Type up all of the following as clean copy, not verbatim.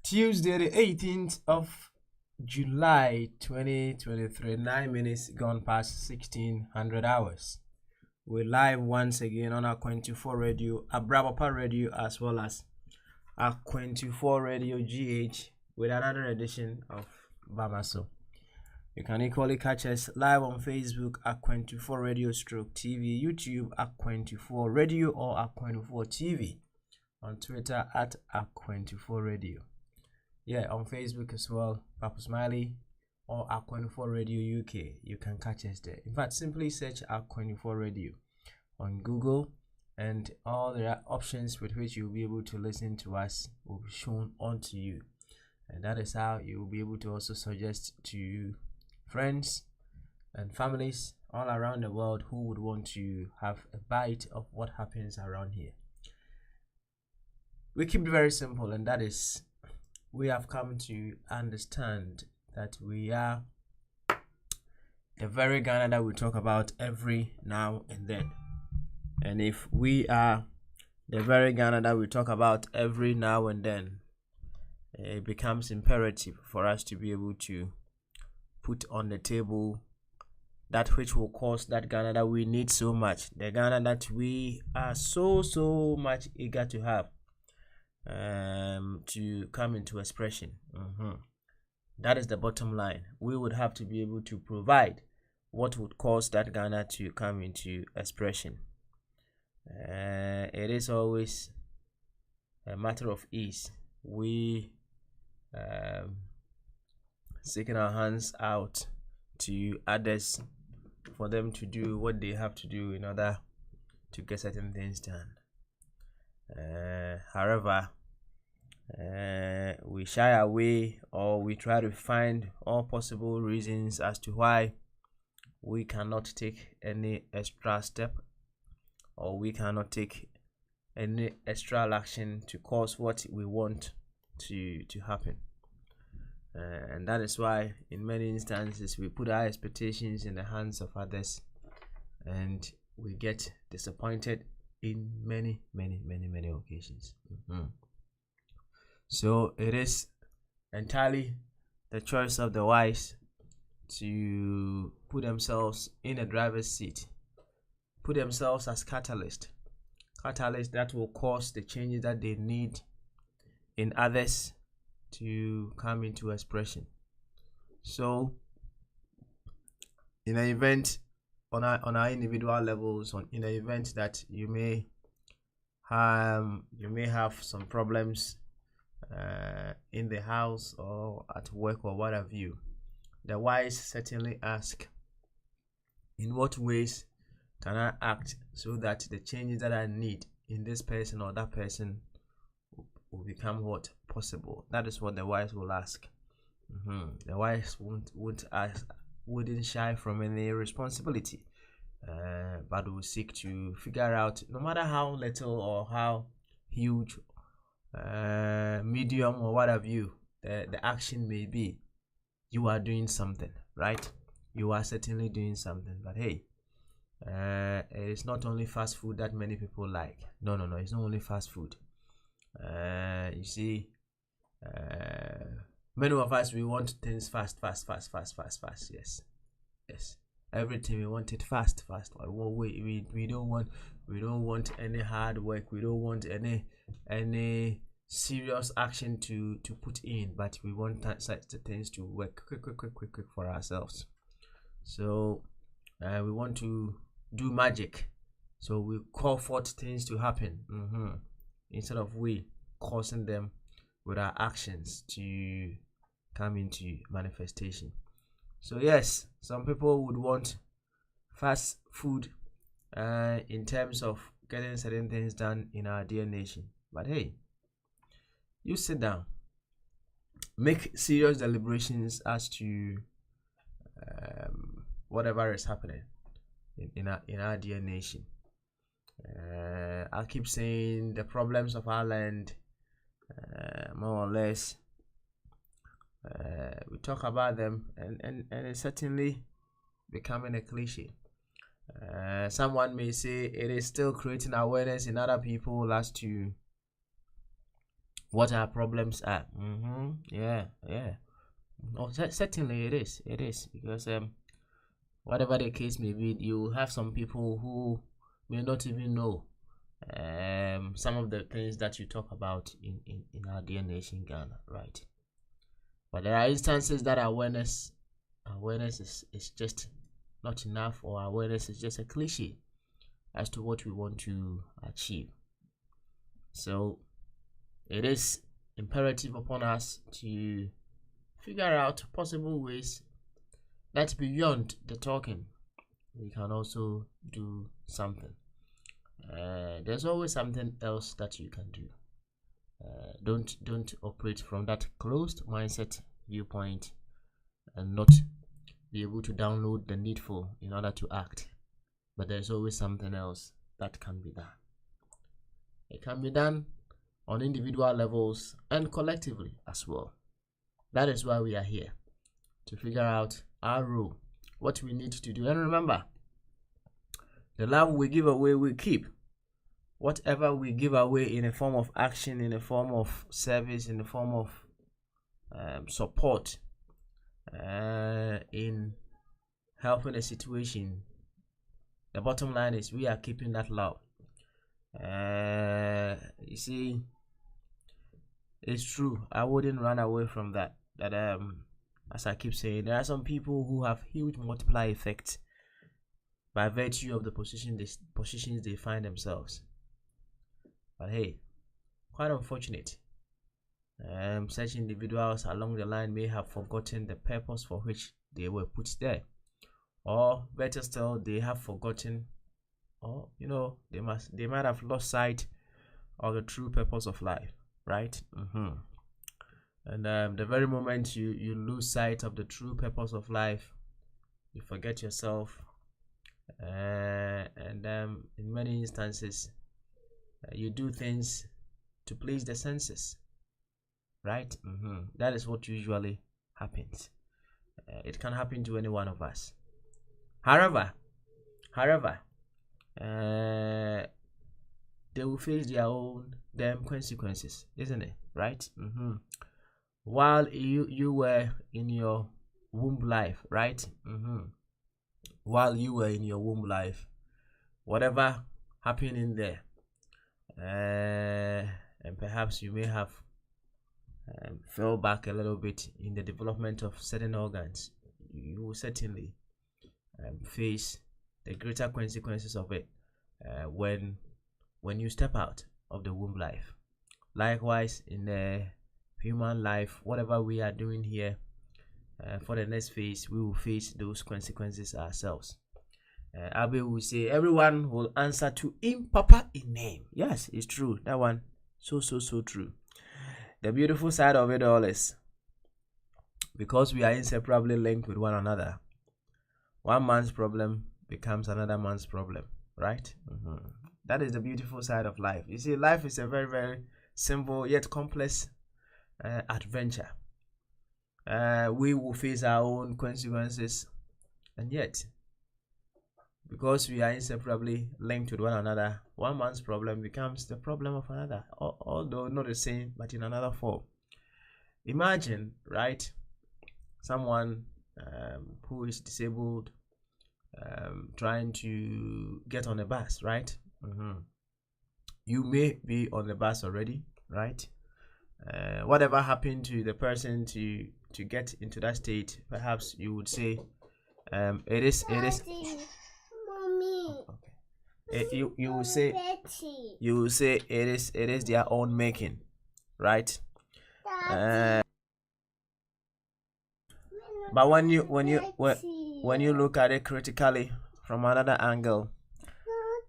Tuesday, the 18th of July 2023, 9 minutes gone past 1600 hours. We're live once again on our 24 radio, Abrabapa radio, as well as our 24 radio GH with another edition of Bamaso. You can equally catch us live on Facebook at 24 Radio Stroke TV, YouTube at 24 Radio or at 24 TV, on Twitter at 24 Radio. Yeah, on Facebook as well, Papa Smiley or at 24 Radio UK. You can catch us there. In fact, simply search at 24 Radio on Google, and all the options with which you'll be able to listen to us will be shown onto you. And that is how you'll be able to also suggest to friends and families all around the world who would want to have a bite of what happens around here. We keep it very simple, and that is, we have come to understand that we are the very Ghana that we talk about every now and then. And if we are the very Ghana that we talk about every now and then, it becomes imperative for us to be able to put on the table that which will cause that Ghana that we need so much, the Ghana that we are so much eager to have, to come into expression. That is the bottom line. We would have to be able to provide what would cause that Ghana to come into expression. It is always a matter of ease. We sticking our hands out to others for them to do what they have to do in order to get certain things done. However, we shy away, or we try to find all possible reasons as to why we cannot take any extra step, or we cannot take any extra action to cause what we want to happen. And that is why in many instances we put our expectations in the hands of others, and we get disappointed in many occasions. So it is entirely the choice of the wise to put themselves in a driver's seat, put themselves as catalyst that will cause the changes that they need in others to come into expression. So in an event on our individual levels, in the event that you may have some problems in the house or at work or what have you, the wise certainly ask, in what ways can I act so that the changes that I need in this person or that person will become what possible? That is what the wise will ask. The wise wouldn't shy from any responsibility, but will seek to figure out, no matter how little or how huge, medium or what have you, the action may be, you are doing something, right? You are certainly doing something. But hey, it's not only fast food that many people like. No, it's not only fast food. You see, many of us, we want things fast. Yes, everything we want it fast. We don't want any hard work. We don't want any serious action to put in, but we want such things to work quick for ourselves. So we want to do magic, so we call forth things to happen, instead of we causing them with our actions to come into manifestation. So yes, some people would want fast food in terms of getting certain things done in our dear nation. But hey, you sit down, make serious deliberations as to whatever is happening in our dear nation. I keep saying the problems of our land, more or less. We talk about them, and it's certainly becoming a cliche. Someone may say it is still creating awareness in other people as to what our problems are. Yeah. No, certainly it is. It is because whatever the case may be, you have some people who may not even know some of the things that you talk about in our dear nation Ghana, right? But there are instances that awareness is just not enough, or awareness is just a cliche as to what we want to achieve. So it is imperative upon us to figure out possible ways that beyond the talking we can also do something. There's always something else that you can do. Don't operate from that closed mindset viewpoint and not be able to download the needful in order to act. But there's always something else that can be done. It can be done on individual levels and collectively as well. That is why we are here, to figure out our role, what we need to do. And remember, the love we give away, we keep. Whatever we give away in a form of action, in a form of service, in the form of support, in helping a situation, the bottom line is we are keeping that love. You see, it's true. I wouldn't run away from that. That as I keep saying, there are some people who have huge multiplier effects by virtue of the positions they find themselves. But hey, quite unfortunate. Such individuals along the line may have forgotten the purpose for which they were put there, or better still, they have forgotten, or they might have lost sight of the true purpose of life, right? And the very moment you lose sight of the true purpose of life, you forget yourself, and in many instances, you do things to please the senses, right? That is what usually happens. It can happen to any one of us. However, they will face their own consequences, isn't it? Right? While you were in your womb life, right? While you were in your womb life, whatever happened in there, and perhaps you may have fell back a little bit in the development of certain organs, you will certainly face the greater consequences of it when you step out of the womb life. Likewise, in the human life, whatever we are doing here, for the next phase, we will face those consequences ourselves. Abe will say, everyone will answer to Him, Papa, in name. Yes, it's true. That one, so true. The beautiful side of it all is, because we are inseparably linked with one another, one man's problem becomes another man's problem, right? That is the beautiful side of life. You see, life is a very, very simple yet complex adventure. We will face our own consequences, and yet, because we are inseparably linked with one another, one man's problem becomes the problem of another, although not the same, but in another form. Imagine, right, someone who is disabled trying to get on a bus, right? You may be on the bus already, right? Whatever happened to the person to get into that state, perhaps you would say it is Mommy. Okay. You will say it is their own making, right? Uh, but when you look at it critically from another angle,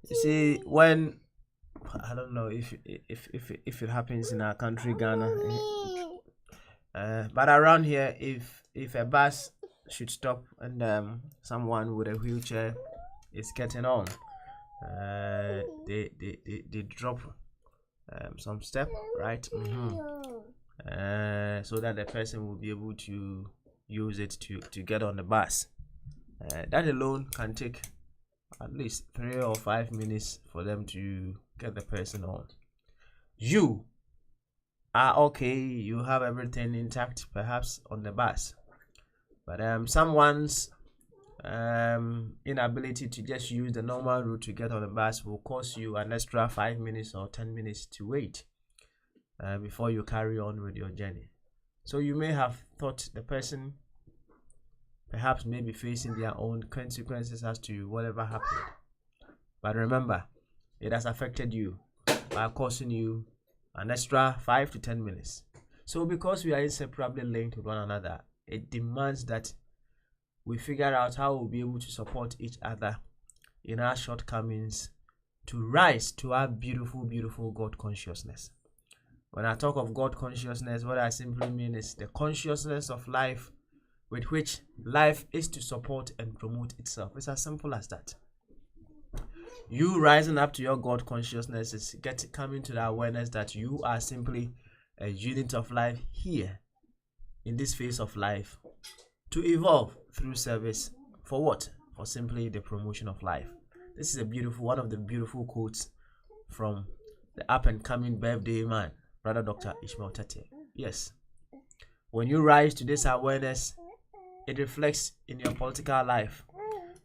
you see, when I don't know if it happens in our country, Ghana, but around here, if a bus should stop and someone with a wheelchair is getting on, they drop some step, right? So that the person will be able to use it to get on the bus. That alone can take at least 3 or 5 minutes for them to get the person on. You are okay, you have everything intact perhaps on the bus, but someone's inability to just use the normal route to get on the bus will cost you an extra 5 minutes or 10 minutes to wait before you carry on with your journey. So you may have thought the person perhaps may be facing their own consequences as to whatever happened, but remember, it has affected you by costing you an extra 5 to 10 minutes. So because we are inseparably linked with one another, it demands that we figure out how we'll be able to support each other in our shortcomings to rise to our beautiful, beautiful God consciousness. When I talk of God consciousness, what I simply mean is the consciousness of life with which life is to support and promote itself. It's as simple as that. You rising up to your God consciousness is coming to the awareness that you are simply a unit of life here in this phase of life to evolve through service for what? For simply the promotion of life. This is one of the beautiful quotes from the up and coming birthday man, Brother Dr. Ishmael Tate. Yes. When you rise to this awareness, it reflects in your political life.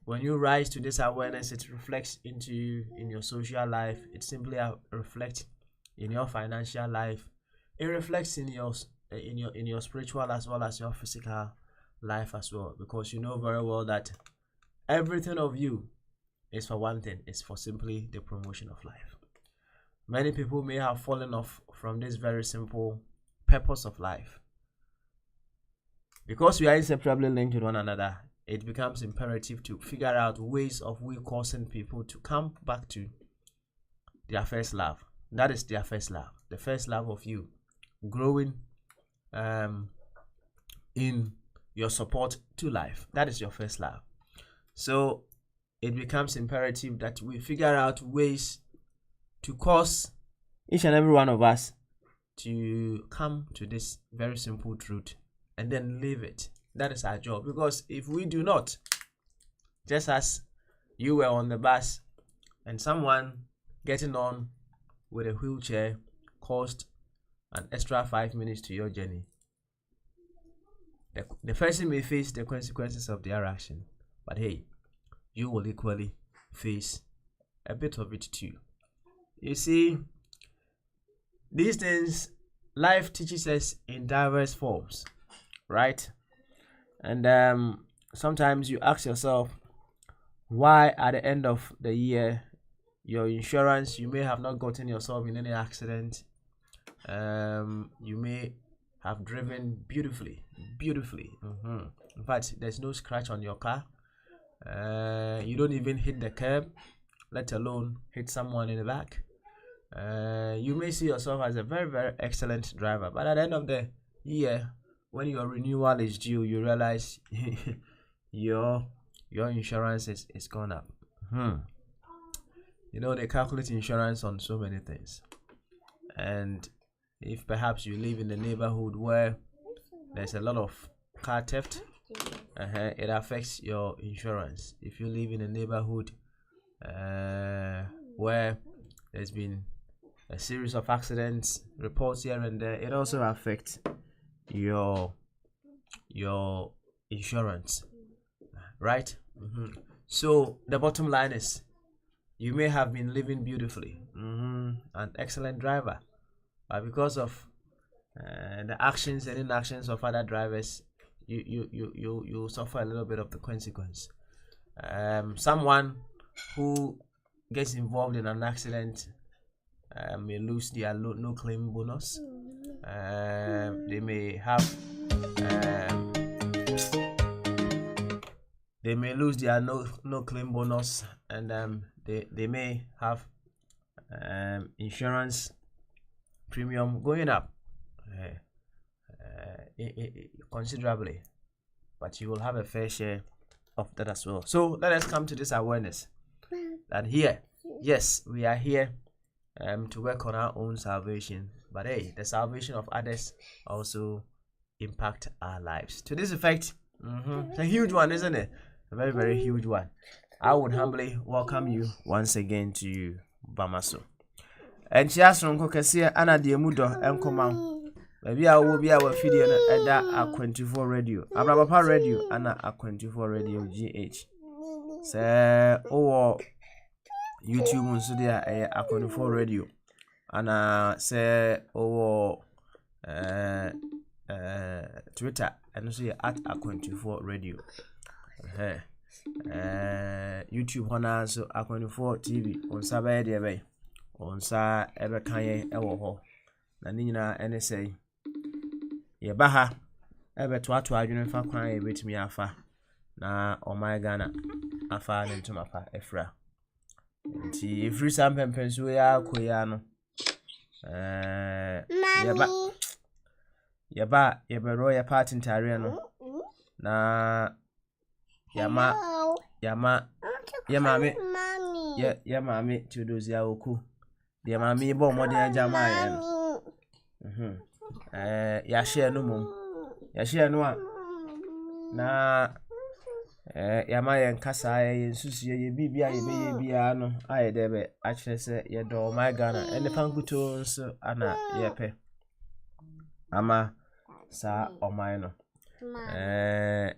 When you rise to this awareness, it reflects in your social life. It simply reflects in your financial life. It reflects in your spiritual as well as your physical life as well. Because you know very well that everything of you is for one thing. It's for simply the promotion of life. Many people may have fallen off from this very simple purpose of life. Because we are inseparably linked with one another, it becomes imperative to figure out ways of we causing people to come back to their first love. That is their first love, the first love of you, growing in your support to life. That is your first love. So it becomes imperative that we figure out ways to cause each and every one of us to come to this very simple truth and then live it. That is our job. Because if we do not, just as you were on the bus and someone getting on with a wheelchair caused an extra 5 minutes to your journey, the person may face the consequences of their action, but hey, you will equally face a bit of it too. You see, these things life teaches us in diverse forms, right? And sometimes you ask yourself, why at the end of the year your insurance, you may have not gotten yourself in any accident, you may have driven beautifully. In fact, there's no scratch on your car, you don't even hit the curb, let alone hit someone in the back. You may see yourself as a very, very excellent driver, but at the end of the year, when your renewal is due, you realize your insurance is gone up. You know, they calculate insurance on so many things, and if perhaps you live in a neighborhood where there's a lot of car theft, it affects your insurance. If you live in a neighborhood where there's been a series of accidents, reports here and there, it also affects your insurance, right? So the bottom line is, you may have been living beautifully, an excellent driver, but because of the actions and inactions of other drivers, you suffer a little bit of the consequence. Someone who gets involved in an accident may lose their no claim bonus. They may have they may lose their no claim bonus, and they may have insurance premium going up considerably, but you will have a fair share of that as well. So let us come to this awareness that here, yes, we are here to work on our own salvation, but hey, the salvation of others also impact our lives. To this effect, it's a huge one, isn't it? A very, very huge one. I would humbly welcome you once again to Bamaso. And she asked from Kokasia Anna de Mudo and Command. Maybe I will be our video at that 24 radio. Abrapa radio, Anna a 24 radio GH. Say, oh, YouTube on Sudia a 24 radio. Anna say, oh, Twitter, and see at a 24 radio. YouTube Hona so a 24 TV on Saturday bay. On sa ebe kanye ewo ho na ni nyina ene sei ye ba ha ebe to adwene fa kwan ye betimi afa na oman Ghana afa ne ntoma pa efra nti efri sampempen so ya koya no ye ba ro ya party ntare no na yama ya mami tudozi ya oku de mami bo modern ajama ya no ya share no mum ya share no a na ya ma yen kasa ye nsusu ye bibia ye be ye bia no aye debe a kire se ye do my Ghana ene pankuto nso ana ye pe ama sa oman no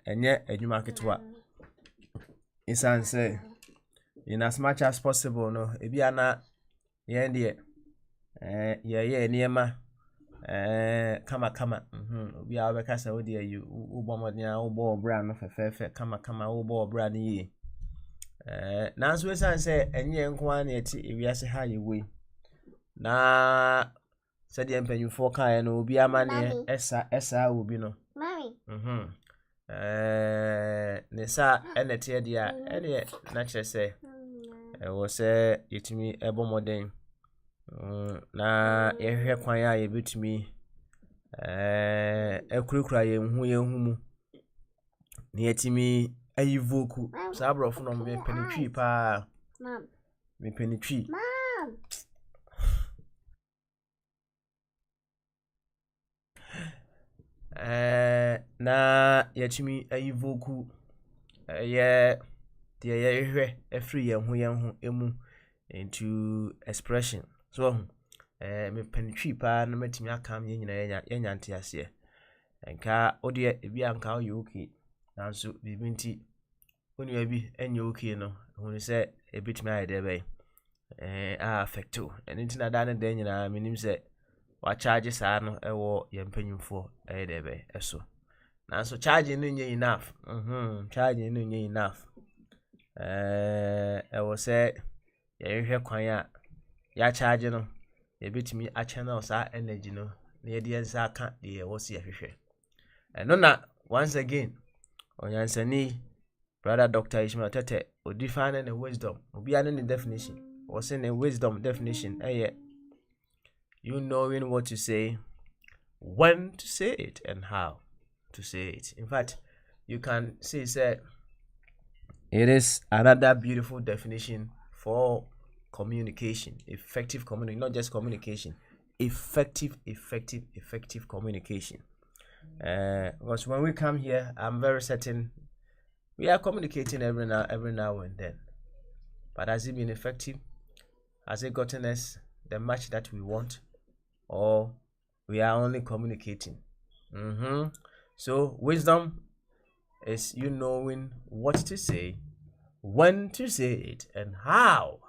enye adwuma ketwa insan say in as much as possible no ebi ana ye ndie ye niema kama obi a be kasa wo de ayi wo bomodin wo bo obra no fefefe kama wo bo obra no yi na so insan say enye nko an eti ewiase ha ye we na se de empanyufo kan no obi amane esa obi no mami ne sa enete dia ene na kire se wo se yetimi ebomoden na yehwe kwan ya yebetumi ekurukura ye hu mu ne yetimi ayivoku sa brofo no me penitwi pa mam me penitwi mam na yetimi ayivoku ye de yehwe efri ye hu emu into expression so me penitwi pa na matimi akam ye nyina ye nyante ase enka ode ebi anka o yoki nanso bibinti oni abi enye okay no hu se ebitimi ayede be affecto enti na da ne de nyina menim se wa charge sa no ewo ye mpanyimfo ayede be eso nanso charge no nye enough charge no nye enough ewo se ye hwehwe kwan a ya charge no ye betimi a channel sa energy no na ye de nsa aka de ye wo se ye hwehwe eno na once again onyansani brother Dr. Ishmael Tete o define the wisdom obi an the definition or say the wisdom definition you knowing what to say, when to say it, and how to say it. In fact, you can say it is another beautiful definition for communication, effective communication, not just communication, effective communication. Because when we come here, I'm very certain we are communicating every now and then. But has it been effective? Has it gotten us the match that we want? Or we are only communicating? So wisdom is you knowing what to say, when to say it, and how.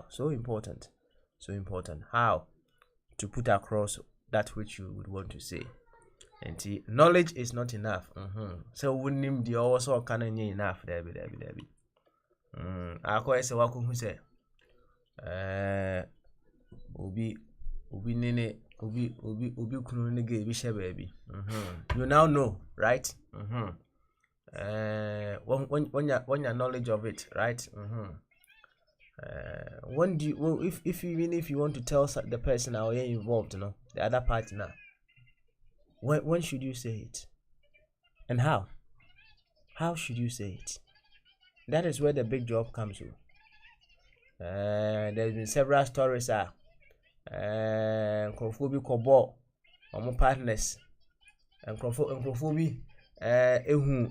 So important. How to put across that which you would want to say. And knowledge is not enough. So wouldn't the also can enough there be. I call it who say obi Obi nene obi kunu ne ge bi she baby. You now know, right? When your knowledge of it, right? When do you, well, if even if you want to tell the person how you're involved, you know, the other partner, when should you say it, and how should you say it? That is where the big job comes in. There's been several stories Nkrofobi kobo omo partners Nkrofobi ehu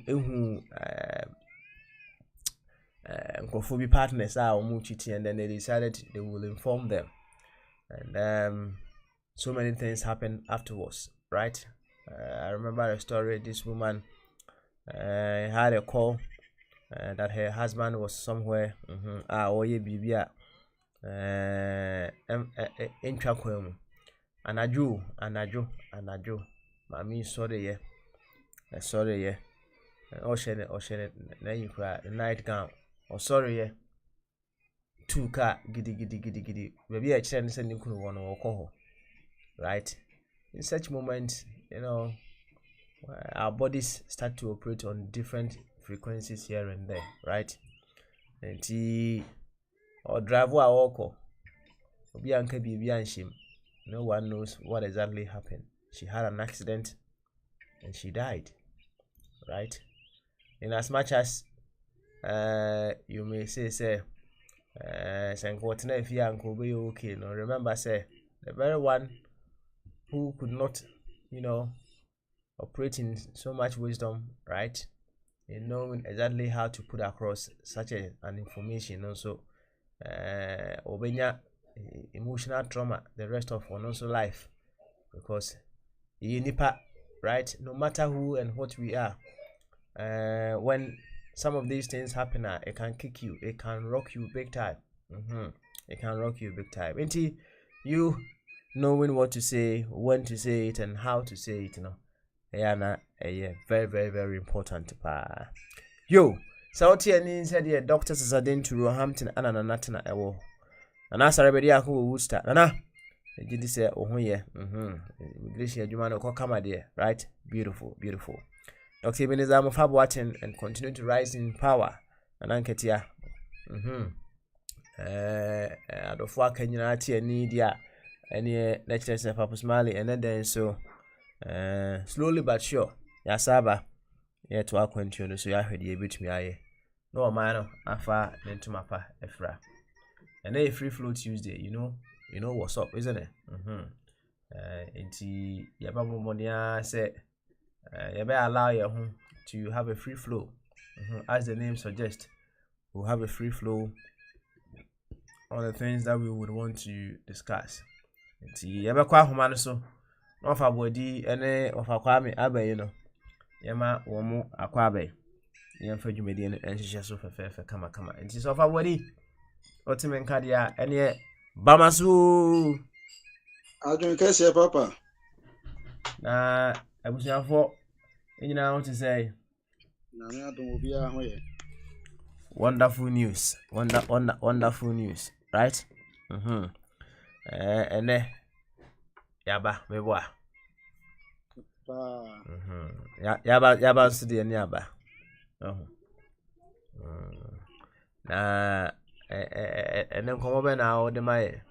Nkrofobi partners omo cheating, and then they decided they will inform them, and so many things happened afterwards, right? I remember a story. This woman had a call that her husband was somewhere oye bibia entwa kwam anadwo mami sorry oshene na yikra night gown sorry two car gidi baby a kire ne se nikunu wono wokoho, right? In such moments, you know, our bodies start to operate on different frequencies here and there, right? And or driver walk obi anka bibi anshim, no one knows what exactly happened. She had an accident and she died, right? In as much as you may say if you uncle be okay, no, remember say the very one who could not, you know, operate in so much wisdom, right, in knowing exactly how to put across such an information, also obenya emotional trauma the rest of one also life, because nipa, right, no matter who and what we are, when some of these things happen, it can kick you, it can rock you big time. It can rock you big time. Until you knowing what to say, when to say it, and how to say it, you know, yeah, very, very, very important. Yo, so any said the doctors is adding to Roehampton and Ananatina Ewo. And as everybody I who would start. Nana, did you say, oh, yeah, immigration, you man, come there, right? Beautiful. Dr. Ebenezer Fab watching and continue to rise in power. And Anketia. Adofwa Kenya ati media any lectures of Papa Smiley, and then so slowly but sure yasaba yet to our continue, so I heard you bit me aye no man afa into mapa efra, and then free flow Tuesday, you know what's up, isn't it? Inti yababu monia say yabe allow your home to have a free flow, as the name suggests. We'll have a free flow on the things that we would want to discuss. Nti yabekwa homa no so no fa body ene ofa kwame abayi no yema wo mu akwa abayi yemfa dwumadi no enhihye so fefefe kama nti so fa body otimen kadia ene bamasu adun kese papa na abusuafo enyina want to say na me adun obi a ho ye wonderful news, wonderful news, right? Ene yaba meboa yaba nso de ene yaba na ene nkomo be na o de maye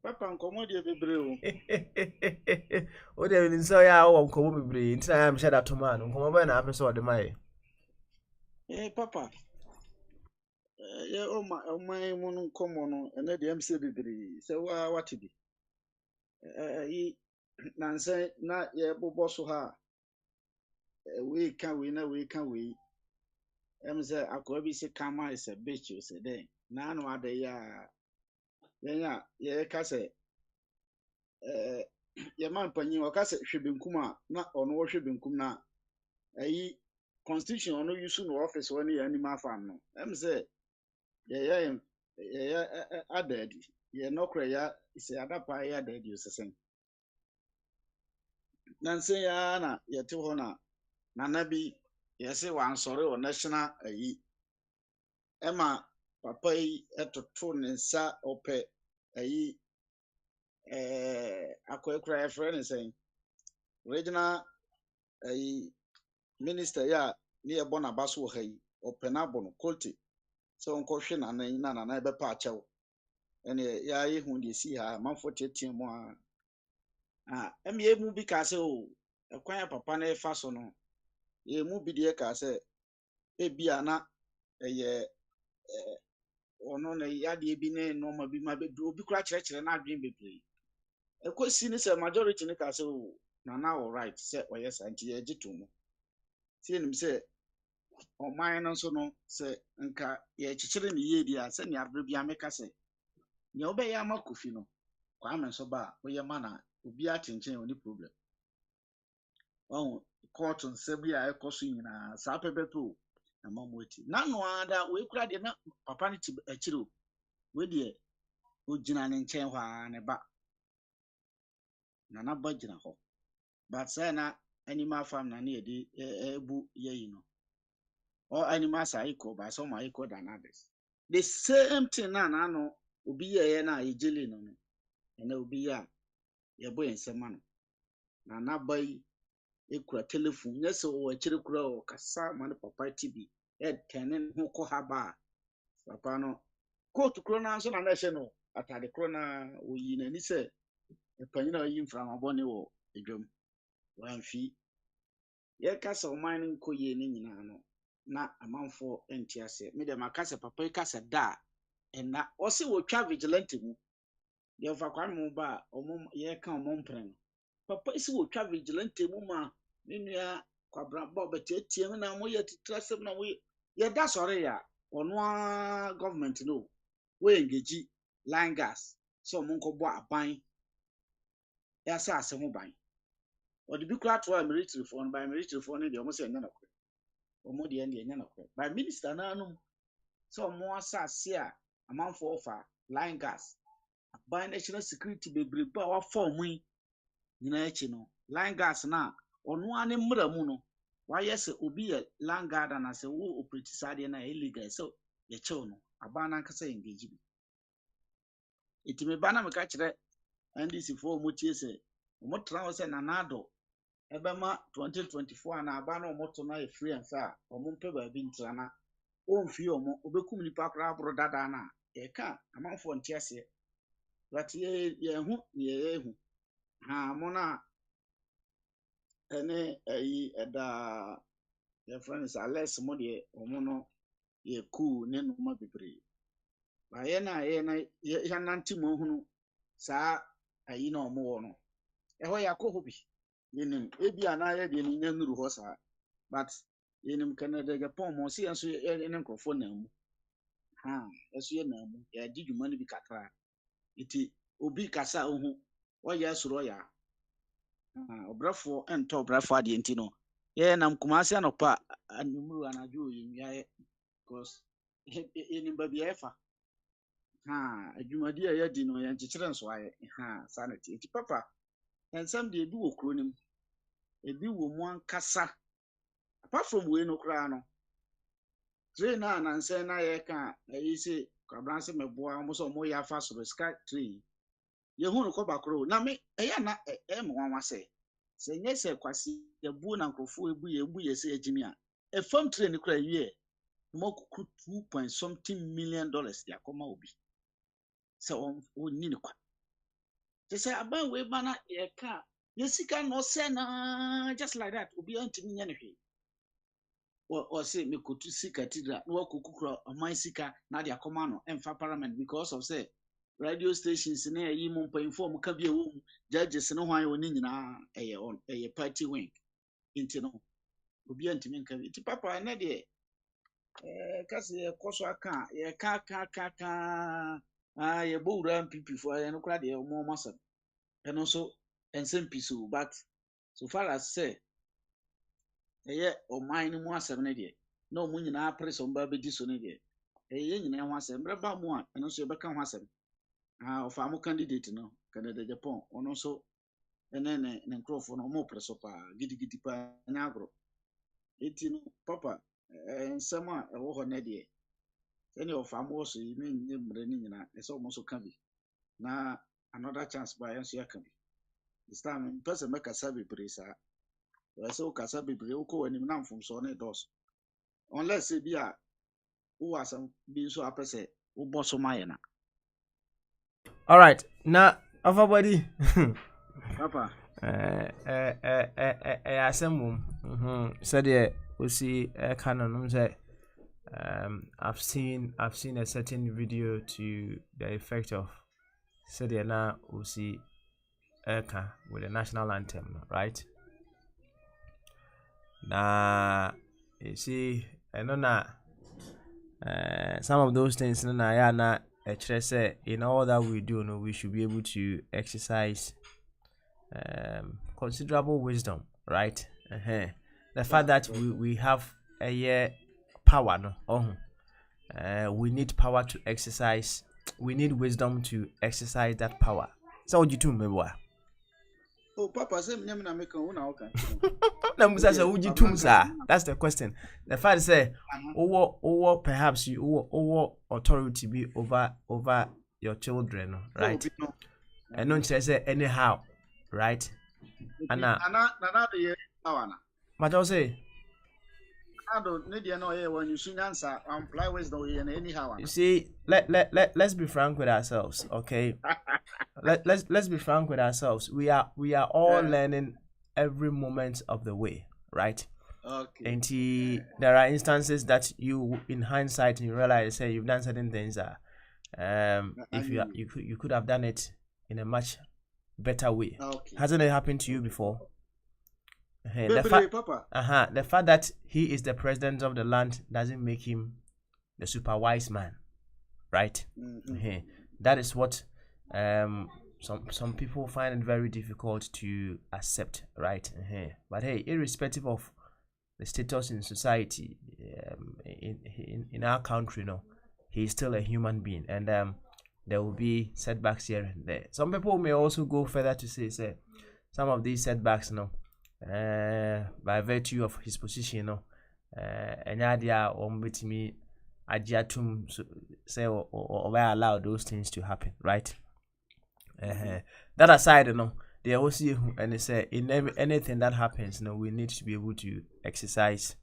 papa nkomo de bebre o o de nso ya o nkomo bebre ntina ya mhye da toma no nkomo be na apeso o de maye papa ye o ma mu no nkomo no ene de am se bebre se wa wati bi yi nanse na ye bobo so ha we kan we em se akwa bi se kama is a bitch you say then na no ade ya ye ka se ye man panyin o ka se hwebenkum a na ono wo hwebenkum na ayi constitution ono yusu no office woni ya anima afam no em se ye adadi ye nokre ya se adapa ya adadi osesen nanse ya na ye te ho na nabi ye se wansore o national ayi ema papa yi etoto ne nsa ope ayi akwa friend is saying regional minister ya ne yɛ bɔ n'aba so wɔ ha yi ɔpɛ n'abɔ no kolte sɛ ɔnkɔhwɛ na ɛbɛpa akyɛw ɛne yɛayɛ hu deɛ si ha amanfoɔ teatea mu a ɛmeɛ mu bi kaa sɛ o ɛkwan a papa no ɛfa so no yɛ mu bi deɛ kaa sɛ ebia na ɛyɛ ɔno na yadeɛ bi ne nɔɔma bi ma bebree obi kora kyerɛkyerɛ n'adwene bebree ɛkɔsi ne sɛ majority ne kaa sɛ o nana wɔ right sɛ ɔyɛ saa nti yɛgye to mu sɛ nim sɛ ɔman no nso no sɛ nka yɛkyekyere ne yie di a sɛ nea abere bi ameka sɛ nea wobɛyɛ ama kofi no kwame nso ba a woyɛ ma na obi atenkyɛn wɔ ne problem ɔho court nsɛm bi a ɛkɔ so nyinaa saa pɛpɛpɛ o na ma mo ati na no ada wei kura deɛ na papa no te akyire o wei deɛ ogyina ne nkyɛn hɔ a ne ba na naba gyina hɔ but sɛ na animal farm na ne yɛde ebu yɛyi no or animal psycho by some psycho than others the same thing na no obi yɛ na yɛgyele no no ɛna obi ya yɛbɔ nsɛm no na naba yi ekura telephone nyɛ sɛ wɔ akyire kura o kasa ma ne papa TV tɛne ho kɔ ha ba papa no coat kuro na nso na na ɛhyɛ no atade kuro na oyi na ni sɛ panyin a oyi mframabɔ ne wɔ edwam wamfi yɛkasa ɔman no nkɔ yie ne nyinaa no na amanfoɔ nte ase me dem akasa papa kasa da ɛna ɔse wɔtwa vigilante mu deɛ fa kwan mu ba ɔmo yɛka ɔmo mpren no papa isi wɔtwa vigilante mu ma ne nua kwabrabɔ bɛtiatia na mo yɛ titrasɛm na mo yɛda sɔre ya ɔno a government no we engage line gas so ɔmo nkɔbɔ aban yɛasa ase ho ban ɔde bi kura to a military phone by military phone deɛ ɔmo sɛ nyɛ nakɔ ɔmo deɛ nyɛ nakɔ by minister na no so ɔmo asase a amanfoɔ fa line gas aban national security bebree ba wa form yi nyina akyi no line gas na ɔno ane mmra mu no wayɛ sɛ obi yɛ line guard na sɛ wo operate sade na illegal so yɛ kyɛw no aban na nkasa engage bi etime ba na meka kyerɛ NDC for ɔmo tie sɛ ɔmo tra hɔ sɛ nanado ɛbɛma 2024 na aban na ɔmo to na yɛ free and fair ɔmo mpɛ ba bi ntra na ɔmfi ɔmo obekum nipa kora aboro dada na yɛka amanfoɔ nte ase but yɛ hu yɛ hu ha mo na ɛne ayi ɛda yɛ friends ales mo deɛ ɔmo no yɛ cool ne no ma bebree ba yɛ na yɛ nante mo hunu saa ayi na ɔmo wɔ no ɛhɔ yɛ akɔ hɔ bi yenim ebi ana yɛ deɛ ne nuru hɔ saa but yenim Canada Japan mo si enso yɛ ne nkrofo na mu ha ɛso yɛ na mu yɛ di dwuma no bi kakra iti obi kasa ohu ɔyɛ soro ya obrafo ento obrafo ade enti no yɛ nam kumase anopa anumuru anadwo yɛ because yenim ba bi ɛfa ha adwumadi a yɛ di no yɛ nkyekere nso ayɛ ha sanity enti papa ensam de ebi wɔ kuro nim ebi wɔ mu ankasa apart from we no kra no train na nanse na ye ka ayi se kwabranse meboa mo so mo ya fa so sky train ye hu no koba kro na me eya na mo wanwa se nye se kwase ye bu na nkofo ebu ye se agimi a e farm train kra wie mo kuku 2 something million dollars dia koma obi se on ni ne kwa te se aban we ba na ye ka ye sika no se na just like that obi antimi nya ne hwe or say me kotu sika tidra no wakukukura aman sika na dia koma no emfa parliament because of say radio stations na yi mo inform ka bi ewo judges no hwan oni nyina eye party wing into no obi antimi nka bi ti papa na de kasi e koso aka ye ka ye bowura mpp for ye no kra de mo masam eno so ensem piso but so far as say eye oman ni mu asem ne de na omu nyina press on ba be di so ne de eye nyina ho asem breba mu a eno so ye beka ho asem ofa mu candidate no Canada Japan ono so ene ne nkrofo no mo press pa gidigidi pa nya agro eti no papa ensem a ewo ho ne de ene ofa mu so yi me mre ni nyina eso mo so ka bi na another chance ba yenso ya ka bi this time person make a sabi brisa. I say okasa bebre oko anim na mfomso ne dos. Unless say bia who was some be so apese wo boss my na. All right, now everybody. Papa. Assemble. So there we see canon say I've seen a certain video to the effect of so there now we see Eka with the national anthem, right? Now you see I know now some of those things na ya na say in all that we do, no, we should be able to exercise considerable wisdom, right? The fact that we have a year power, no, we need power to exercise. We need wisdom to exercise that power. So what you do, me? Oh, Papa, say me na make una okay. That's the question. The fact is, over perhaps you over authority be over your children, right? And don't say anyhow, right? And na the power na. But I say, I don't need you know when you see answer apply wisdom anyhow. You see, let's be frank with ourselves, okay? let's be frank with ourselves. We are all learning every moment of the way, right? Okay. And there are instances that you, in hindsight, you realize, say, you've done certain things that if you could have done it in a much better way. Okay. Hasn't it happened to you before? Papa. The fact that he is the president of the land doesn't make him the super wise man, right? That is what some people find it very difficult to accept, right? But hey, irrespective of the status in society, in our country, no, he is still a human being, and there will be setbacks here and there. Some people may also go further to say some of these setbacks, no, by virtue of his position, no, enyadia ombetimi ajiatum say or allow those things to happen, right? That aside, you know, they also and they say in anything that happens, you know, we need to be able to exercise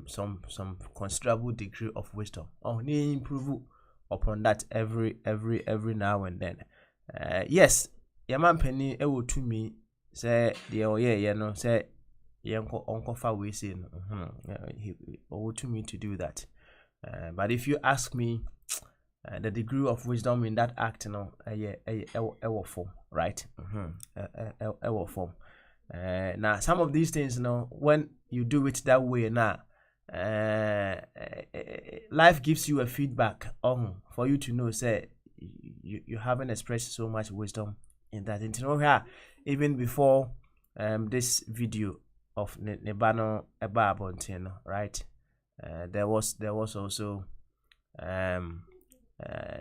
some considerable degree of wisdom. Need improve upon that every now and then. Yes, yaman penny e will to me say the no say uncle far we say he owe to me to do that. But if you ask me, the degree of wisdom in that act, you know, form, right? Form. Now, some of these things, you know, when you do it that way, now, life gives you a feedback for you to know, say, you haven't expressed so much wisdom in that. And you know, even before this video of Nebano Ebabontin, right? There was also the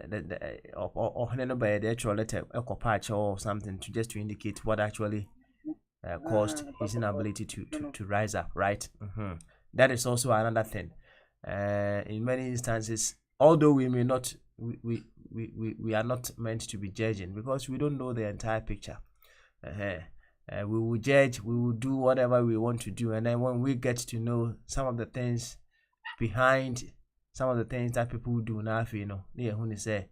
actual letter patch or something to indicate what actually caused his inability to rise up, right? That is also another thing. In many instances, although we may not, we are not meant to be judging because we don't know the entire picture. We will judge, we will do whatever we want to do, and then when we get to know some of the things behind some of the things that people do now, you know, they say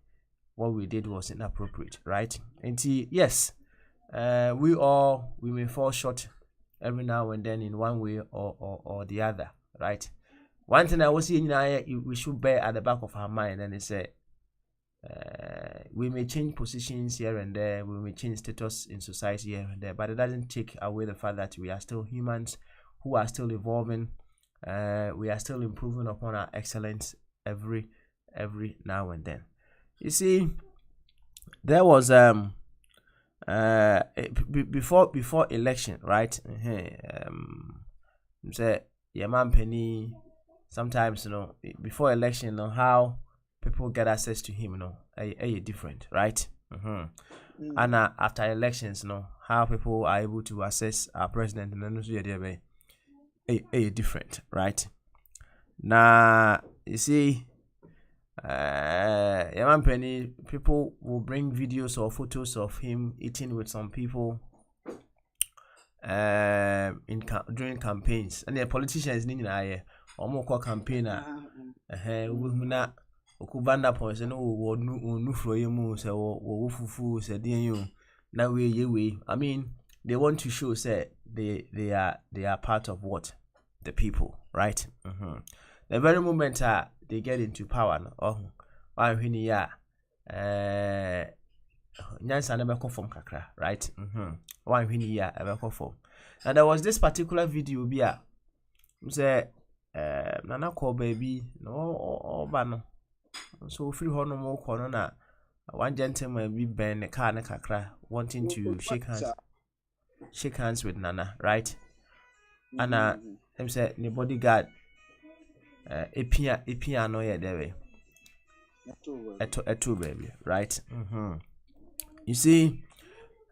what we did was inappropriate, right? And yes, we may fall short every now and then in one way or the other, right? One thing I was saying, we should bear at the back of our mind, and it's we may change positions here and there, we may change status in society here and there, but it doesn't take away the fact that we are still humans who are still evolving. We are still improving upon our excellence every now and then. You see, there was before election, right? Say man penny. Sometimes, you know, before election, you know, how people get access to him, you know, are different, right? And after elections, you know, how people are able to access our president and then a different, right? Now you see, Yaman Penny, people will bring videos or photos of him eating with some people during campaigns, and the politicians ni nyina ye omo kwa campaigner we na okubanda points no wo nu fro yemu se wo fufu se den you na we I mean they want to show say they are part of what the people, right? The very moment they get into power no why hwini ya nyansa na beko form kakra, right? Why hwini ya beko form. And there was this particular video bi a say nana call baby no ba no so free ho no mo ko no na one gentleman be ben the car na kakra wanting to shake hands with Nana, right? And him say the bodyguard epia no ye there eto baby, right? You see,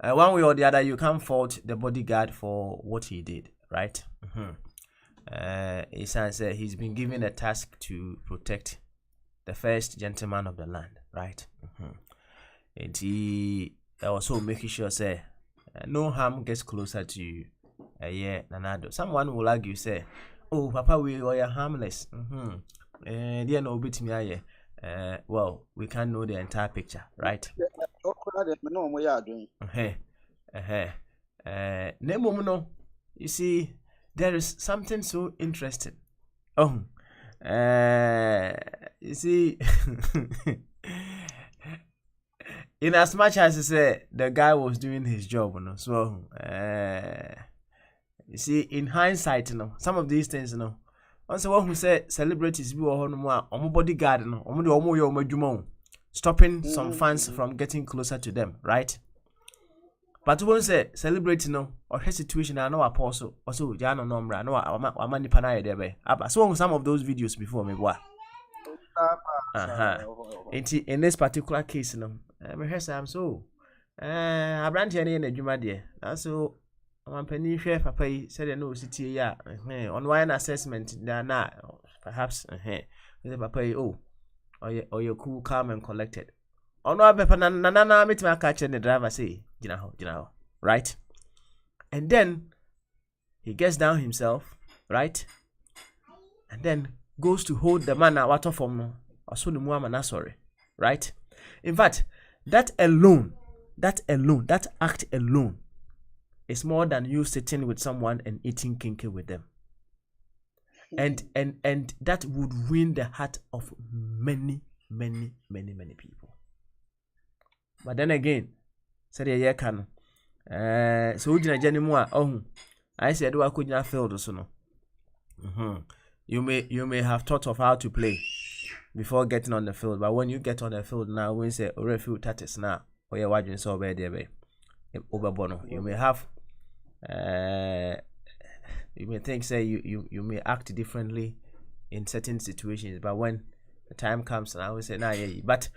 one way or the other you can't fault the bodyguard for what he did, right? He says he's been given a task to protect the first gentleman of the land, right? And he also making sure say no harm gets closer to Nanado. Someone will argue say, oh papa, we are harmless. They no bit me well, we can't know the entire picture, right? You see, there is something so interesting. You see, in as much as I say the guy was doing his job, so you see, in hindsight, some of these things, once one who said celebrities be on bodyguard, stopping some fans from getting closer to them, right? But when say celebrity or her situation, I know apostle also Jano Nomra, no Amani Panay debe. I saw some of those videos before me. In this particular case, I'm so I branch any in the Juma dear. That's so I'm penny share papa said no city ya on one assessment now perhaps papa or you're cool, calm and collected. Oh no, Nana meet my catch and the driver say, you know, right? And then he gets down himself, right? And then goes to hold the man out of him, or so the Muhammad sorry, right? In fact, that act alone is more than you sitting with someone and eating kinky with them. And that would win the heart of many people. But then again, said a can so we didn't any more. I said I could not fail this no. You may have thought of how to play before getting on the field, but when you get on the field now, when say or refuel tatis now, or you're watching so bad there, over bono. You may have you may think say you may act differently in certain situations, but when the time comes, and I will say, nah, yeah. But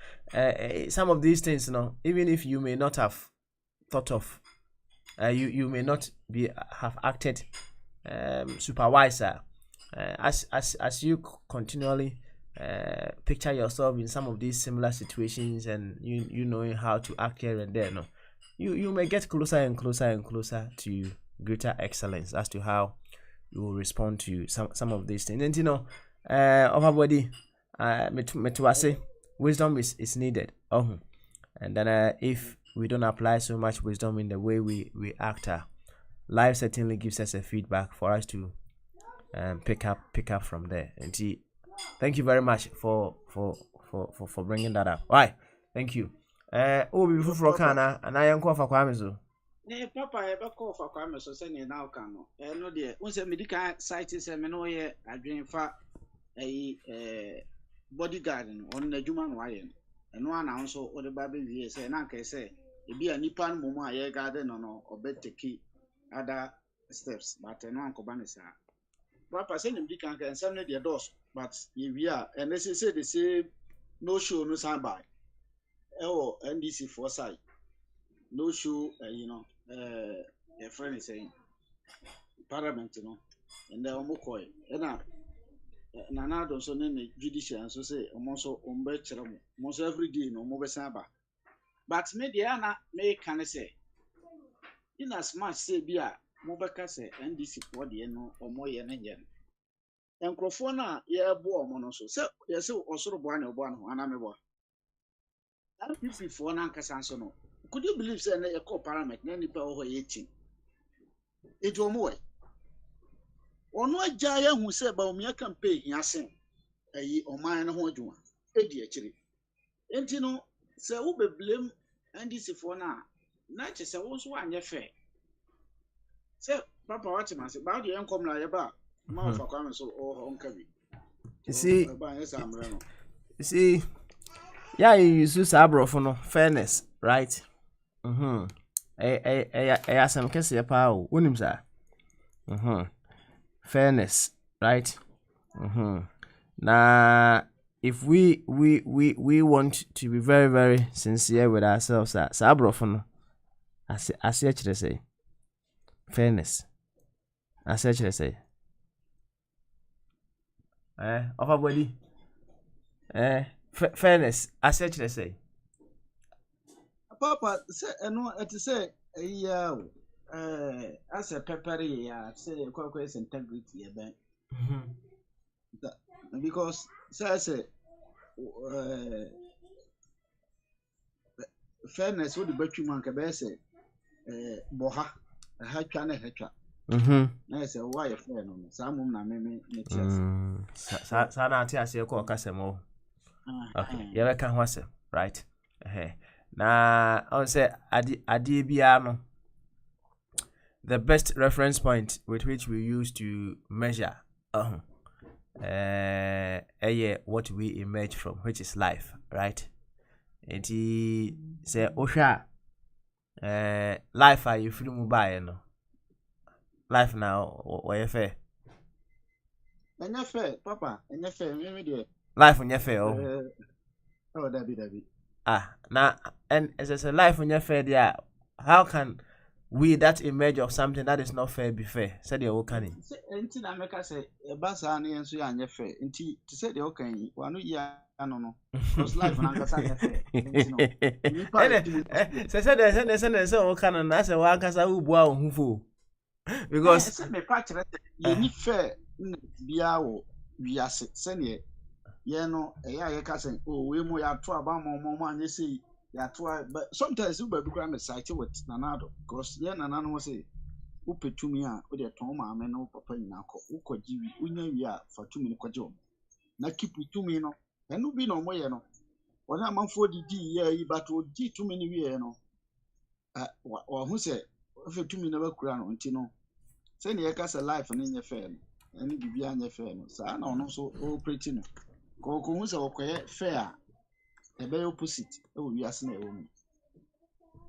some of these things, even if you may not have thought of, you may not have acted supervisor, as you continually picture yourself in some of these similar situations, and you knowing how to act here and there, you may get closer and closer to greater excellence as to how you will respond to some of these things. And everybody. Wisdom is needed. And then if we don't apply so much wisdom in the way we act, life certainly gives us a feedback for us to pick up from there. And thank you very much for bringing that up. Why? Thank you. Before Kana and I am called for Kwamizo. Papa, ever call for Kwame so send you now can no dear. Once a medical site is a menoye, I dream for a bodyguard on the human wire. And one also or the baby say, and I can say, it be a nipan muma, ye garden or bed key other steps, but no uncle Banisa. Papa send him dick and send the doors, but if we are, and they say the same no show, no sound by. NDC foresight. No show, a friend is saying, Parliament, and the Omokoi, and Nana don't so name judicial and so say, almost almost every day, no more Saba. But Mediana may can say, in as much say, Bia, mobɛka sɛ NDC foɔ deɛ no ɔmo yɛ ne nyɛ no nkurɔfoɔ no a yɛboa ɔmo no so sɛ yɛsɛ ɔsoro boa ne ɔboa no ho anaa meboa NPP foɔ no ankasa nso no could you believe sɛ ne yɛkɔ parliament na nipa wɔ hɔ yɛ 18 ɛti ɔmo wɔ ɔno agya yɛhu sɛ Bawumia campaign hia sen ayi ɔman no ho adwuma ɛdi akyire enti no sɛ wobɛblame NDC foɔ no a na kyɛ sɛ wo nso anyɛ fɛ sɛ papa wate ma sɛ ba de yɛnkɔm la yɛba ma ofa kwa me so ɔnka bi you see ba yɛ sa amre no you see yeah you use sabrofo no fairness right asɛm kɛseɛ paa o wonim saa fairness right na if we want to be very very sincere with ourselves sabrofo no ase kyerɛ sɛ fairness ase kyerɛ sɛ of a body fairness ase kyerɛ sɛ papa sɛ ɛno ɛte sɛ ɛyia o asɛ pepper ya sɛ kwakwa is integrity ebe because say fairness wo de batwi man ka be sɛ boha ha twa na ha twa na sɛ wo ayɛ fair no saa mom na me ne tias sa na ati ase ko kasɛm o okay you be kan ho asɛm right na on say ade bia no the best reference point with which we use to measure what we emerge from, which is life, right? And he say osha life are you feel mobile no life now or you fair enya fair papa enya fair me dey life on your fair oh dabi now and as a life on your fair there, how can we that image of something that is not fair be fair? Said you can. Enti na meka say e ba sa na yenso ya anye fair. Enti to say the okay yi, wa no ya no. Because life na nkasa anye fair. Say o kan na say wa nkasa wo bua wo hufo. Because say me pa kire ye ni fair bia wo wiase se ne ye no e ya ye ka say oh we mo ya to aba mo anye say ya to but sometimes you be kra me site with nanado because ye nanano say upetumi a wo de ton maame no papa nyina akọ ukọji wi unya wi a fatumi no kọje o na keep tumi no enu bi no mo ye no wona amanfo didi ye yi but o di tumi ni wi ye no wa hu se fatumi na bakura no nti no se ne ye ka se life no nye fair no eni bibia anye fair no sa na ono so operate no ko hu se okoye fair a be opposite e wo wi ase na e wo mu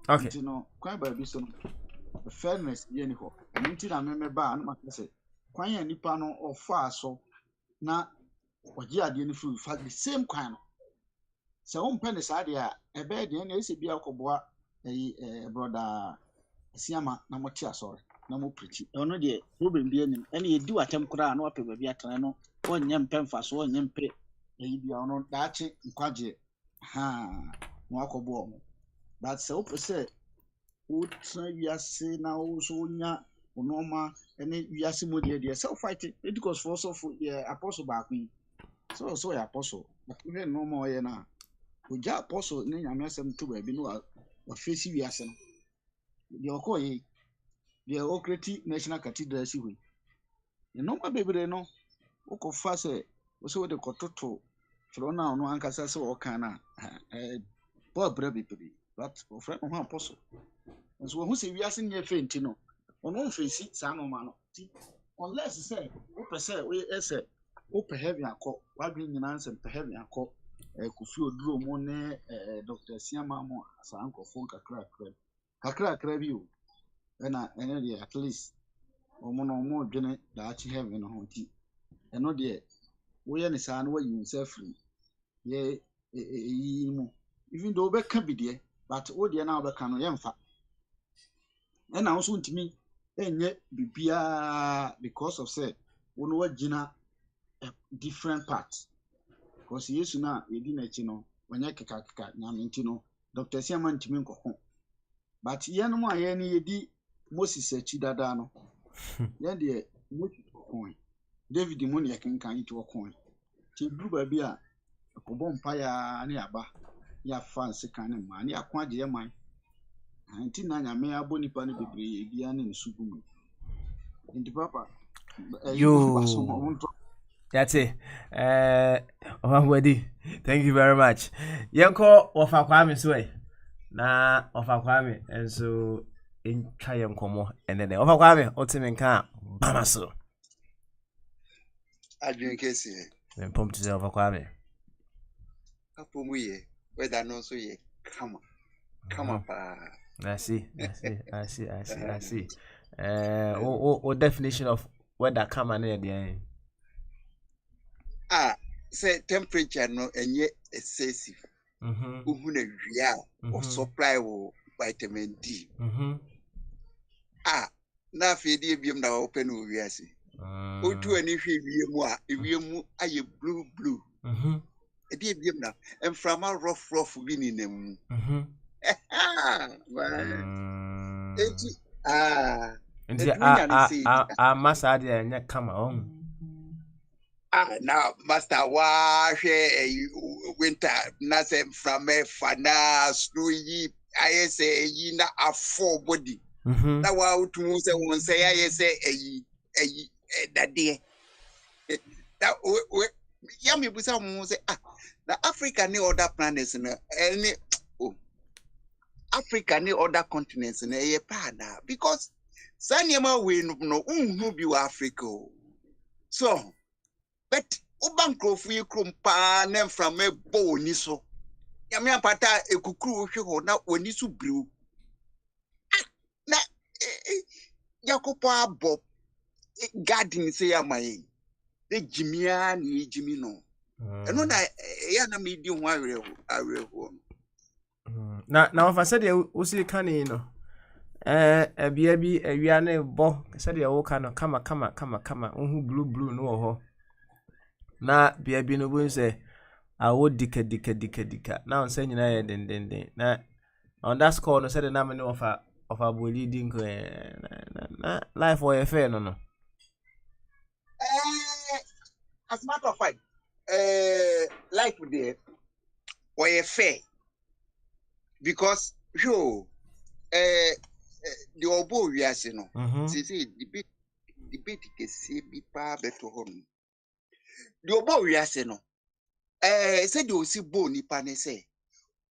okay nti no kwa ba bi so no fairness ye ni ho nti na me ba na maka say kwan ya nipa no ofa so na oji ade ni fu fa the same kwan no se wo mpa ne sa de a e be de na ese bia koboa brother Siama na moti asore na mo preach ono de problem bi anim ene edi watem kura na wape ba bi atran no wonye mpemfa so wonye mpe bia ono daache nkwaje mo akobo mo but se wo say wo try wiase na wo so nya onoma ene wiase mo de self fighting because for so for apostle back so ya apostle even no more ye na oja apostle ne nyame asem to ba bi no wa face wiase no de okoye de okreti national cathedral si hui no ma bebre no ukofa se wo so de kototo fro na no ankasa se wo kan na bo bra bebre but ofra no apostle nso wo hu se wiase nye fenti no ono mfesi sa no ma no ti unless say wo pese we ese wo pe heaven akọ wadwe nyina nsem pe heaven akọ Kofi Oduro mo ne Dr. Siama mo asa ankofo kakra bi o na ene de at least omo no mo dwene da achi heaven no ho ti eno de wo ye ne sa no wayi nsa free ye yi mo even though be ka bidie but wo de na wo be ka no ye mfa ena wo so ntimi enye bibia because of say wo no wagina a different part because yesu na edi na chi no wanya keka nyame nti no Dr. Siama ntimi nkoko but ye no ma ye ne yedi Moses achi dada no yɛn deɛ motu kɔn David mu ne yɛkenkan yi to kɔn ti duru baabi a ɛkɔbɔ mpaeɛ a ne aba yɛafa nsekan ne mmaa ne yɛako agye yɛ man nti na nyame abɔ nipa no bebree ebia ne nsu gu mu nti papa Yo. That's it. Thank you very much. Yanko ofa kwame so na ofa kwame enso entwa yankomo enene ofa kwame otime nka bama so adwin kesi pom to say ofa kwame apomu ye whether no so ye come pa I see. What definition of weather come na there say temperature no enye excessive uhu na wia o supply wo vitamin D na fe die biem na open wo wiase otu ani hwe wiem a ewiem aye blue die biem na emframa rough bi ni nam masa de anya kama on now master wa winter na say from fana snow yi ayese yi na afọ body na wa utu say won say ayese eyi dade that ya me busa mo say na Africa ni other planets na any Africa ni other continents na ye pa na because sanyema we no unhu bi wa Africa so but ubankrofo yi krompa na from a bo ni so yame apata ekukuru hwe ho na oni so briu na yakopo abo garden say amaye de jimia na jimi no eno na ya na me di ho awereho na ofa said you usi kane no bia bi awia na bo said you wo ka no kama unhu blue no ho na bia bi no bu nse awo dika na on say nyina ye den na on that score no said na me no of aboli din ko na life or fair no as a matter of fact life there or fair because the obo we are saying no see debate ke se bi pa beto ho no the obo we are saying no say the osi bo nipa ne say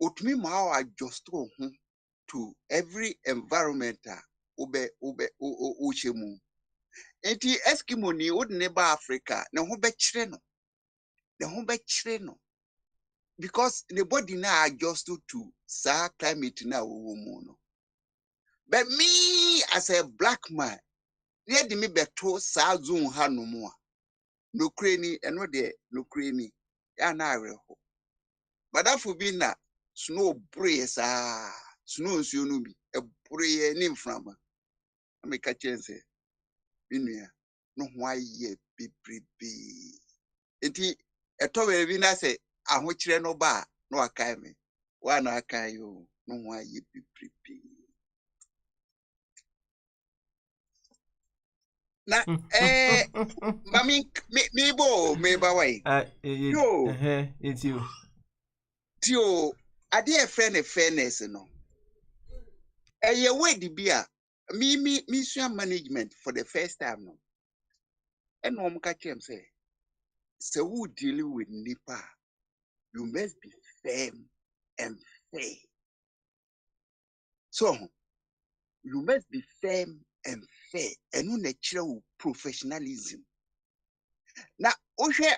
otumi ma o adjust ho to every environment o chemu enti eskimo ni o ne ba Africa na ho be kire no because the body na adjust to sa climate na wo mu no but me as a black man near the me beto sa zone ha no mu a no kreni eno de no kreni ya na areho but that for be na snow breeze snow nsuo no bi e breeze ni mframa ameka chense minua no ho aye bebrebe enti eto we bi na se ahokyere no ba no akai me wa na akai yo no ho aye bebrebe na mami me bo me ba wai yo it's you tio ade e fairness no eye wey bi a me sua management for the first time no and no ka chem say who dealing with nipa you must be firm and fair so you must be firm and fair and no natural professionalism na ohwe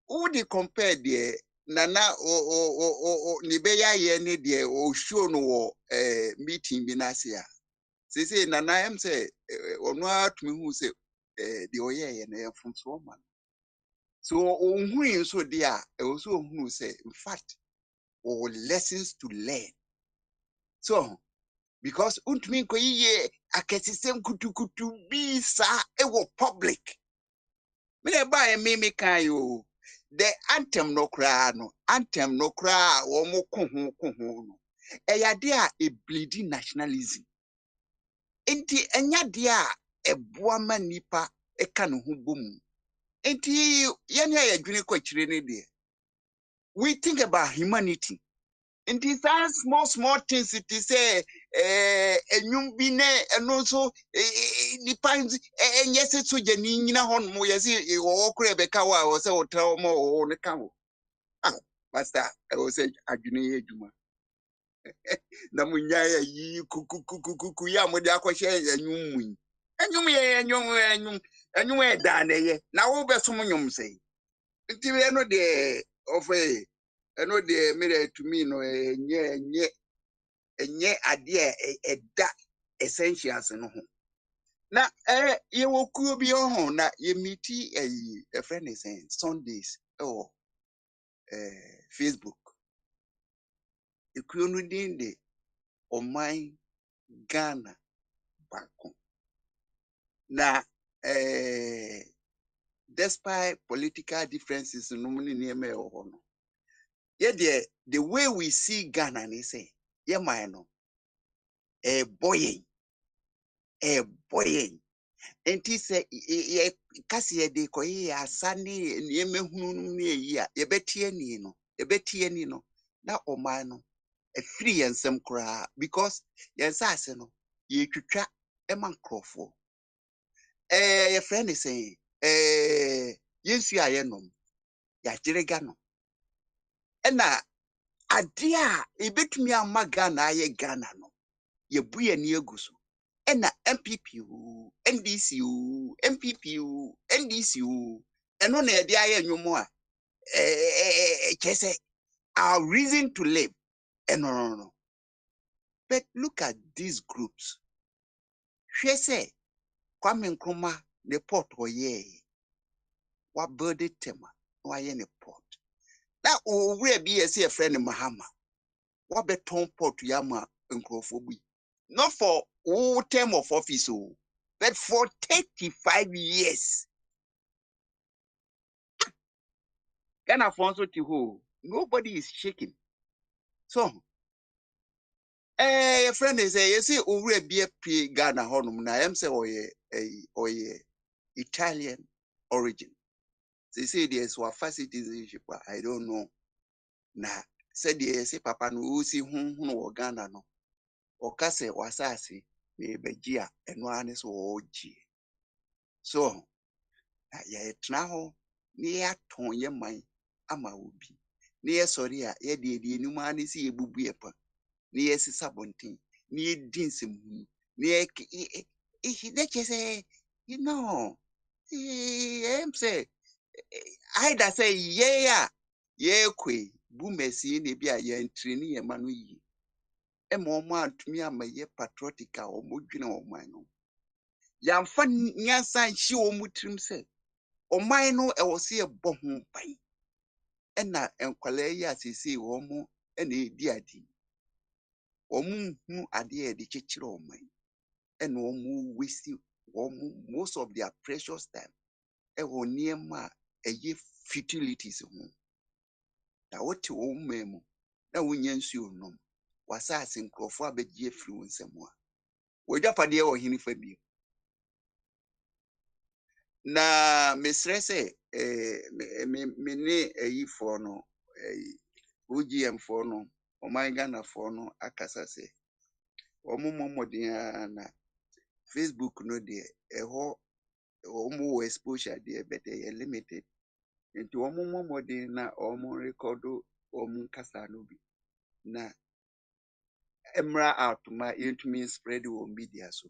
who dey compare there nana o ni be ya ye ne de o show no wo meeting bi na se a say nana am say onu atumi hu say de o ye na ye from so man so ohun so de a e o so ohun say in fact o lessons to learn so because untumi ko yiye akesisem kutukutu bi sa e wo public me ba me kan yo the anthem no kra wo mo ko ho no e yade a e bleeding nationalism Enti enya dia eboa ma nipa eka ne ho bom. Enti yene ya dwene kwachire ne de. We think about humanity. Enti small things it is enyum bi ne eno so nipa enye se soja ni nyina hon mo yesi wo kura beka wa wo se wo tra mo wo ne ka wo. Ah, pastor, I was say adwene ye adwuma. Na munya ya yi kuku ya mo de akwhye enyum mu. Enyum e da na ye. Na wo be so nyum sei. Nti we no de ofe eno de mere to me no enye ade eda essentials no ho. Na ye wokuo bi ho na ye miti a friend is saying Sundays oh Facebook. Ekuo no din de Oman Ghana Bako. Na despite political differences no muni nieme ho no. Ye the way we see Ghana ni say ye man no boying enti se ye kase de koye asane nieme hunu ne yi a ye betie ni no na oman no free ensem kra because yensase no ye twitwa eman krofo your friend is saying yensu aye nom ya jirega no na ade a ebetumi ama Ghana aye Ghana no ye buye ni eguso na MPP NDC MPP NDC eno na ede aye nwumo a chese our reason to live no. But look at these groups. Hwese Kwame Nkrumah the port oye wa body tema wa ye ne port. Na we be a friend Mahama. Wa beton port yama nkrofo bi. Not for all term of office but for 35 years. Ghana Fonso Tiho, nobody is shaking. So a friend is a you see over be a pre Ghana honum na am say oye Italian origin. They say there's wa citizenship. I don't know. Na said they say papa no si hun no Ghana no. Oka se wasase na ebeji a eno ane so oji. So ye tena ho na ye aton ye man ama obi. Na ye sori a ye de enum ane si ye bubu ye pa. Na ye sisa bonten. Na ye din sem hu. Na ye they say you know I'm say I say yeah kwe bu mesi na bi a ye ntreni ye manu yi. Ema omo antumi ama ye patriotic a omo dwene oman no. Yamfa nyansa nchi omo trim se oman no e wo se ebo ho pai. Ena enkwala yi asisi omo ena edi adi. Omo hu ade e de chechire oman. Ena omo waste omo most of their precious time. E wo niema eye futilities ho. Na wote wo memu na wonya nsuo nom. Wasase nkrofo abegye afiri wo nsem a. Wodwapade wo hini fa bi. Na mesrese me ne ayi fo no OGM fo no Oman Ghana fo no akasa se omomodin na Facebook no de eho omo exposure de bete limited nti omomodin na omo record omo kasa no bi na emra out ma yentumi spread on media so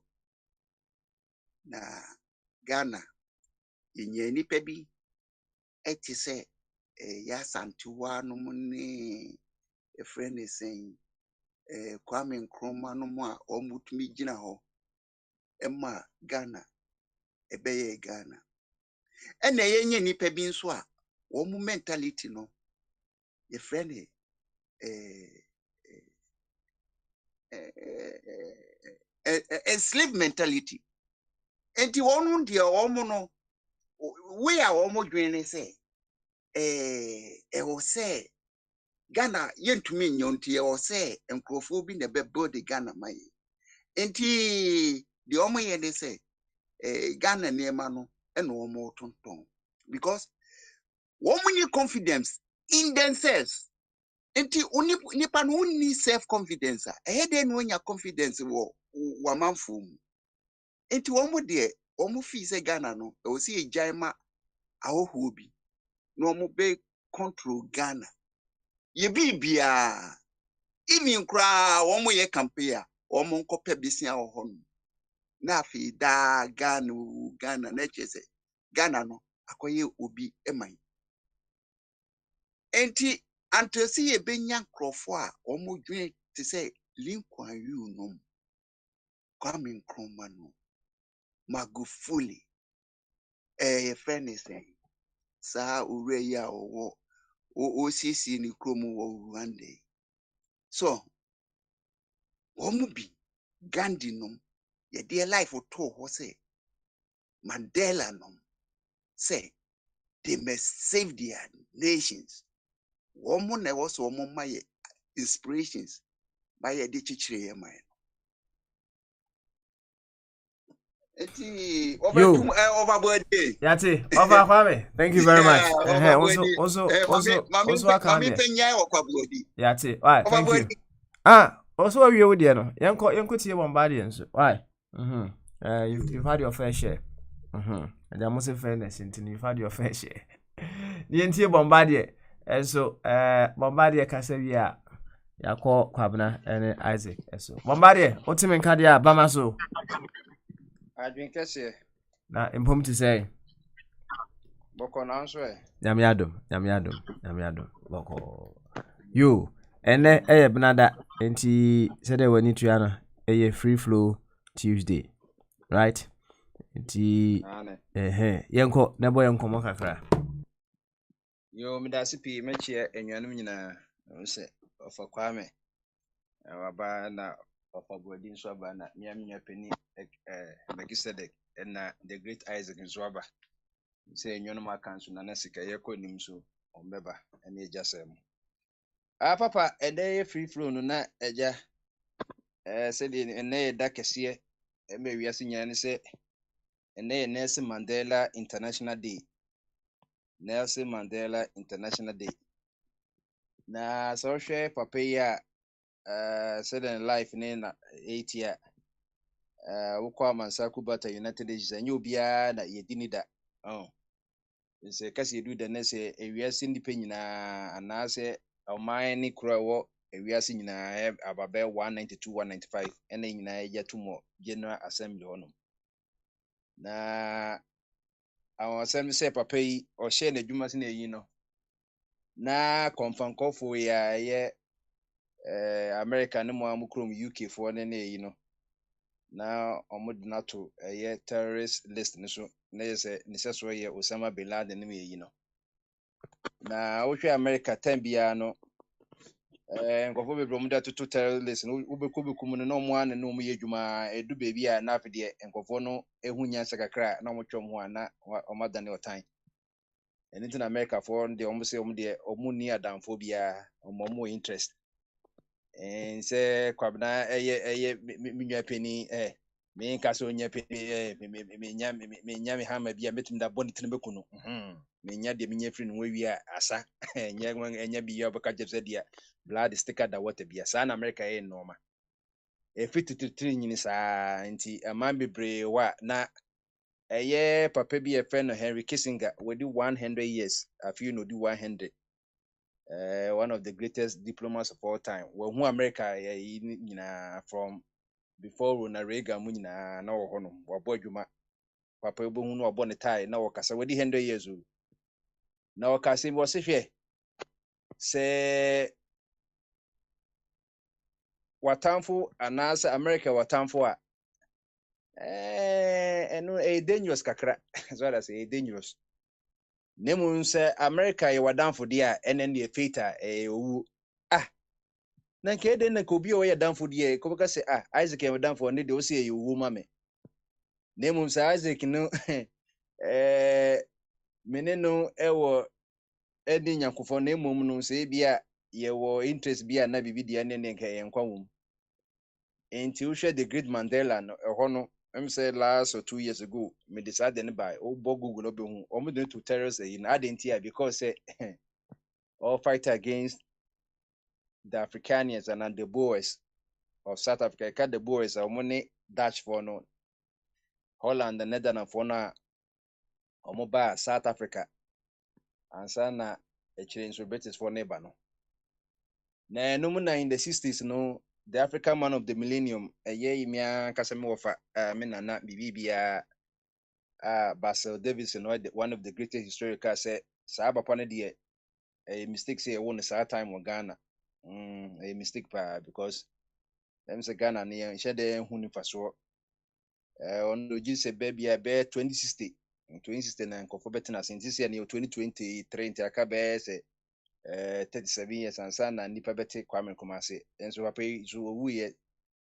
na Ghana yenye nipa bi eti se ya santiwa no ne a friend is saying Kwame Nkrumah no mo a omutumi gina ho emma Ghana ebeye Ghana ena yenye nipa bi nso a wo mu mentality no your friend slave mentality enti wonu de omo no we a omo dwene say wo say Ghana yentumi nyonti wo say nkrofo bi na be build Ghana mai enti the omo ye they say Ghana nneɛma no ɛna omo tonton because woman need confidence in themselves. Enti nipa no need self confidence. Ahead then when your confidence wo wamanfo mu. Enti womo de omo fi say Ghana no e wo see ejaima ahoho bi no omo be control Ghana. Ye bibia even kra womo ye campaign omo nkope bisia wo ho no. Na afi da Ghana na chese Ghana no akoye obi eman. Enti antesi ye benya nkrofo a omo dwen te say Lincoln you no Kwame Nkrumah no Magufuli ye friend is saying sa ure ya owo OCC ni kromo wo Rwanda. So omo bi Gandhi no ye de life to ho say Mandela no say they must save their nations. Woman na was woman my inspirations by a ditchire ye man. Eti Yo, overboard day. Yati, over Kwame. Thank you very much. Yeah, overboard Also, day. also, also, also, I can't Mami hear. penya overboard day. Yati, why? Thank Overboard you. Also, what you with you know? Yanko to your bombarding. Why? You've had your fair share. And there must be fairness until you've had your fair share. The entire bombardier. And so, bombardier Casavia. Ya call Kwabna and Isaac. So, bombardier, what's him in Cadia, Bamaso? I drink kese Now, important to say. boko na nso Yamiadum. Boko. You, and then, Benada, and he said they were need to a free flow Tuesday, right? ane Yanko, Nebo Yanko Mokakra. yo me da sipi mechie enwanum nyina nse ofa kwame waba na ofa bodi nso aba na miamnya pani Megisedek na the great Isaac nso aba say enwanum akanso na nasika yekonim so ombeba ene ejasem papa ede free flow no na eja say the ene da kese me wiase nyane say ene Nelson Mandela International Day. Nelson Mandela International Day. Na social papa ya said in life na 8 year wukwa mansa kubata United Nations anyo bia na yedini da se kasi edu da na se ewiase ndipe nyina anase oman ni kura wo ewiase nyina ababe 192 195 ena nyina ya tumo General Assembly hono na awon asem se papa yi o share na dwuma se na yi no na konfankofo ya ye America ne mo amukrom UK for ne yi no na omudinato ye terrorist list ne so na yese ne seso ye Osama bin Laden ne yi no na wohwe America time bia no nkofo bebro mu da to terrorist list no ubekobekum no no mo an no mo ye dwuma edu bebi a na afede nkofo no ehunya sakakra na mo twom ho ana omadane otan eni na America for de omo se omo de omo ni adamfo bia omo interest and say kwabna eye minwa peni me nka so nya peni me nya me hama bia metim da boni tene beku no me nya de me nya free no wi asa nya bi yo baka jebse dia blood sticker da water bia sa na America normal fit titiri nyini sa nti man bebre wa na eye papa bi e friend Henry Kissinger we do 100 years afi no do 100 one of the greatest diplomats of all time. Who America from before Ronald Reagan mu nyina na wo hono wabo adwuma papa ebo hu no obo ne tie na wo kasa wedi 100 years old na wo kasa bo se hwe se watamfo anasa America watamfo a eno dangerous kakra so that say dangerous nemu nse America ye wadamfo dia enen de feta owu na nke ede na kobi o ye danfo die ko beka se Isaac ye danfo ne de o se ye owu ma me nemu nse Isaac no meneno ewo edi nyankofo na emom no se bia ye wo interest bia na bibi dia ne nke ye nkwa wom enti wo hwe the great Mandela no eho no I'm say last or 2 years ago, me decided to buy oh Google no be hu. Omo dey to terrorists in identity because say all fight against the Afrikaners and the Boers of South Africa. Cut the Boers are money Dutch for no Holland and Netherlands for na omo ba South Africa and sana a change British for neighbor no. Na no na in the 60s no the African man of the millennium ye imia kasemi wofa me nana bibia Basil Davidson one of the greatest historians say sa papa no de a mistake say won sa time in Ghana. A mistake pa because them say Ghana near share the huni faso on the say baby a bear 2060 2069 for better since this year 2023 into akabe say 37 years and son and nipa bete Kwame Kumasi and so papa so we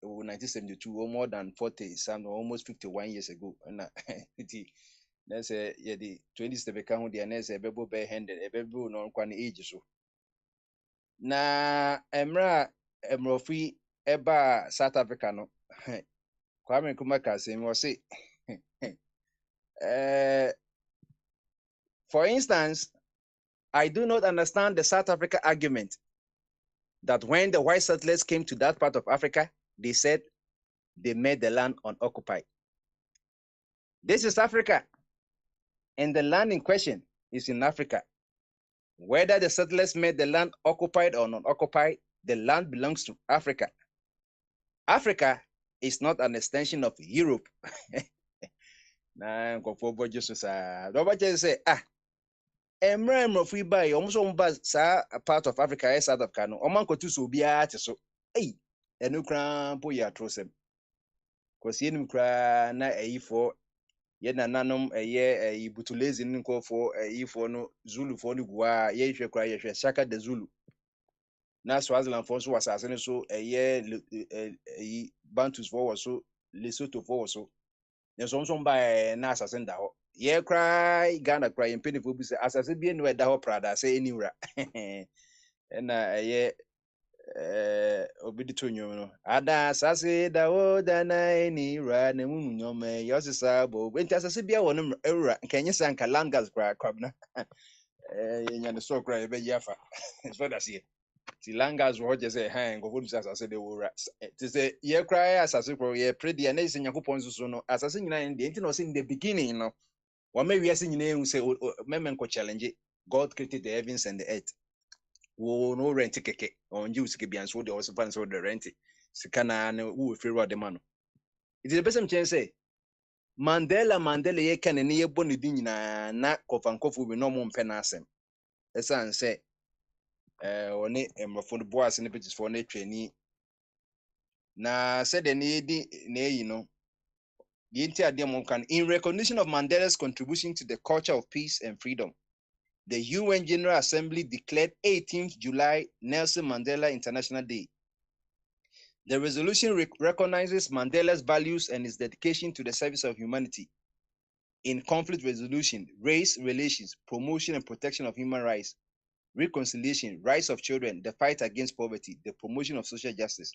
1972 or more than 40 some almost 51 years ago and let's say yeah the 20s become who the next bebo be handed a bebo no kwan age so na emrofi eba South Africa no Kwame Nkrumah say was say for instance, I do not understand the South Africa argument that when the white settlers came to that part of Africa, they said they made the land unoccupied. This is Africa, and the land in question is in Africa. Whether the settlers made the land occupied or non-occupied, the land belongs to Africa. Africa is not an extension of Europe. Nah, just say, free buy almost sa part of Africa, South Africa, no, Oman to so be at so, hey, and no crown po ya trosem. Because yen cry na for yen nanum a year a butulez in for a for no Zulu for no gua, ye cry, shaka the Zulu. Na Swaziland for so was as so a year a Bantus for so, Lesotho for so. There's also by na assassin da ye cry Ghana cry and penny for assassin be anywhere da Prada say anywhere. And ye obidi to no ada asase da o da na anywhere na mu nyome yo sisa bo enti asase bia won ewura nkanye sanka langas cry kwabna nya ne so cry be yafa so that's it ti langas wo je say han go for asase de wura ti say ye cry asase pro ye pray dia na ise nyakopon so no asase nyina ndi enti no say in the beginning no wa me wi ase nyina hu say memmen ko challenge God created the heavens and the earth wo no rent keke on you sike bian so de also fan so the rent sika na no wo free road man no it is the best chance say Mandela ye kan ne ye boni din nyina na kofankofo bi no mo mpe na asem esan say oni emrofo the boys ne pages for na twani na said the need na yi no the entire dem can in recognition of Mandela's contribution to the culture of peace and freedom. The UN General Assembly declared 18th July Nelson Mandela International Day. The resolution recognizes Mandela's values and his dedication to the service of humanity in conflict resolution, race relations, promotion and protection of human rights, reconciliation, rights of children, the fight against poverty, the promotion of social justice.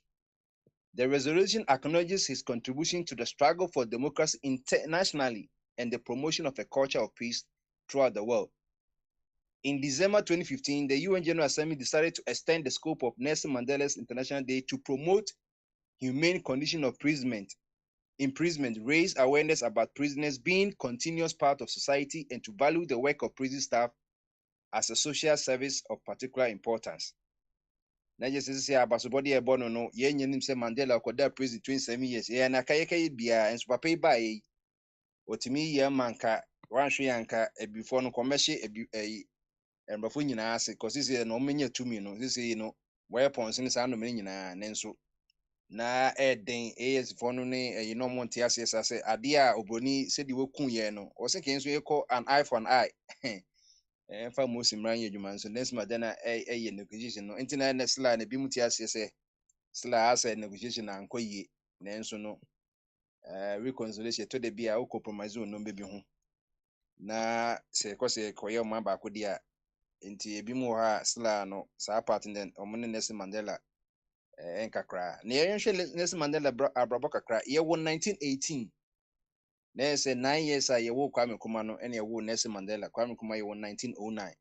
The resolution acknowledges his contribution to the struggle for democracy internationally and the promotion of a culture of peace throughout the world. In December 2015, the UN General Assembly decided to extend the scope of Nelson Mandela's International Day to promote humane condition of imprisonment, raise awareness about prisoners being continuous part of society, and to value the work of prison staff as a social service of particular importance. Na just say abasobody e bono no ye nyenim say Mandela koda prison 27 years. Ye na kayeka bia enso papa yi ba yi. Otimi ye manka wanhwe yanka before no commercial embafo nyina ase cause this no menye tumi no this no weapons ni sa no menye nyina nenso na eden AS for no ne no monte ase ase ade a obroni se di wokun ye no o se kenso ye call an eye for an eye. Fa mosi mranye adwuma nso next madana ye negotiation no internet na sla na bi muti ase se sla ase negotiation na ankoyie nenso no reconciliation to the bia o compromise no be bi ho na se koye ma ba ko dia enti ebi mu ha sla no sa part den omne Nelson Mandela enkakra na ye nhwe Nelson Mandela abrabo kakra ye won 1918 na say 9 years a yewo Kwame Nkrumah no ene yewo Nelson Mandela. Kwame Nkrumah yewo 1909.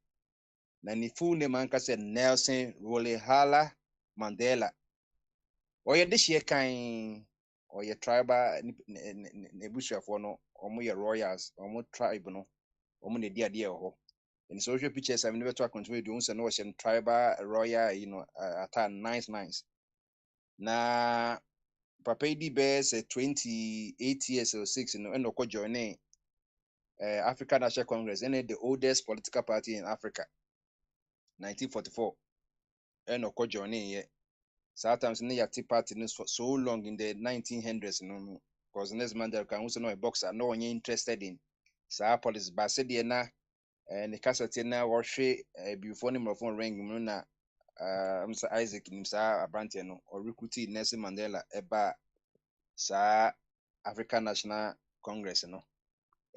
Na ni full name anka say Nelson Rolihlahla Mandela. Oye de hye kan oye tribal nebusuafo no omo ye royals, omo tribe no omo ne dia dia ho. And social pictures I never talk control do unse no was tribal royal at nice. Na papa di be say 28 years or 6 and no join African National Congress, and the oldest political party in Africa, 1944. And no join sometimes near tea party for so long in the 1900s, because Nelson Mandela can also know a boxer, no one interested in. Sa police Basediana and the Casatina or she before him of ring na Mr. Isaac Nimsa Abrantiano or recruited Nelson Mandela eba sa African National Congress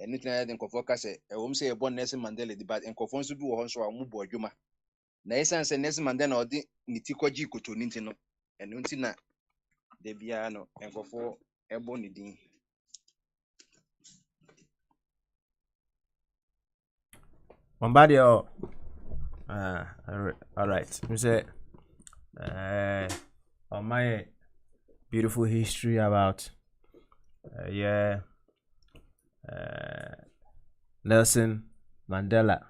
anything I think of focus say a born Nelson Mandela but and conforms to do so a mubo juma. Na esan say Nelson Mandela or the nitikoji koto nintino and untina de biano and for ebony din. Bombardier. All right. You say, on my beautiful history about, Nelson Mandela.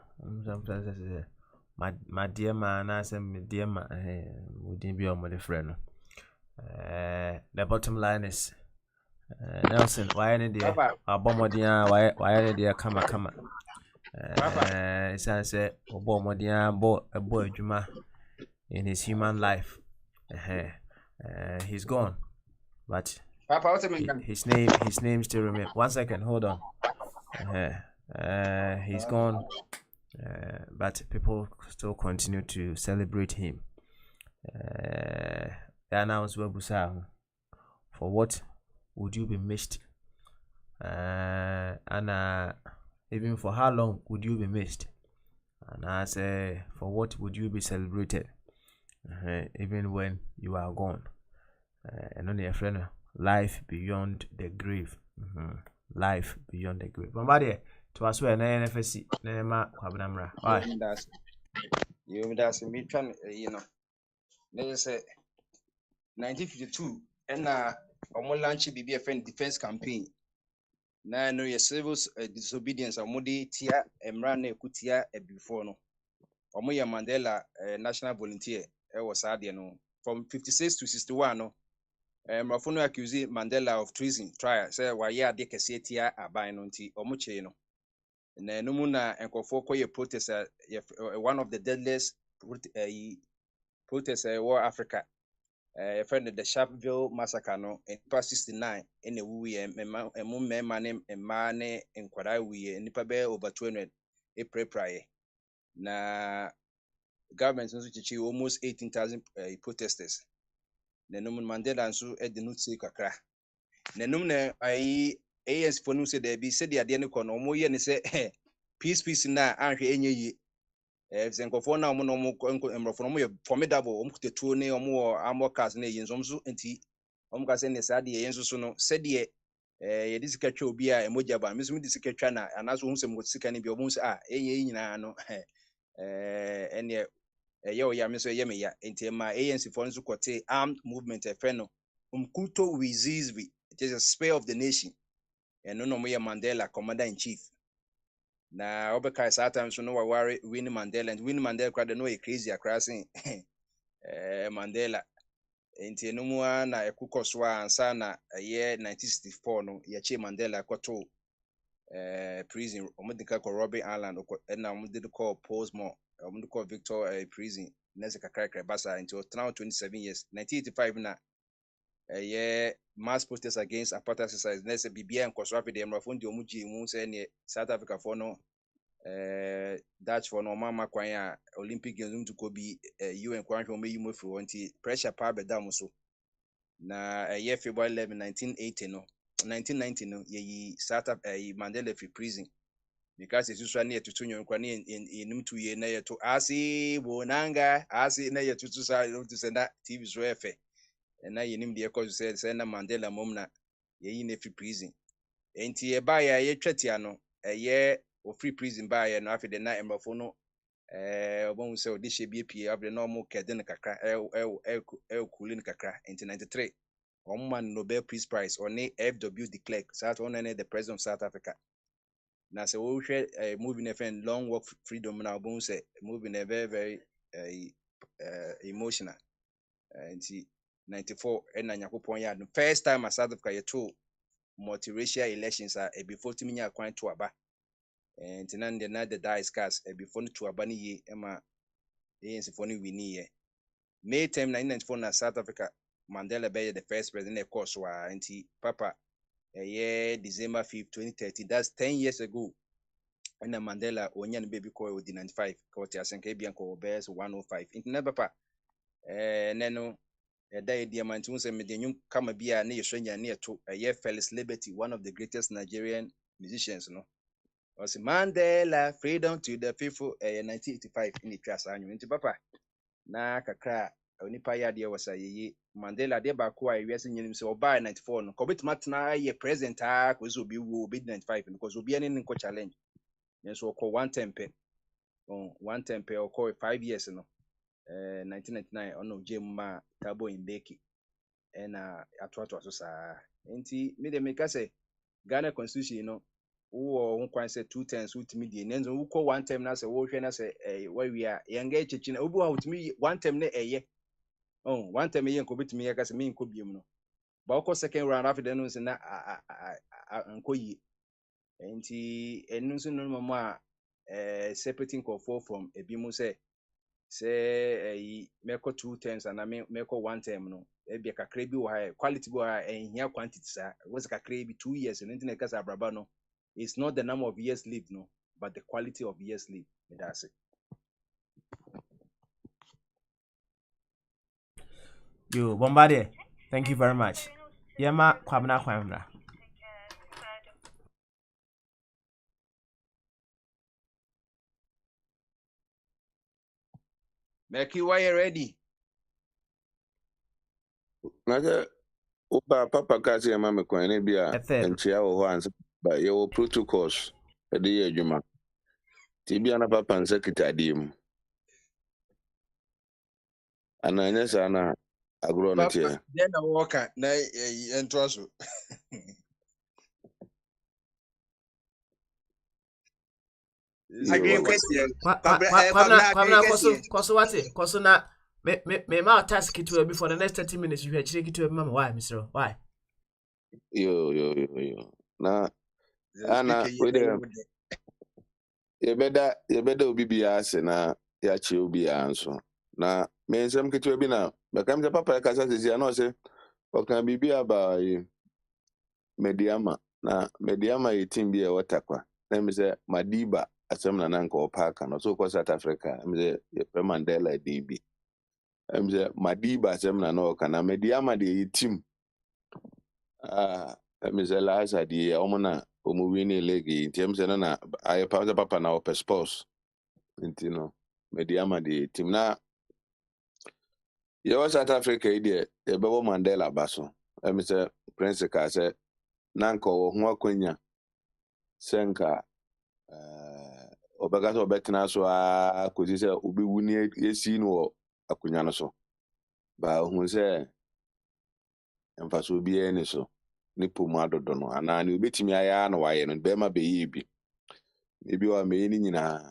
Sometimes I say, my dear man, I say, my dear man, we didn't be on my friend. The bottom line is, Nelson, why any dear? Abomodia, why any dear? Come. San say obo modia a boy juma in his human life. He's gone, but Papa, his name still remains. 1 second, hold on. He's gone, but people still continue to celebrate him. The announcement was for what would you be missed? And even for how long would you be missed? And I say, for what would you be celebrated? Even when you are gone. And only a friend, life beyond the grave. Life beyond the grave. Somebody, to us where NFSC, Nema Kwabnamra. Why? You that's me trying, they say 1952, and omo launch BBFN defense campaign. Na no your civil disobedience amode tia emra na ekutia before no omo ye Mandela national volunteer was ade no from 56 to 61 no emrafo no accuse Mandela of treason trial say why ade kese tia aban no nti omo che no na enum na enkofo koye protest one of the deadliest protests war Africa a friend of the Sharpeville massacre no in past 69 in a wee man in Quara we nipa be over 200 April prior. Na government nso almost 18,000 protesters. Na no Mandela nso e de no tse kakra. Na no na ai AS for no say there be said the ade ne kono mo ye ne say peace na anhwe enye yi zenkofo na mo no mo emrofo no mo formidable o mo kutetuo ne o mo amokas na yin so enti o mo ka se ne sade yin so no se de ye disika twa obi a emoja ba me so me disika twa na anaso hu se mo disika ne bi o mo se enye nyina no ene ye o ya me so ye me ya enti ma ANC for nso kote armed movement e fe no umkuto wizizwi. It is a spare of the nation and no mo ye Mandela commander in chief. Na obeka sometimes no worry Winnie Mandela and Winnie Mandela crowd no crazy acrossing Mandela enti no mu na ekukoso ansa na ye 1964 no ye che Mandela kwato prison omudika ko Robben Island na omudika ko Portsmouth omudika ko Victor prison nese kakra basa until now 27 years 1985 na ye mass protest against apartheid exercise nese bibia nkoso afide emrafo ndi omuji mu se ne South Africa for no Dutch for no mama kwan a Olympic Games to be UN kwan hwe omeyi mo firi wonti pressure pa be dam so na year February 11 1990 no ye South Mandela free prison because it's usually near to tunyo kwan in 2 year na ye to asi bonanga asi na ye tutu sa to send that TV so efe na ye nim de cause say na Mandela mom na ye in free prison enti eba ya ye twetia no eye o free prison ba ya no afi de na emrofo no obon se odi hye bi pie abre na omo kede ne kakra kulin kakra enti 93 man Nobel Peace Prize or FW de Klerk South one the president of South Africa na se wo hwe movie na friend long walk freedom na obon se movie na very very emotional enti 94 na Nyakopon ya the first time as South Africa ye to multiracial elections before timinya kwan to aba enti na the dice cast before to aba ni ye ema ANC for ni wini ye May 10 1994 na South Africa Mandela be the first president of course wa enti papa December 5th 2013 that's 10 years ago and Mandela onyan baby ko di 95 ko ti asenka bia ko bes 105 enti na papa neno da diamant un se medenyum kama bia na yeshonya na to Felis Liberty one of the greatest Nigerian musicians no was Mandela freedom to the people 1985 in the class anyu enti papa na kakra onipa ya de wasa yeyi Mandela de ba ko wiase nyenim se oba 94 no ko betuma ye president ko zo bi wo bi 95 because obi ani nko challenge yenso ko one tempe o ko 5 years no 1999 ono jemma tabo indeki na atoato so saa enti me de me ka se Ghana constitution no wo ho kwan se 2 times ultimi die nenzo wo ko one time na se wo hwe na se wa wi a yenga echichi na obi wa ultimi one time na eye one time eye nko betimi ye ka se me nko biem no ba wo ko second round after den no se na nko yi enti enu so no mama separating call from ebi mu se meko 2 times and meko 1 time no ebi kakra bi wo ha quality bi wo ha ehia quantity sa was kakra bi 2 years no internet kasa abraba no it's not the number of years lived no but the quality of years lived that's it. Yo, Bombardier, thank you very much. Yema kwamna. Meki, why you ready? Naka upa papa kasi ya mame kwa enebia nchia ho ansa ba yo protocols edi ye adwuma. Tibia na papa nsa kitadi mu. Ananya sana agro no tie. Then I walk na ento so. Agree question. Kwamna koso wate koso na me ma task to be for the next 30 minutes you hear to mama why Mr. Why? Yo. Na ana we de yebeda obi bia ase na ya chi obi anso. Na me nsem kitu bi na bakam papa kasa sisi ana se okan bibia ba mediama na mediama yitim bi e watakwa. Na me se Madiba asem na nanka opaka no so ko South Africa mze ye Mandela DB mze Madiba asem na no kana mediama de team mze laza di omona omuwini legi nti na aye papa na open sports nti no mediama de team na ye South Africa ide ye bebo Mandela baso mze prince ka se nanka wo ho akwanya senka obagaso betena so akozi se obi wuni esi no akunya no so ba hu se emfaso bi eni so ni pomu adodo no ana ni obetimi aya na waye no be ma be yibi ebi wa me ni nyina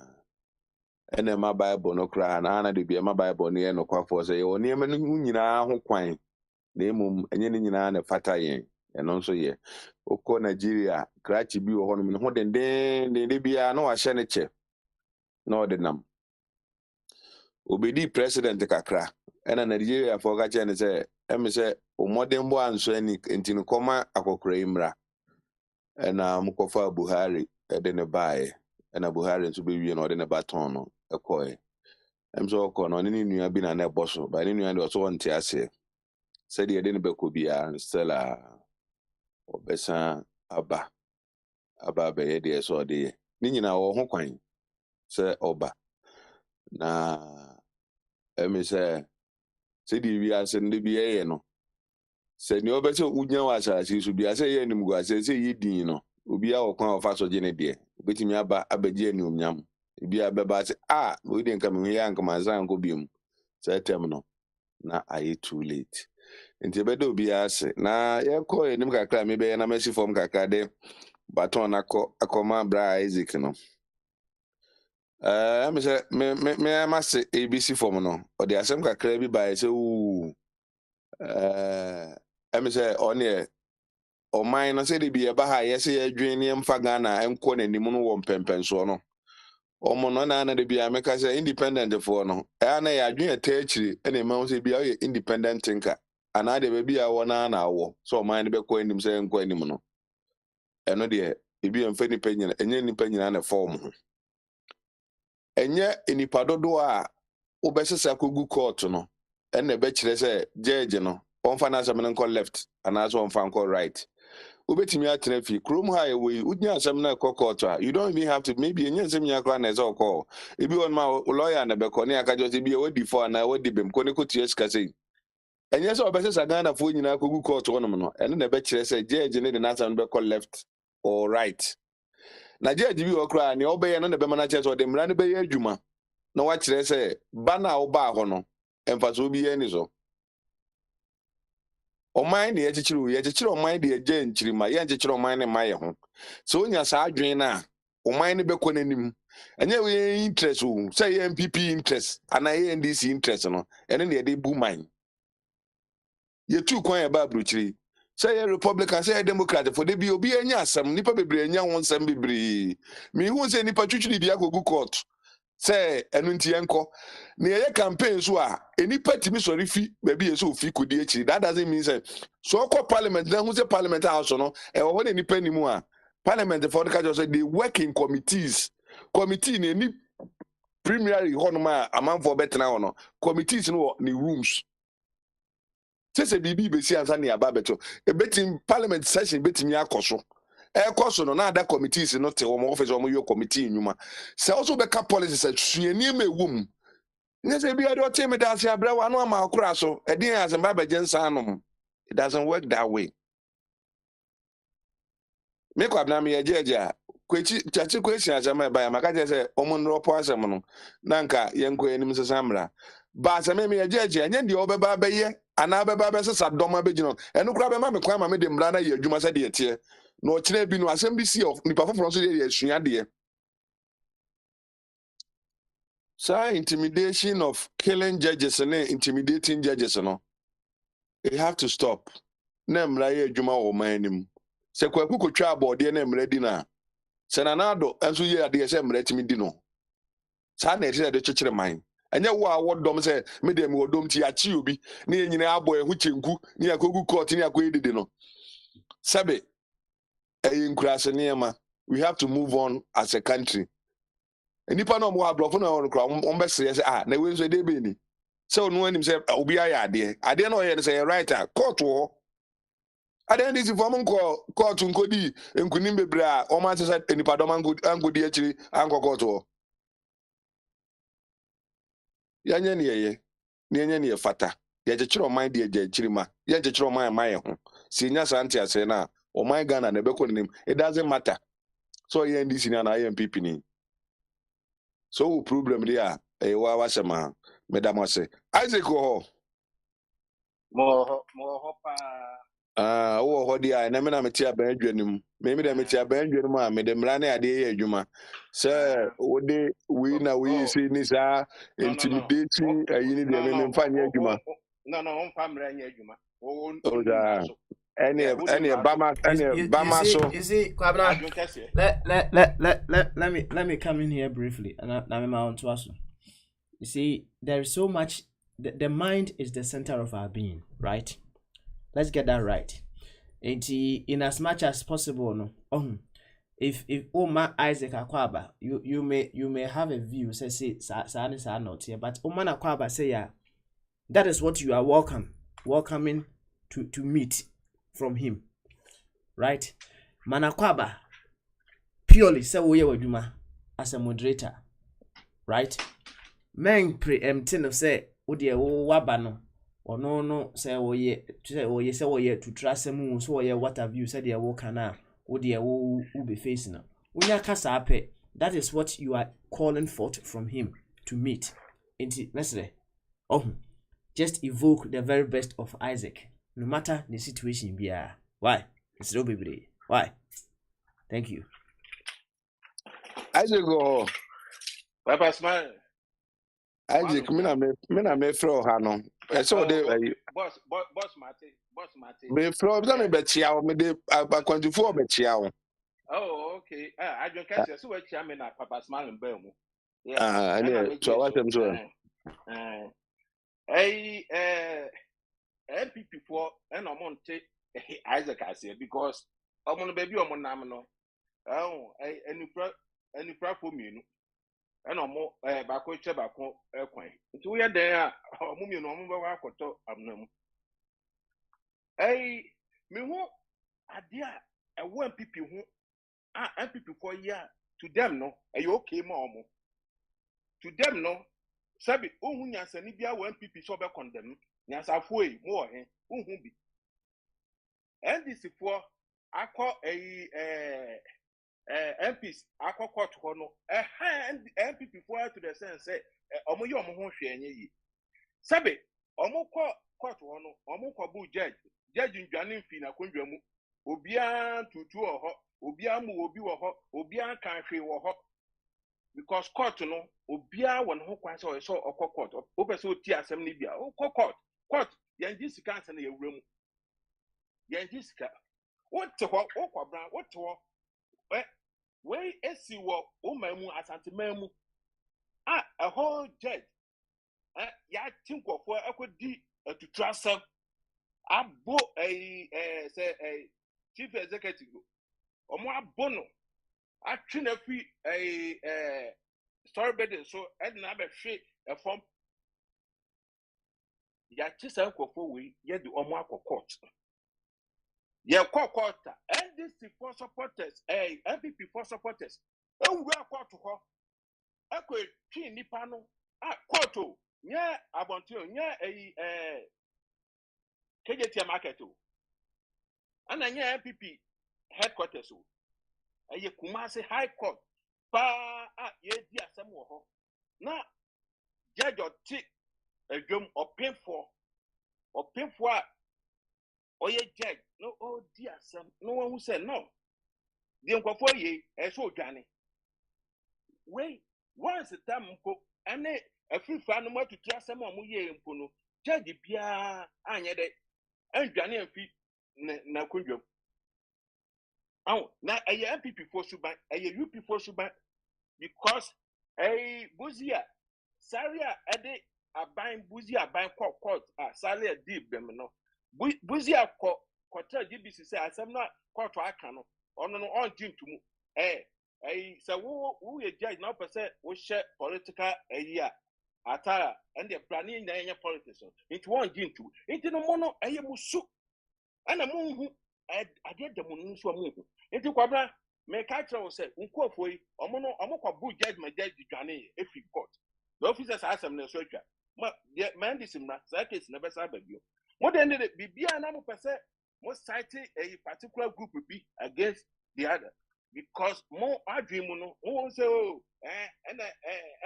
ene ma bible no kra na ana de bi ma bible ne no kwafo se ye oni ema no nyina ho kwan na emum enye ni nyina na fata yen eno nso ye okọ Nigeria krachi bi wo hono ho denden de bia na wa hye ne che na odinam obedi president kakra ena Nigeria for ka che ne se emise o modern bo anso ani ntini koma akokora imra ena mkofa Buhari ede ne bae ena Buhari nso be wie na ode ne baton no ekoe emso okọ no ni nua bi na boso ba ni nua de so wonte ase se de ede ne be ko bia stella obesa aba be ye de so de ni nyina wo ho kwan se oba na emise se di wi ase ndi bi ye no se ni obese unya wa asase so bi ase ye nim go ase se ye din no obi a okwan ofa so gene de obetimi aba abagie ni omnyam ebi abeba se we dey nka me ya nka manzan ko biom say tem no na aye too late nti ebede obi ase na yekọ enim kakra me be na mesi form kakra de baton akoma bra Isaac no me say me amase ABC form no o de asem kakra bi ba say me say on ɔman no sɛ de bi ɛba ha yɛsɛ yɛdwen ne mfa Ghana ɛnkɔ n'anim no wɔ mpɛmpɛnsoɔ no ɔmo no na de bi a meka sɛ independent foɔ no ɛa na yɛadwen ɛtɛ akyiri ɛna ɛma wo sɛ bi a ɔyɛ independent thinker anaa de baabi a wɔ na awɔ sɛ ɔman no bɛkɔ anim sɛ ɛnkɔ anim no ɛno deɛ ebi ɛmfa nipa nyina ɛnyɛ nipa nyina na ɛfɔm ho ɛnyɛ nipa dodoɔ a wobɛsesa kɔgu court no ɛna ɛbɛkyerɛ sɛ judge no ɔmfa n'asɛm no nkɔ left anaasɛ ɔmfa nkɔ right ubetimi atena fi krom ha ewe unya asem na kokota you don't even have to maybe enye nsem nya kra na eze okọ ebi won ma lawyer na beko ne aka just bi e wadi for na wadi bem ko ne ko tie sika sei enye se obese Ghana fo nyina kogu court wonom no ene na be kire se judge ne de na asem beko left or right na judge bi okra ne obeye no na be mana kire se de mra ne be ye adwuma na wa kire se ba na wo ba ho no emfa so bi ye ni so ɔman ne yɛkyekyere ɔman de agye nkyirima yɛnkyekere ɔman ne ma yɛ ho sɛ onya saa adwene na ɔman ne bɛkɔ n'anim ɛnyɛ we interest o sɛ yɛ MPP interest ana yɛ NDC interest no ɛne ne yɛde bu man yɛtu kwan yɛ ba aburukyiri sɛ yɛ Republican sɛ yɛ Democrat for de bi obi anya asɛm nipa bebree anya ho nsɛm bebree me hu sɛ nipa twitwiri bi akɔgu court sɛ ɛno nti yɛnkɔ na yɛyɛ campaign so a enipa timi sɔre fi baabi yɛ sɛ ofi kodi akyiri that doesn't mean sɛ so ɔkɔ parliament na hu sɛ parliament house no ɛwɔ hɔ na nipa ni mu a parliament for the kajo sɛ they work in committees committee na ni preliminary hɔ nom a amanfoɔ bɛtena hɔ no committees no wɔ ne rooms sɛ biribi bɛsi ansa ne aba bɛto ɛbɛtim parliament session bɛtumi akɔ so ɛkɔ so no na ada committees no te wɔn office wɔn yɛ committee nnwuma sɛ also bɛka policies asua nneɛma ɛwɔ mu nye sɛ bi ade ɔte me da ase abrɛ wa no ama akora so ɛde yɛ asɛm ba bɛgye nsa anom it doesn't work that way me kwa bna me yɛgye a kwechi chachi kwesi asɛm ɛba ya maka kyerɛ sɛ ɔmo nrɔpɔ asɛm no na nka yɛnkɔ anim sesa mmra ba asɛm me yɛgye ɛnyɛ deɛ ɔbɛba bɛyɛ anaa bɛba bɛsesa dɔm abɛgyina ɛno kora bɛma me kwan ma me de mmra na yɛ adwuma sɛ deɛ teɛ na ɔkyerɛ bi no asɛm bi si nipa foforɔ nso deɛ yɛsua deɛ so intimidation of killing judges and intimidating judges no they have to stop na mmra yɛ adwuma wɔ man anim sɛ kwaku kotwa abɔdeɛ na mmra di na sɛ nanado nso yɛ adeɛ sɛ mmra timi di no saa na ɛte sɛ de kyekyere man ɛnyɛ wo a wɔdɔm sɛ me de me wɔdɔm ti akyi obi na yɛ nyina abɔ ɛho kyenku ne akɔgu court ne akɔyɛ dede no sɛbe ɛyɛ nkurase nneɛma we have to move on as a country nipa na ɔmo abrɔfo na ɔno kora ɔmo bɛsrɛ sɛ na ewe nso ɛde ebe ni sɛ ɔno anim sɛ obi ayɛ adeɛ na ɔyɛ no sɛ yɛ right a court wɔ adeɛ ndi si fɔm nkɔ court nkɔdi nkunim bebree a ɔmo ase sɛ nipa dɔm ankɔdi akyiri ankɔ court wɔ yɛnyɛ ne yɛyɛ ne yɛnyɛ ne yɛ fata yɛkyekyere ɔman deɛ gya akyiri ma yɛnkyekyere ɔman ɛma yɛ ho si nya saa nte ase na ɔman Ghana na ɛbɛkɔ n'anim it doesn't matter so ɔyɛ NDC ni ana ɔyɛ MPP ni so wo problem dia e wa wasema medam ase Isaac ho mo ho pa wo ho dia na me na meti aban adwanim me de meti aban adwanim a me de mra na ade ye adwuma se wo de we na we see ni sa intimidating ayi ni de me mfa nya adwuma no mfa mra nya adwuma wo so any bama so you see Kwabena, let me come in here briefly and I'm on to us. You see, there is so much. The mind is the center of our being, right? Let's get that right. And in as much as possible, no. If Oma Isaac Akwaba, you may have a view, say sa not here, but Oma Akwaba say yeah, that is what you are welcoming to meet from him, right? Manakwaba purely say we waduma as a moderator, right? Men preempting of say odi wo wabano or no say we to trust him so what have you said your work na will be facing now. Unya kasa ape, that is what you are calling forth from him to meet. Inti mesre. Oh, just evoke the very best of Isaac, no matter the situation be. Why? It's no baby. Why? Thank you. Isaac go. Papa smile. Isaac, me na me flow ha no. So de Boss Mate. me flow be me be chia o me de akwantifo be chia o. Oh, okay. I don't catch you. So what you mean Papa smile and bear mu. Yeah. And so what am so. MPP for and Monte Isaac I say because I'm on baby on namino. Oh, any for me. And I'm more backward tobacco airquaint. Until we are there, Mummy no more wakoto amnum. Hey, me who idea a one people who are MPP for year to them no, are you okay, mom? To them no, Sabi, Uhunya Sanibia one people so back on them, Nasafui, more, Uhumbi. And this is for I call a MPs akọ court hɔ no hand MPP for to the sense say ɔmo yɛ ɔmo ho hwɛ enye yi sabe ɔmo kɔ court hɔ no ɔmo kɔ bu judge ndwane mfi na kondwa mu obiara tutu wɔ hɔ obiara mu obi wɔ hɔ obiara kan hwe wɔ hɔ because court no obiara wɔ ne ho kwan sɛ ɔyɛ ɔkɔ court o pɛ sɛ oti asɛm ne bia ɔkɔ court yɛn gye sika asɛm na yɛwura mu yɛn gye sika wote hɔ wokɔ bran wote hɔ where esi wo umamu asantemamu a whole judge ya tinkofo akodi atutrasem abo say chief executive omo abono atwe na fi story bed so edna be hwe efom ya chisa nkofo we ye di omo akokot ye kokota NDC for supporters MPP for supporters ewura court ho ekwe twi nipa no court o nya abonto nya KJT market o ana nya MPP headquarters o Kumasi high court pa ye di asem wo ho na judge oti adwom opemfo a oye judge no di asem no one who said no the nkofo ye so dwane we once the time mpo ene afifa no matutu asem amu ye mpo no judge bia anye de andwane afi na kondwom na eye MPP for suban eye UP for suban because buzia saria ede aban buzia aban court saria deep them no buzia kotra GBC say asem na court aka no ono no on jim to mu say wo ye judge na person wo share political atara and the planning na enya politics it won jim to it no mono musu ana munhu ade dem no so munhu it kwabra me ka tell say nkofo yi omo kwa bu judge ma judge dwane efi court the officers asem na so atwa man this na say case na be sa babio mo de ne bibia na mo pese mo cite a particular group be against the other because mo adwin mu no won say and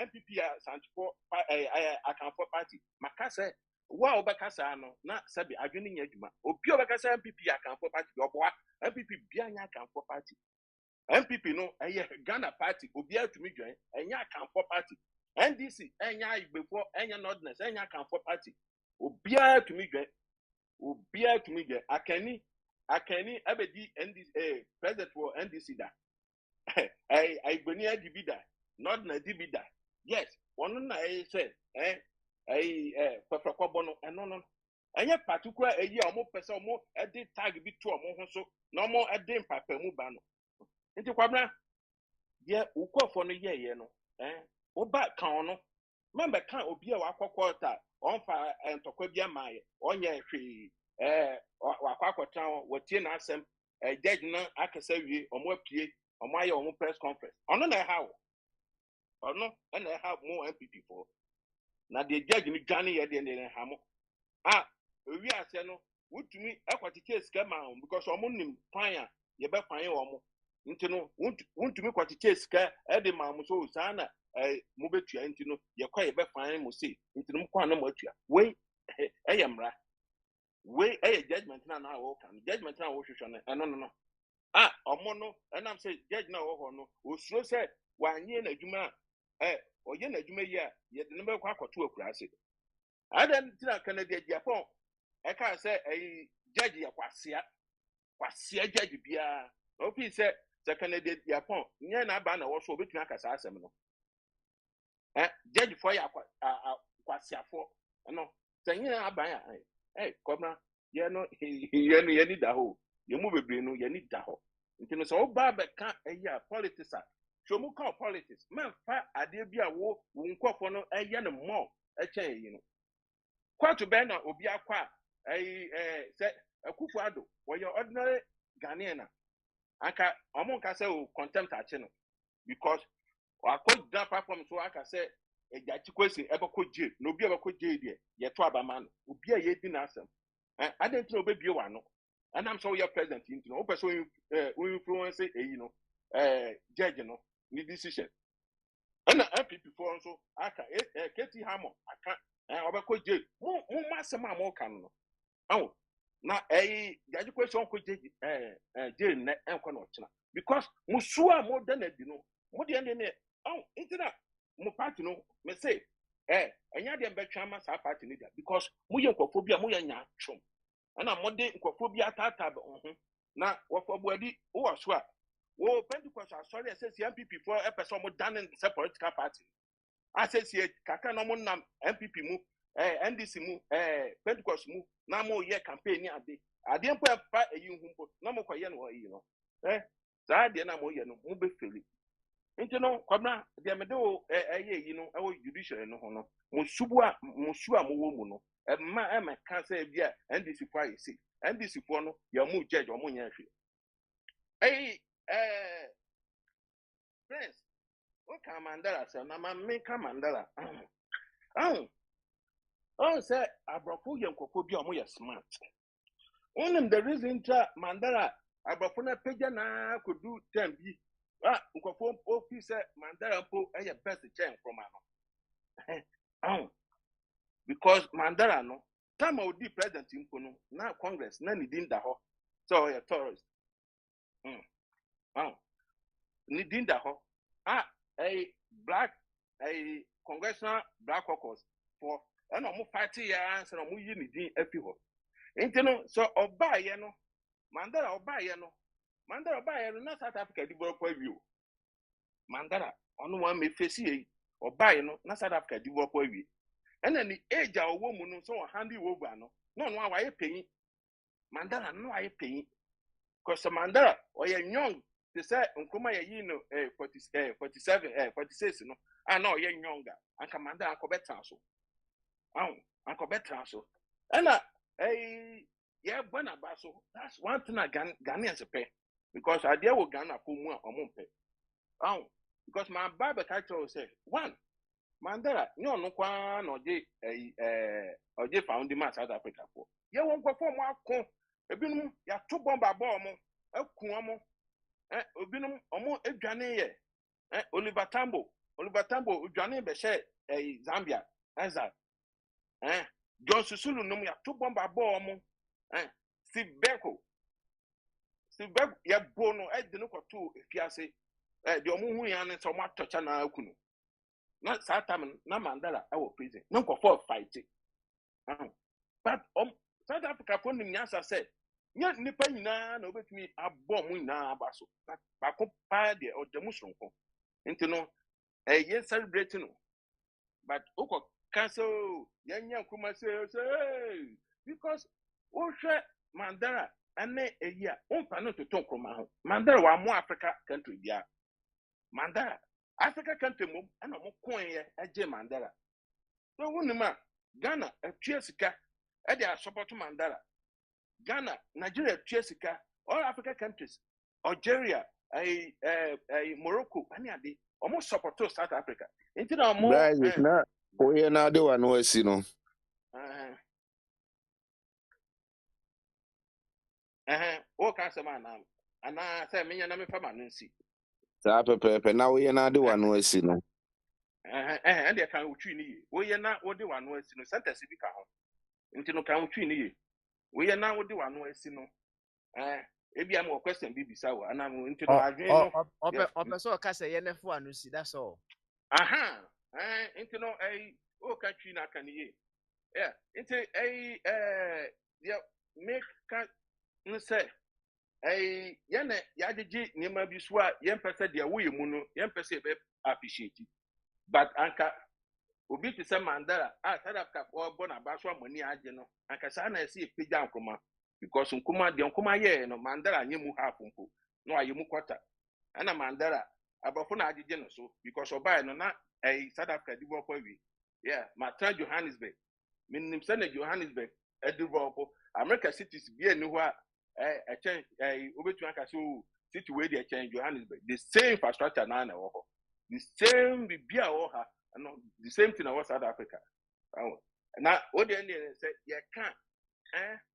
MPP Santifor Akanfo party makase wa obekasa no na sabi adwin nya adwuma obi obekasa MPP Akanfo party oboa MPP bia nya Akanfo party MPP no Ghana party obi atumi join enya Akanfo party NDC enya Igbefo enya Nordness enya Akanfo party obi atumi join obiara to me je akani abedi NDC president for NDC da I gbeni adibi da not na dibi da yes one na say pefrekwobo no no enye particular omo pese omo edi tag bi to omo ho so na omo edi mpapa mu ba no nti kwabra ye ukofo no ye no wo ba kan no member kan obi a wakokota onfa ntokwa bia maaye onye hwe wakwakotan wotie na asem judge na akasa wie omo apue omo aye omo press conference ono na ha ono na ha mo MPP for na the judge ni dwane ye de ne ha mo owi ase no wutumi akwati case kama because omo nim kwan ye be fan wo nti no wontumi kwatete sika e de ma mo so saa na mo betua nti no ye kwa ye be fan mo se nti no mo kwa na mo atua we ye mra we judgment na wo kan judgment na wo hwehwe no no omo no enam say judge na wo ho no osuro say wanye na adwuma oye na adwuma yi a ye de no be kwa akoto akura ase adan tina Canada Japan ka say judge ya kwasia judge bia ofi say Canada Japan nye na aba na wo so obetumi akasa asem no judge for ya kwasia for no say na aba ya kobna ye no ye ni da ho ye mu bebre no ye ni da ho nti no so oba be ka politics a so mu ka politics man fa ade bia wo nkofo no no mo chen yi no kwatu be na obi akwa say akufu ado wo ye ordinary Ghanaian na aka omo nka say o contempt ache no because akọ da platform so aka say ejachi kwesi ebeko je no obi ebeko je die ye to abama no obi a ye di na asem adan ti obebie wa no and I'm so your president into no person we influence no judge no ni decision and MPP for so aka Keti Hamo aka obeko je mo masem am kan no awo na judge question ko je je na enko no china because musu a mo da na di no mo de ne intina mo party no me say enya de mbetwa ma sa party leader because mo ye nkofobia mo ye nya twom ana mode nkofobia tata be na wofobuadi wo so a wo Pentecost asori asesi MPP for a person mo dan political party asesi kaka no mo nam MPP mu NDC mu Pentecost mu na mo ye campaign ni ade mpo fa eyi humpo na mo kwaye no yi no saa de na mo ye no mo be feli nti no kwabna de me de o yi no e wo judiciary no ho no mo subu a mo wo mu no ma ka say bia NDC for yi si NDC for no ya mu judge o mo nya hwe friends o ka mandala say na ma me ka mandala say abrofo ye nkofo bia o mo ye smart onim the reason tra mandala abrofo na peja na kodu time bi nkofo officer mandala po e best chain from ano because mandala no time o di president mpo no na congress na ni dinda ho so ya tourist ni dinda ho black congressional black caucus for and mo party ya answer mo yi ni din afi ho enti no so obaye no mandala obaye no na South Africa develop awie mandala onu wa me face yi obaye no na South Africa develop awie ena ni age a owo mu no so handi wo gba no wa ye penyi mandala no wa ye penyi because mandala o ye young they say nkoma ye yi no 47 46 no na o ye younger anka mandala anko betra so anko betra so ena yeah bwana baso that's one thing Ghanaians pay because I deal with Ghana for more or more because my Bible culture say one mandala no kwa no je found the South Africa for ye won go for mo akon ebinum ya to bomba ba mo akun mo obinum omo adwane ye Oliver Tambo adwane be she Zambia Azar John Susulu num ya to bomba ba mo Steve Beko ya bono de no kwato efiase de omo hu ya ne so mo atocha na akunu na satam na mandala I was prison no go for fight but South Africa for nim nyasa say nya nipa nyina na obetumi abọ mu nyina abaso ba ko pa de o de musronko nti no ye celebrate no but uko cancel yanya kuma say because o hwe mandala ane eya umpa no to kroma ho mandala wa mo Africa country bia mandala Africa country mom ana mo kon ye eje mandala so wonima Ghana atue sika e dey support mandala Ghana Nigeria atue sika all Africa countries Algeria Morocco ani ade omo support South Africa nti na omo na oye na de wa no asi no o ka se ma na ana say me na me fa ma no nsi saa pɛpɛɛpɛ na woyɛ na ade wa no asi no and they can utwi ni ye we ye na wo de wa no asi no sentence bi ka ho nti no kan utwi ni ye we ye na wo de wa no asi no ebi am question bi bisa wo ana nti no adwen no ope so ka say ye na fo anu si that's all aha nti no o ka twi na kan ye yeah nti yeah make ka no say yene yagege niema bi so a yen pese de wo ye mu no yen pese be appreciate but anka obi te se Mandela South Africa bo na ba so amani age no anka sa na ese pejja nkoma because nkoma de nkoma ye no Mandela anye mu half mpo no aye mu quarter ana Mandela abafo na agege no so because obai no na South Africa develop wi yeah matra Johannesburg minim se na Johannesburg develop America cities bi eni ho a change obetu aka so city wey dey change Johannesburg the same infrastructure na wo ho the same bibia wo ha no the same thing na South Africa na o dey say ye can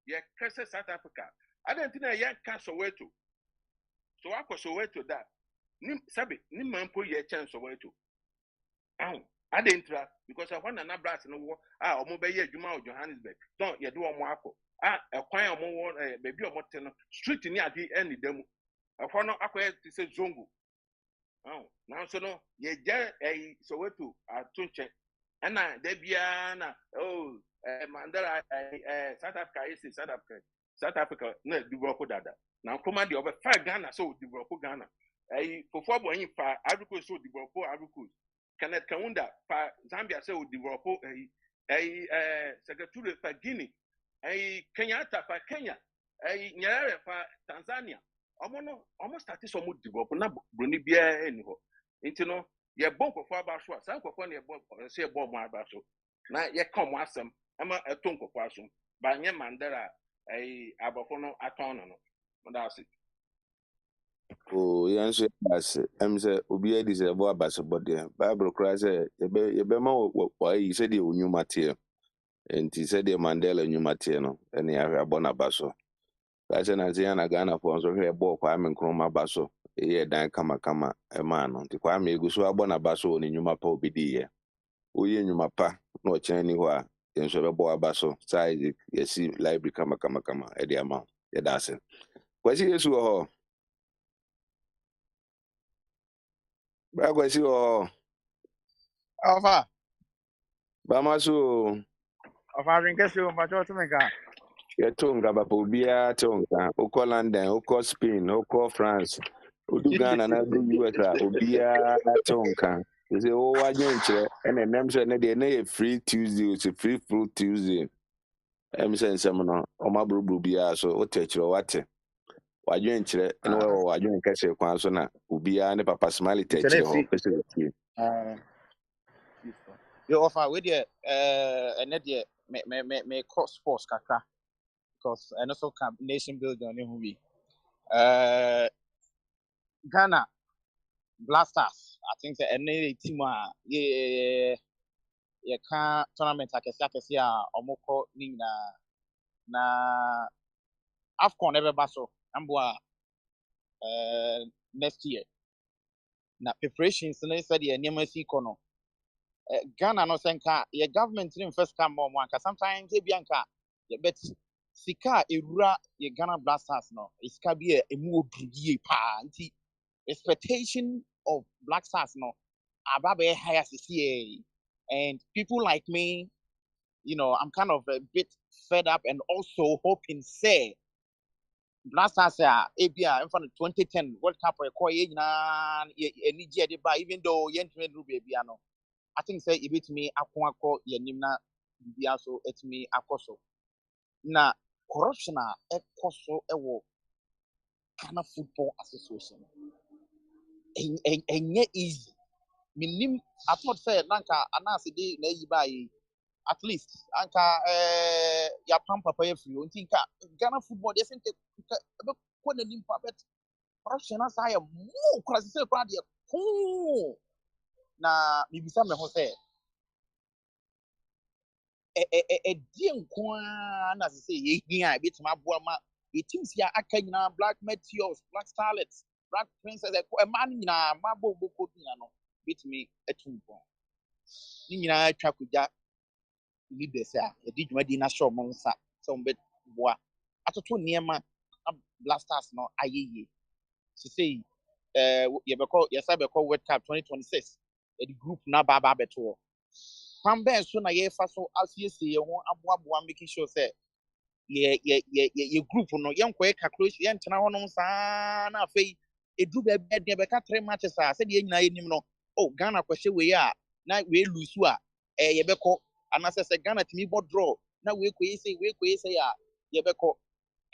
ye can say South Africa I don't think ye can Soweto so akọ Soweto that ni sabe ni mampo ye chance Soweto I didn't try because I want an abrass no wo omo be ye adwuma o Johannesburg don ye do omo akọ ekwan omo wo baby omo te no street ni ade any demu efo no akọ te se zongo now so no ye je Soweto atunche na da bia na Mandela South Africa na develop dada na nkoma de obe fa Ghana so develop Ghana fofo abo yin fa Africa so develop Africa Kenneth Kaunda fa Zambia so develop Secretary fa Guinea Kenyatta fa Kenya Nyerere fa Tanzania omo start so mo develop na broni bia eni ho nti no ye bon kofo aba so sa kofo na ye bon se bon mo aba so na ye come asem ama eton kofo aso ba nye Mandela abofo no aton no that's it o yɛn nso ase ɛm sɛ obi adi sɛ ɛbɔ abasebɔdeɛ Bible koraa sɛ yɛbɛma wɔayi sɛdeɛ onnwuma teɛ nti sɛdeɛ Mandela nnwuma teɛ no ɛne yɛahwɛ abɔ n'aba so saa sɛ nanse yɛn na Ghanafoɔ nso hwɛ ɛbɔɔ Kwame Nkrumah aba so ɛyɛ dan kamakama ɛmaa no nti Kwame egu so abɔ n'aba so wɔ ne nnwuma pa obediiɛ woyɛ nnwuma pa na ɔkyɛn ni hɔ a yɛn nso bɛbɔ aba so saa yɛsi library kama ɛde ama yɛda ase Kwasi Yesu wɔ hɔ bra Kwasi wɔ hɔ Alpha, bama so Rinkesio, Macho Tumeka. yɛto nka papa obiara to nka wokɔ London wokɔ Spain wokɔ France wodu Ghana na do US a obiara to nka sɛ wo wadwenkyerɛ ɛna ɛnam sɛ ne deɛ ne yɛ free Tuesday o sɛ free fruit Tuesday ɛm sɛ nsɛm no ɔmaborɔborɔ biara so wote kyerɛ wate wadwenkyerɛ ɛne wɔwɔ wadwen kɛsɛ kwan so na obiara ne papa Smiley te kyerɛ hɔ pɛ sɛ wɔtie You offer with you, and that year, may cost sports kaka, because I also come nation building on who we. Ghana Blasters, I think the any team, yeah, can tournament I can see omoko nina na AFCON ever baso ambwa next year. Na preparations na said the name si kono. Ghana no senka your government didn't first come on one sometimes they bianca bet sika erura your Ghana Blasters no iska be a mu obudie pa nti expectation of Black Stars no ababe higher CCA and people like me, you know, I'm kind of a bit fed up and also hoping say Black Stars ABA in front of 2010 World Cup na even though yentwe baby ano I think say it me akwa yenim na bibia so etimi akoso na corruption ekoso ewo Ghana Football Association enye easy minim I thought say nanka anase de na yi bayi at least anka ya pampa pa free unti nka Ghana Football dey think ebe ko na nim pa bet corruption asa ya mu kura se kura de ko na bibisa me ho say die nko na se ye hia betima boa ma It seems here Akanyina, Black Meteors, Black Starlets, Black Princess, a man in a Mabo Boko Piano, beat me a tumbo. Nina Trakuja leaders, a did my dinner show monsa, some bit bois. At a 2 near my blasters, no, aye. To say, yes, I call World Cup 2026, the group na Baba Beto. Pambe so na ye fa so asiesie ye ho aboaboa making sure say ye group no ye nkoye calculation ye ntena ho no saa na afei edu be be be ka 3 matches a se de ye nyina enim no oh Ghana kwahye we a na we lose a ye beko anase se Ghana timi bo draw na we koye say a ye beko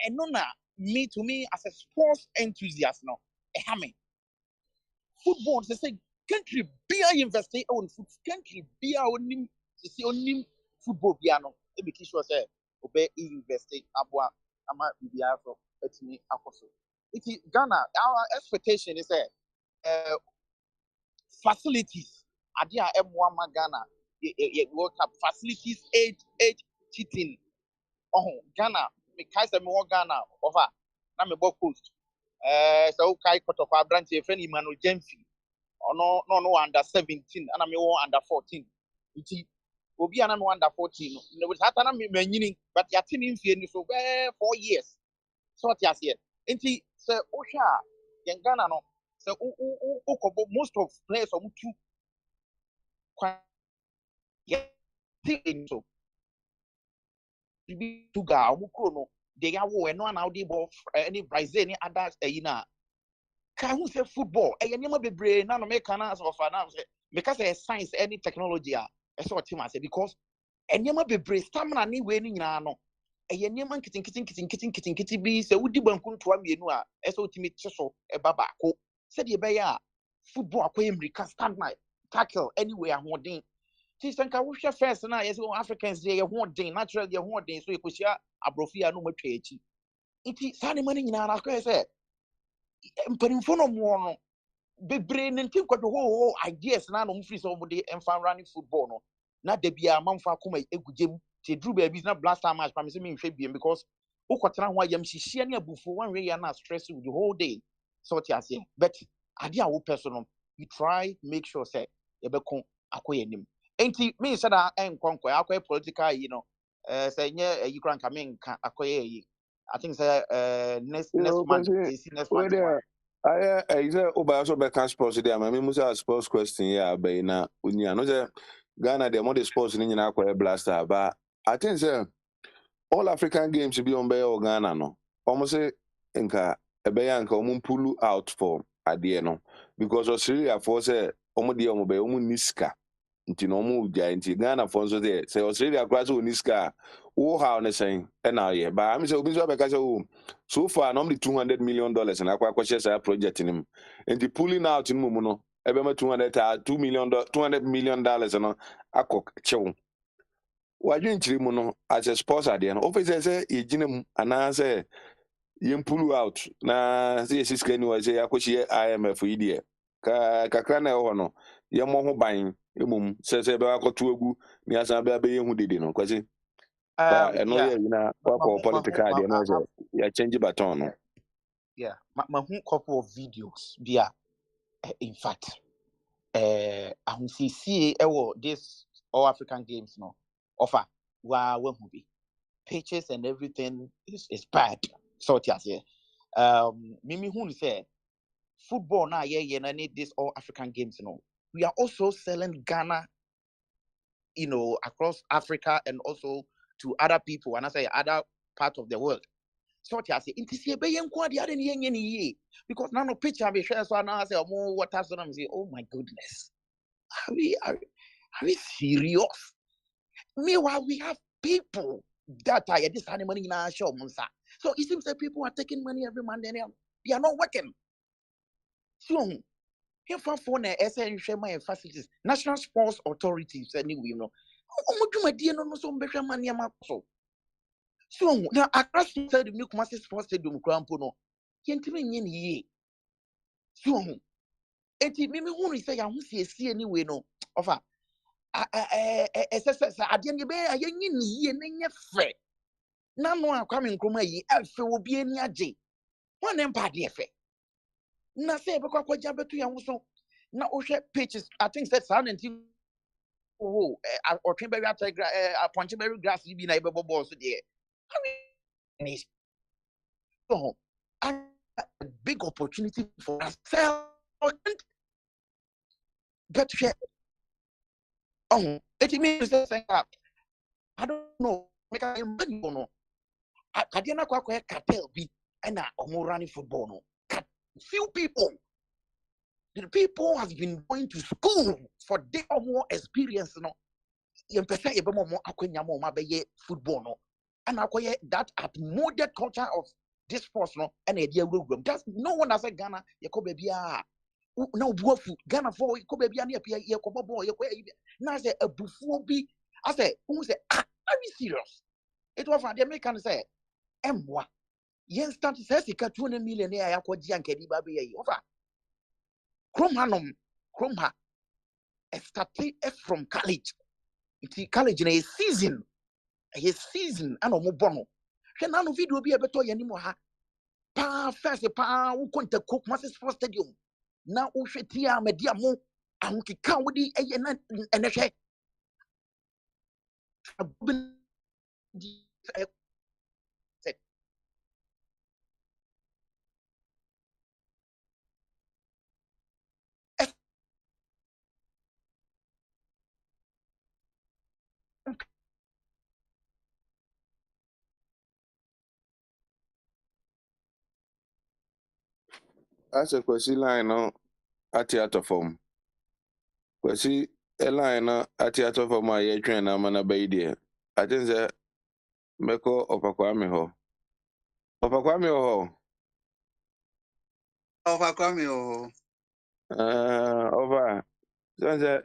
eno na me to me as a sports enthusiast no e ha me football they say country be invest on foot country be onim they say onim football bia no e make sure say obey invest aboa ama bia so etimi akoso it Ghana our expectation is facilities adia emwa ma Ghana World Cup facilities age cheating Ghana me kai say me Ghana over na me bo coast so kai kotokwa branch e friend Emmanuel Jemfi no under 17 and me under 14 iti obi ana no under 14 no with hatana me manyini but ya tin mfie ni so 4 years so what yas here enti se ohwa yen Ghana no se ukobo most of players o mutu kwa so bi to ga o mukro no de ya wo no na odi bo any Brazil ni others na ka who say football nyama bebre na no make na so fa na say because science any technology a so team say because nyama bebre stamina ni we ni nyina no nyama kitin bi say wudi banku ntoa mienu a so timi cheso baba ko say de be ya football akoye mrika stamina tackle anywhere ahoden ti sanka wo hwe first na yes Africans dey ahoden natural dey ahoden so ekosia abrofia no matwa echi iti sane mani nyina na ko say mpanimfo no mo no bebre nti kwadwo ho ideas na no mfiri so obode emfa running football no na da bia manfa akoma egugem te dru ba bi na blaster match pa me se me nhwe biem because ukotena ho ayam hihie ne abufo wanwe ya na stress with the whole day so ti ase but ade a wo person no you try make sure say ye be kon akoye nim enti me say da enkonko akoye political you know say nye yi kran ka me nka akoye yi I think say next month next month I say Oba so be can sports there. My musa sports question yeah be na unia no say Ghana the more sports ni nyina akwa blaster but I think say all African games be on be Ghana no. Almost say nka ebe ya nka omun pull out for ade no because Australia for say omo de omo be omo niska nti no mu ja nti Ghana for so there say Australia class o niska wo how ne saying na ye ba am say obi so be ka say so far normally $200 million na akwa share say project nim nti pulling out in mu no ebe ma $200 million no akọ chew wadwen chiri mu no as a sponsor de no officer say yegina mu ana say yem pull out na say siska ni wa say akoshi IMF idie kakra na ho no yem ho ban emum say be akoto agu ni asan be ye hu dede no kwasi ba eno yeah ye na wako political de no say ya change baton no yeah ma who couple of videos bia in fact ahusisi this all African games no offer wa hu bi pictures and everything is bad so ti ase mimi who say football na ye na need this all African games no we are also selling Ghana across Africa and also to other people and I say other part of the world so ti ase intisi be yen kwa de ade ne yen ni ye because now no picture be share so na say omo water so na say oh my goodness are we serious meanwhile we have people that are this money in our show so it seems that people are taking money every month and they are not working so here for my facilities national sports authorities anyway so now across the new Kumasi Sports Stadium no yentimi nye ni ye so enti mimi hu say ya hu sie anyway no offer ade ne be ayenyi ni ye na nye frɛ na no Kwame Nkrumah yi efe obi ani agye one empire de efe na say be kwa betu ya so na ohwe pages I think said sound and oh or Trimberry Ponchberry grass bi na ibebo ball so there so a big opportunity for us but oh it means say I don't know make I imagine no ade na kwa cartel bi na omo running football no few people the people has been going to school for their more experience no yempesa yebemo mo akwanya mo ma beye football no and akoye that outmoded culture of this sports no and e dey awuram that's no one has said Ghana yekoba bia na obuafu Ghana for yekoba bia na yekoba ball yekoya na say abufuo bi I say who say are you serious it was the American say emwa yen start say sika 200 million ya yakoji ankedi ba be yi ofa Kromha started from college. It's college in a season and no bono. She na no video bi e beto ye nimo ha. Pa first pa wo konta cook Master Sports Stadium. Na wo hwetia media mo ahokeka wodi eye na enehwe. Asa kwasi line no ate atofom. Kwasi line no ate atofom a yetwen na mana bai de. I think say meko opakwame ho. Opakwame ho. Overcome oh. Over. Sanse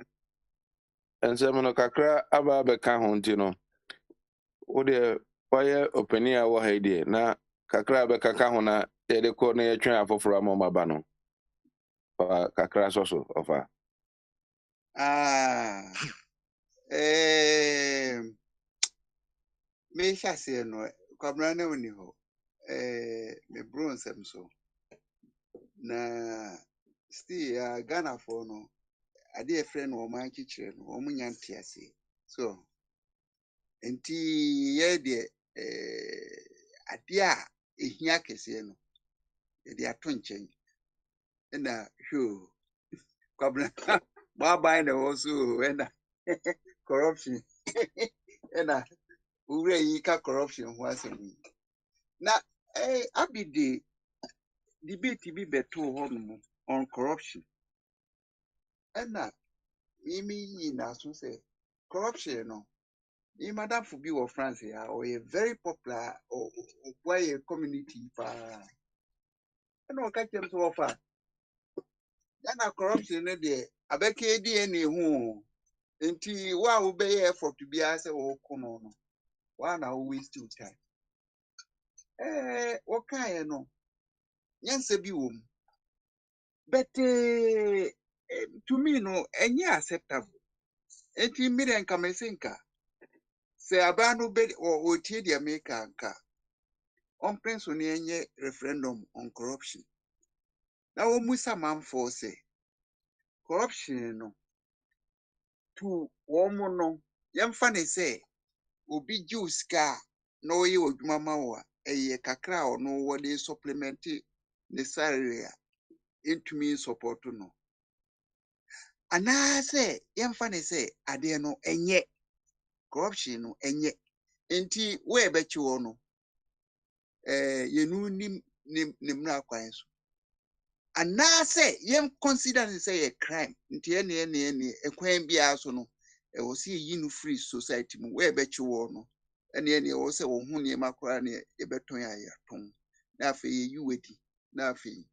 ensem no kakra aba be ka ho nti no. Wo de why opani a wo ha de na kakra be ka ho na yede ko na yetwen afoforo amoma no. Kakra so ofa. Me shase no kwabra na oni ho me bro nsem so na still Ghana for no ade e friend no man kichire no o munya ntiase so enti ye de ade a ehia kese no ye de ato nchen na hwo kwabra bye na also na corruption na ure yi ka corruption ho asem na abide debate bi beto ho no on corruption na mimi yi na so say corruption no madam for be of France ya or a very popular or why a community pa no ka kem so offer na corruption no de abeke di na ehu enti wa wo be effort to be as o kono no wa na we waste your time o kan no nyanse bi wo mu but to me no enye acceptable enti mire nka mesinka se abanu be o tie di America nka on prince ni enye referendum on corruption na wo musa manfo say corruption no to woman no yemfa ne say obi juice ka no ye odwuma ma wo eye kakra o no wo de supplement ne salary into me support no ana say yemfa ne say ade no enye corruption no enye enti we be chi wo no yenu nim na kwan so ana say yem consider say a crime nti ene ekwan bia so no e wo say yi no free society mu we be chi wo no ene wo say wo hu ne makora ne e beton ya ton na afi yi wedi na afi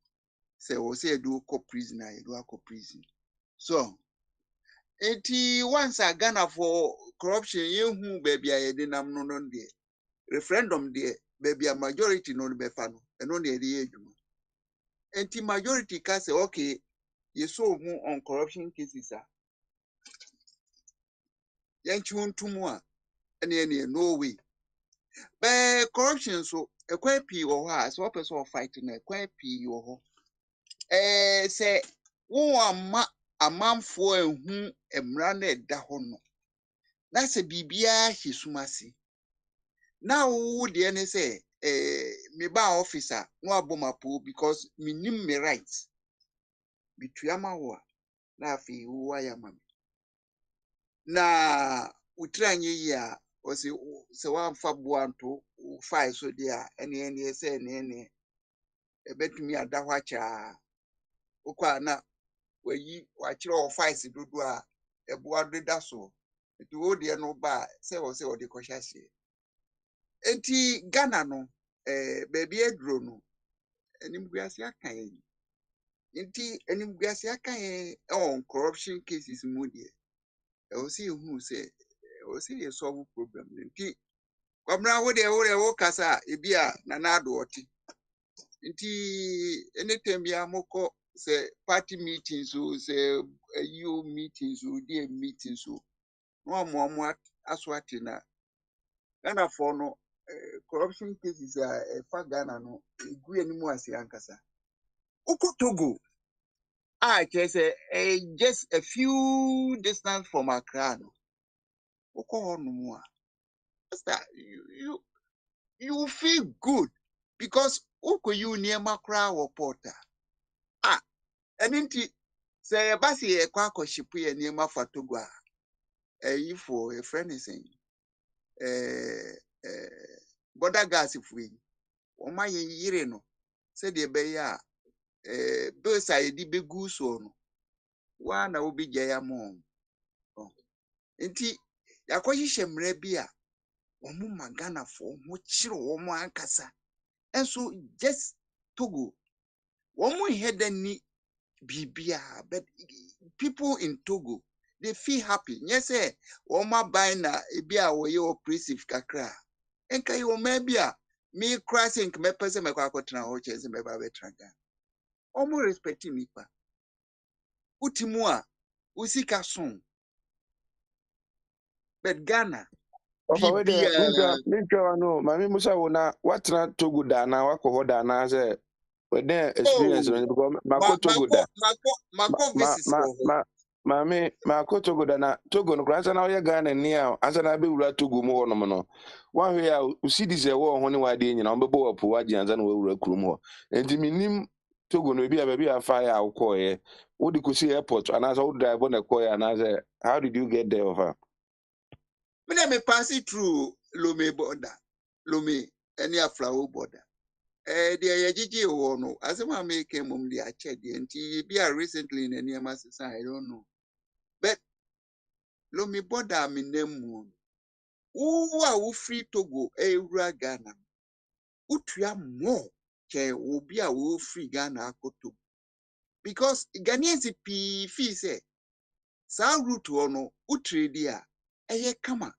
say wo say do co prison na do co prison so enti once a Ghana for corruption ye hu baby a ye de nam no no de referendum de baby a majority no be fa no eno ne de adwuma enti majority ka say okay you saw mu on corruption cases yan chiwontumu a ene no way corruption so quite pee or has what person fighting a quite pee or say one a man for whom a branded da hono. That's a BBI his sumasi. Now the any say me ba officer no abomapo because me nim me rights between my wa na fi wa ya mam na utranye ya o se wa fa boanto fa so dia ene say ene ebetumi ada hwa cha ukwa na wayi wa kire o fa isi dodo a eboa deda so enti wo de no ba se o de kohyase enti Ghana no baby edro no animguase aka yen enti animguase aka yen on corruption cases mu de e o see who say o see dey solve problem enti kwamra wo kasa ebi a na na do oti enti anytime bia moko say party meetings o say you meetings o dey meetings o no mo aswati na Ghana for no corruption cases fa Ghana no egu enimu ase ankasa uko Togo say just a few distance from Accra no uko hono a that you feel good because uko you near makra or porter eninti say basi e kwa akoshipu ye near ma for Togo for a friend is saying border gas if we o ma yire no said the be ya bill side be gu so no wa na obi gye ya mo nti yakohihye mra bi a omo magana fo ho kire omo ankasa enso just Togo omo hedani bibia but people in Togo they feel happy yes omo buy na ebi a wo ye oppressive kakra enka yo ma bi a me crossing me pese me kwa akotena ho cheze me ba betraga omo respect me pa utimu a usika son but Ghana Ofa we de bibia minka no mami musa wo na watena Togo da na wakɔ hɔ da na se we den experience no oh because makɔ Togo da mako ma visit ma wo ho ma mami makɔ Togo da na Togo no kransa na woyɛ Ghana ni a ansa na be wura Togo mu hɔ no no wan hwe a usidi se wo ho ne wade nyina on bɛbɔ wapo wagye ansa na wura kurom hɔ enti minim Togo no bi a ba bi afa ya akɔɛ wo de kosi airport anasa wo drive on the kɔɛ anasa how did you get there ofa me pass it through Lome border Lome any aflawo border the yejiji wo no asema make mum the ache the enti bi a recently in any masisa I don't know but Lome border me name wo a wo free Togo ewura Ghana utua more ke obi a wo free Ghana akoto because Ghanaians fee say sa route no utredi a eye kama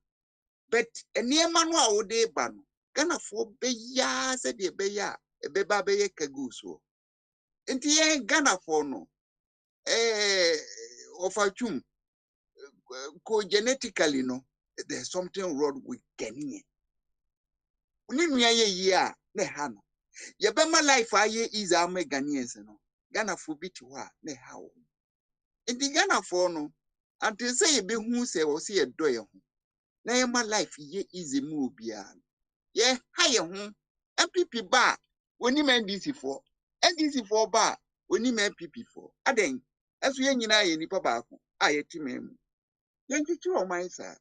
but eniema no a wo de ba no Ghana for be ya se de be ya e be ba be ye kagu so enti ye Ghana for no of a chum ko genetically no there's something wrong with Ghanaian uni nua ye yi a na ha no ye be ma life aye is am Ghanaians no Ghana for bi ti ho a na ha wo enti Ghana for no until say ye be hu say wo say ye do ye ho na ye ma life ye easy mu obia ye ha ye ho MPP ba oni NDC for NDC for ba oni MPP for aden aso ye nyina ye nipa ba ko a ye timem ye nchichi o man sa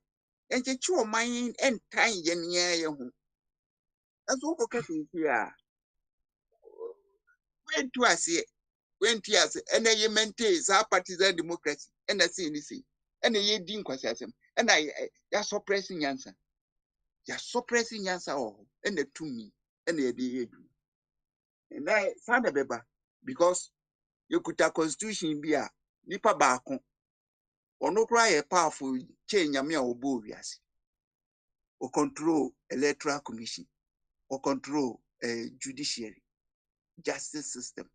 ye nchichi o man entan ye ne ye ho aso ko ka fi a wentu ase wenti ase ene ye maintain sa partisan democracy ene se ni se ene ye di nkwasi asem ene ya suppress nyansa o ene tumi ene ye de ye du na sa na beba because you could a constitution be a nipa baako ono kra ye powerful change nyame a obo wiase o control electoral commission o control judiciary justice system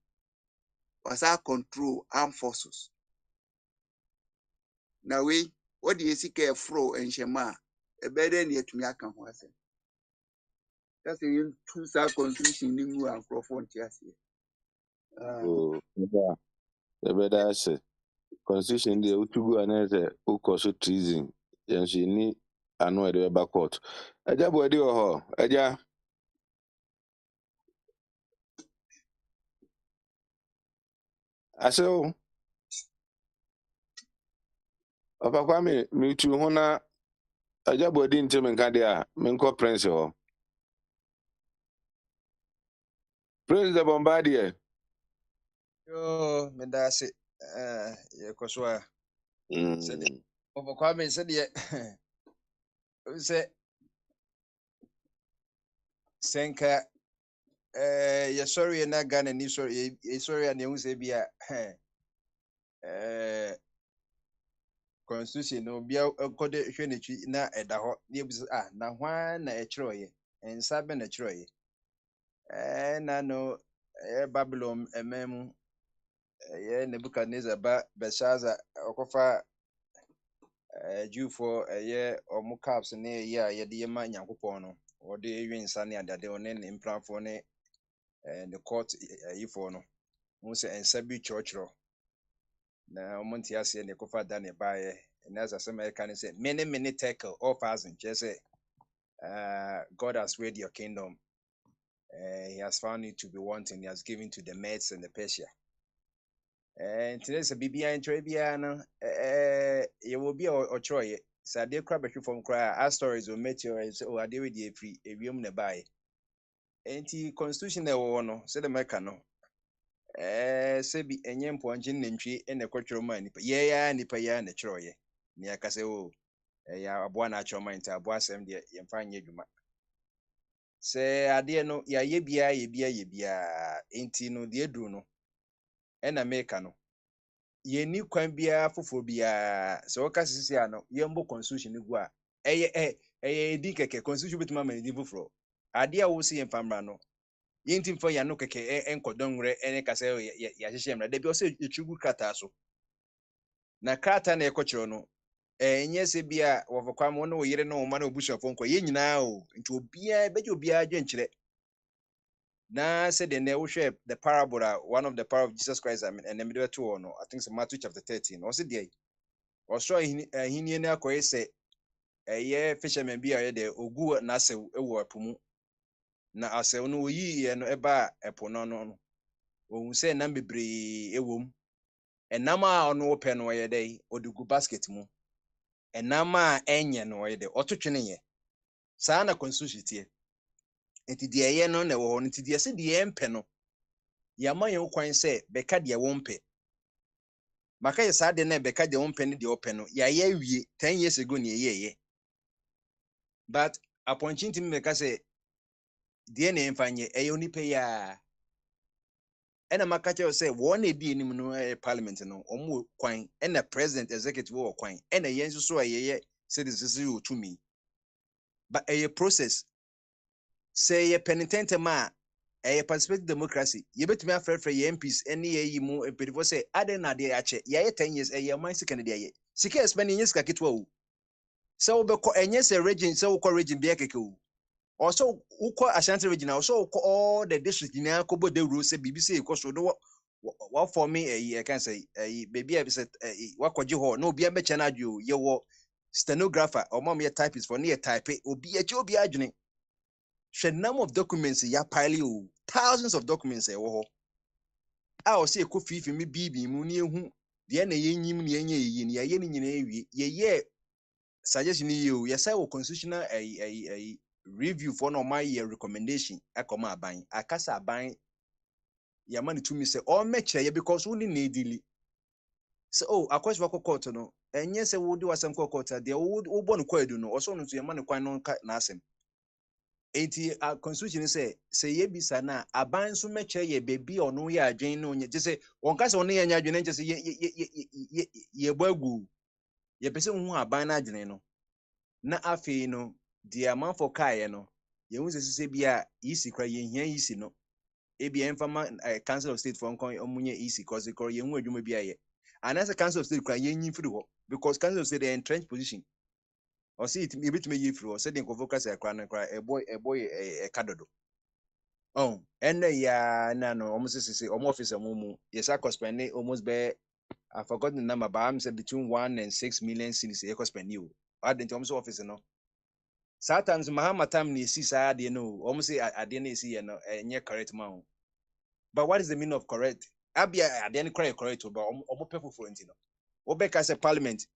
was our control armed forces na we what do you see care fro and shema e better ni etumi aka ho ase That's a two side constitution in you and Crawford. Yes. Oh, yeah. The better say constitution dey utugu anese ukoso treason. Yansi ni anu ede ba court. Eja bo edi oho. Eja ase o. Papa Kwame mi tu ho na eja bo edi ntem nka de a me nko prince ho. Prince the Bombardier. Yo, medase ye koswa sede Mm. obokwa me sede se senka ye sorry na Ghana ni sorry ye sorry na hu se bia constitution no bia kode hwe na twi na eda ho na ebuso na hwan na e kiroye ensa be na kiroye na no Babylon ememu ye Nebuchadnezzar ba Belshazzar okofa Jewfo omu caps ne ye a ye de yema Nyankopɔn no ɔde ewi nsa ne adade one ne mplanfo ne the court yifo no mu se ensa bi kyerɛkyerɛ na ɔmo nte ase ne kofa da ne bae na asɛm a ɛka ne sɛ many tackle all thousand kyerɛ sɛ God has raided your kingdom. He has found it to be wanting. He has given to the Medes and the Persia. Nti sɛ biribiara ntwerɛ biara no yɛwɔ bi a ɔkyerɛeɛ sɛ adeɛ kora bɛhwe fam koraa a stories o meteorites sɛ adeɛ wei deɛ ɛfiri ewiem na ɛbaeɛ nti constitution na ɛwɔ hɔ no sɛdeɛ mɛka no sɛ bi ɛnyɛ mpɔnkye ne nantwie ɛna ɛkɔtwerɛ ma nipa yɛyɛ nipa yɛa na ɛkyerɛeɛ ne yɛaka sɛ o ɛyɛ aboa na akyerɛ ma nti aboa asɛm deɛ yɛmfa nyɛ adwuma sɛ adeɛ no yɛayɛ biara nti no deɛ duru no ɛna meka no yɛni kwan biara foforɔ biara sɛ wɔka sisi a no yɛmbɔ constitution no gu a ɛyɛ edi kɛkɛ constitution bituma ama ne di foforɔ adeɛ a wɔsi yɛmfa mmara no yɛnti mfa yɛano kɛkɛ nkɔdɔnwerɛ ɛne kasa yɛahyehyɛ mmara dabi ɔsɛ yɛtwi gu krataa so na krataa na ɛkɔkyerɛ no ɛnyɛ sɛ bi a wɔfɔkwa mo ne wo yere ne wo ma ne obusuafo nkɔ yɛn nyinaa o nti obiara bɛgye obiara dwenkyerɛ na said in the the parable, one of the parable of Jesus Christ, and the middle two, no, I think it's Matthew chapter 13. Also, there, also, he na say a year fisherman be a de ogu na se ewo apumu na ase no yi no eba epono no o say na bebre ewom enama ono ope no ye dey odugu basket mu enama enye no ye dey ototwene ye saa na constitution tie enti de ye no na wo ho enti de se de ye mpe no yama ye kwan se beka de wo mpe maka ye saa de na beka de wo mpe ne de ope no ya ye wie 10 years ago ne ye but upon chintim meka se de na emfanye onipa ya ena maka che se wo na edi enim no parliament no omo kwan ena president executive wo kwan ena ye nso so ye citizens yo tumi but a process say ye penitent ma participative democracy ye betumi afrefre ye MPs ene ye yi mu empedifo say ade na de ache ye 10 years ye man sika ne de ye sika spend ye sika ketwa o so we be enye say region so we region be keke o also ukọ Ashanti region also ukọ all the district na kobo de rule say bibi say iko so do what for me I can say baby I say wakoji ho no obi abeche na adwo ye wo stenographer or mom ye typist for near type obi eche obi adwene hwe number of documents ya pile o thousands of documents e wo ho a o say fifi me bibi mu ne ehu de na ye nyim ne enye yi ne ye ne nyina ewie ye suggestion yi o ye say wo constitutional review for no my year recommendation akoma aban akasa aban ya man to me say all meche ye because we need daily so akwes wako court no enye say wo di wasem court de wo bon kwadu no oso no to ye man kwan no na asem enti constitution say ye bisa na aban so meche ye bebi ono ye adwen no nye say wonka say ono ye nya adwen nche say ye bagu ye pese hu aban na adwen no na afi no the amount for kai no ye hu se bia isi kra ye hia isi no e bia enfama council of state for nkon omunye isi cause ko ye hu adwuma bia ye and as a council of state kra ye nyi firi ho because council of state dey entrenched position or see it maybe to me if you said in focus a crown cry a boy a cadodo. Oh, and ya no almost say office a mumu. Yes, I could spend almost be I forgot the number, but I'm said between 1 and 6 million cities a could spend you. I didn't almost office no. Sometimes Mahama time ni see sad you know almost say I didn't see no correct man. But what is the meaning of correct? Abia I didn't correct but almost people for it. Obeka as a parliament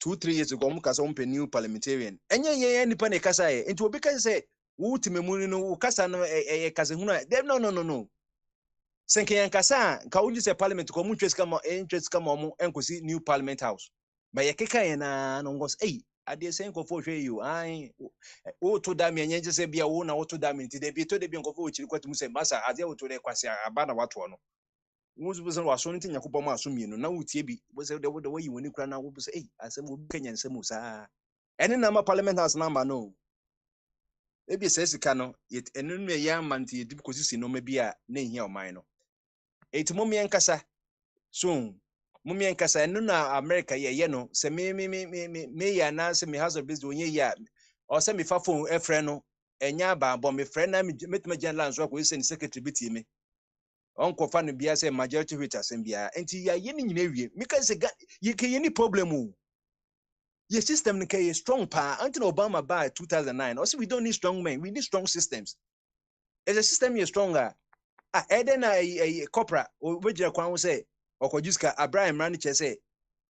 2-3 years ago, kasa new parliamentarian. Enya ye nipa ne kasa ye. Nti obi kasa say, "Wo timemu no kasa no kasa hunu." No. Senke yan kasa ka unji say parliament ko mu interest kama mu enkosi new parliament house. Ba ye keka ye na no ngos ade sen ko fo hwe you. Ai wo to da me enye say bia wo na wo to da me nti de bi to de bi nkofo wo chiri kwatu mu say masa ade wo to de kwase aba na wato no. Musu busan waso nti nyakobo ma aso mienu na wutie bi bo se de wayi woni kura na wo bo se asem obi kanya nsem sa ene na ma parliament house number no ebi se sika no ene no ya manti yedi kosisi no ma bi a na ehia oman no eti momien kasa so momien kasa ene na America ye no se me ya na se me house of business onye ya o se me fa phone efre no enya ba bo me frɛ na metuma general nso ko se secretary bitie me onko fa no bia say majority which asem bia enti ya ye ni nyina wie meka say ye ke ye ni problem o ye system no ke strong pa until Obama by 2009 also we don't need strong men, we need strong systems. As a system is stronger eden a corporate o begira kwan say okojuska Abraham Raniche say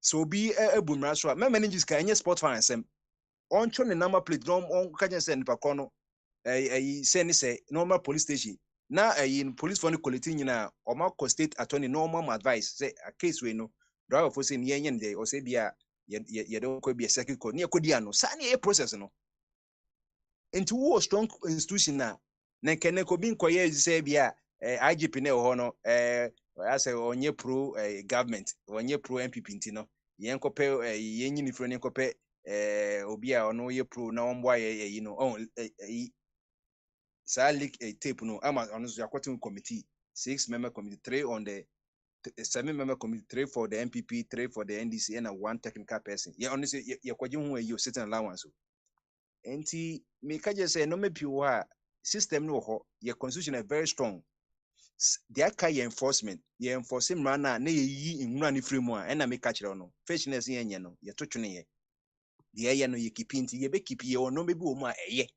so be ebumra so me manage ska enye sport fan asem oncho ne number plate no on ka je say nipa kono say normal police station na in police for the quality nyina o ma ko state attorney normal advice say a case we no driver for say nye nde o say bia ye don ko bia circuit court ne ko dia no sa ne process no into wo strong institution na kene ko bin ko ye say bia IGP ne ho no I say onye pro government onye pro MPP ntino ye nkope ye nyini fro ne nkope obi a ono ye pro na ombo ye you know leak a tape no ama on the according committee 6-member committee 3 on the 7-member committee 3 for the MPP 3 for the NDC and 1 technical person yeah honestly you kwaji hu you certain allowance enti me ka je say no me pi wa system no ho your constitution is very strong there ka enforcement ye enforcement na ye nwura ni free mu a na me ka kire no fairness ye nye no ye to twene ye de ye no ye kipi nti ye be kipi ye no me bi wo mu a eye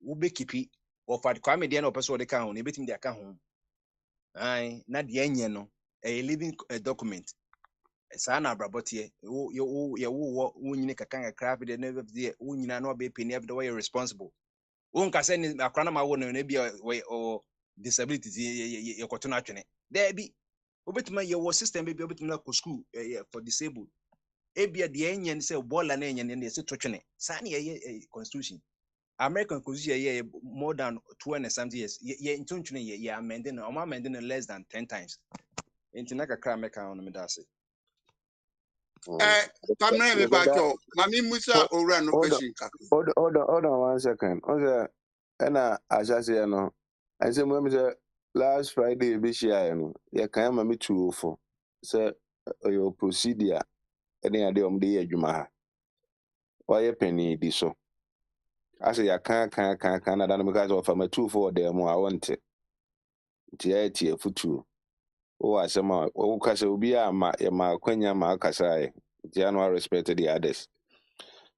wo be kipi of at kwame de na person de ka ho na betim de aka ho ai na de enye no a living document sa na abrabote wo nyine kakanga craft de na de wo nyina na be penny of the way responsible wo nka se ni akra na ma wo no na bi o disability ye koto na twene there bi obetima ye wo system bi obetima na ko school for disabled ebia de enye ni se bola na enye ne se to twene sa na ye constitution American constitution yeah more than 20 and something years. Yeah, in tune yeah amending or amending less than 10 times. Intinaka crime on me that's it. Pamela me bacho mami musa owura no question ka. Hold on 1 second. On the asase no. I say mo say last Friday be share no. Ya kan ma me 204. Say your procedure any ade dey adwuma ha. Why penny di so. I say ya kan na dan because of my 204 there mo I want it. Tie futu. O asema o kasa obi ama ya ma kwanya ma akasa e. January respect the others.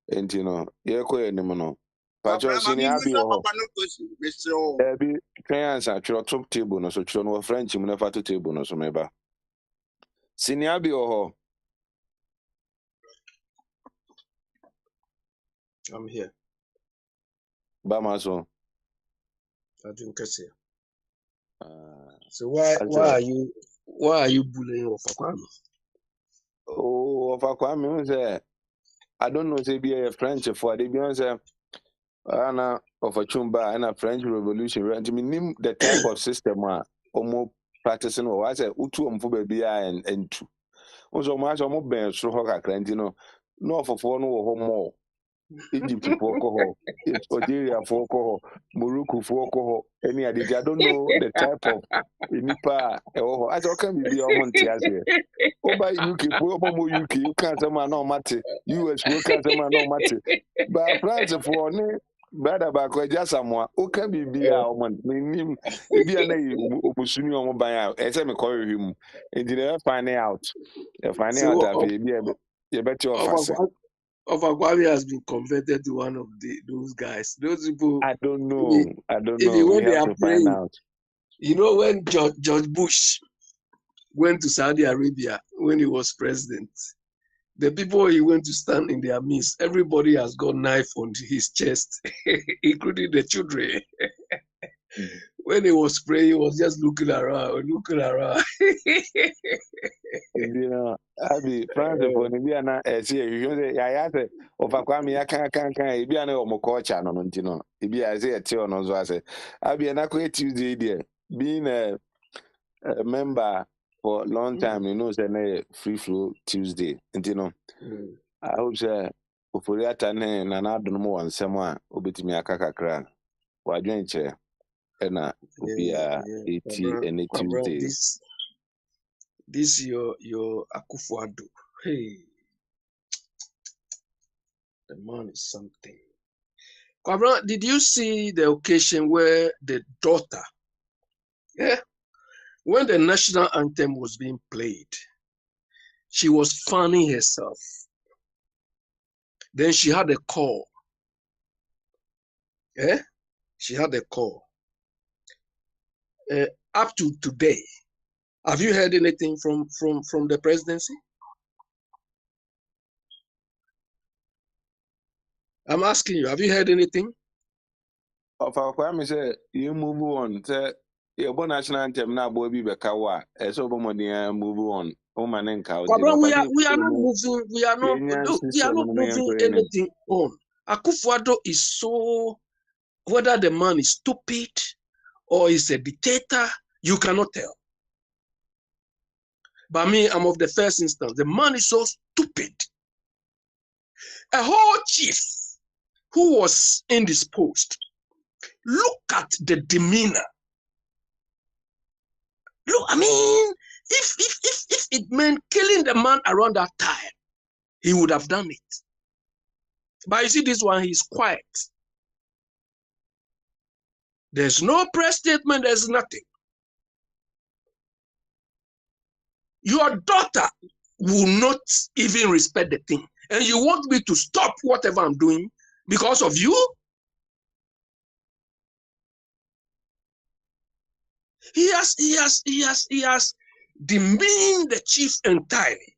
And you know, ye ko enim no. Pacho sini abi ho. Papa no question Mr. E bi kan answer chro top table no so chro no French mu na fa to table no so meba. Sini abi ho. I'm here. Ba ma so. I didn't catch you. So why are you bullying of Kwame? Oh, of Kwame say I don't know say be a French for the be say ana of a chumba and a French revolution right mean the type of system omo practicing or I say utu omfo ba bia and two. Also mo aso mo ben so ho kakra ntino no ofofo no wo ho mo Egypt for alcohol, Algeria for alcohol, Morocco for alcohol, any other. I don't know the type of nipa. Oh, I don't can be on Montias. Oh, by UK, for UK, you can't say man no matter. US, you can't say man no matter. But France for ne. Brother back where just someone who can be our man. Maybe a name Musuni or Mobile, as I call him. And you finding out. Finding out So that you bet your fast. Akwami has been converted to one of those guys. Those people. I don't know. Even We when they have are to find praying, out. you know, when George Bush went to Saudi Arabia when he was president, the people he went to stand in their midst, everybody has got knife on his chest, including the children. When he was praying, he was just looking around. You know, I be France for Nibia na see you say ya say of Akwami ya kan Ibia na omo culture no ntino. Ibia say e on so say. I be na ko Tuesday there. Being a member for a long time, you know, say na free flow Tuesday. Ntino. I hope say oforiata na na adom mo wansem a obetimi aka kakra. Wadwen che na obia eti any Tuesday. This your Akufo-Addo. Hey, the man is something. Kwabra, did you see the occasion where the daughter, when the national anthem was being played, she was fanning herself. Then she had a call. She had a call. Up to today, have you heard anything from the presidency? I'm asking you, have you heard anything? Of our Kwame say you move on. Say your national anthem na boy be kawa. So move on. Woman and cow. We are not moving anything on. Akufo-Addo is so, whether the man is stupid or is a dictator, you cannot tell. But me, I'm of the first instance. The man is so stupid. A whole chief who was indisposed. Look at the demeanor. Look, I mean, if it meant killing the man around that time, he would have done it. But you see, this one, he's quiet. There's no press statement, there's nothing. Your daughter will not even respect the thing. And you want me to stop whatever I'm doing because of you? He has demeaned the chief entirely.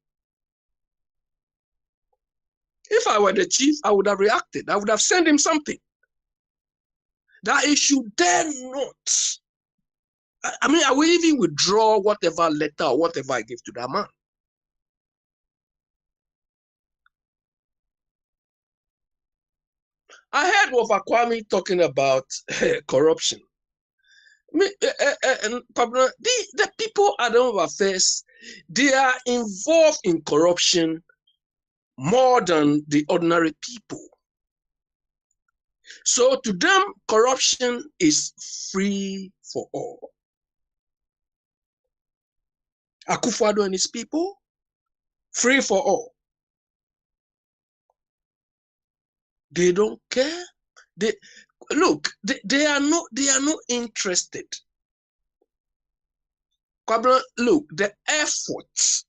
If I were the chief, I would have reacted. I would have sent him something. That he should dare not. I mean, I will even withdraw whatever letter or whatever I give to that man. I heard Wafa Kwame talking about corruption. The people at the Home Affairs, they are involved in corruption more than the ordinary people. So to them, corruption is free for all. Akufo-Addo and his people, free for all. They don't care. They are not interested. Look, the effort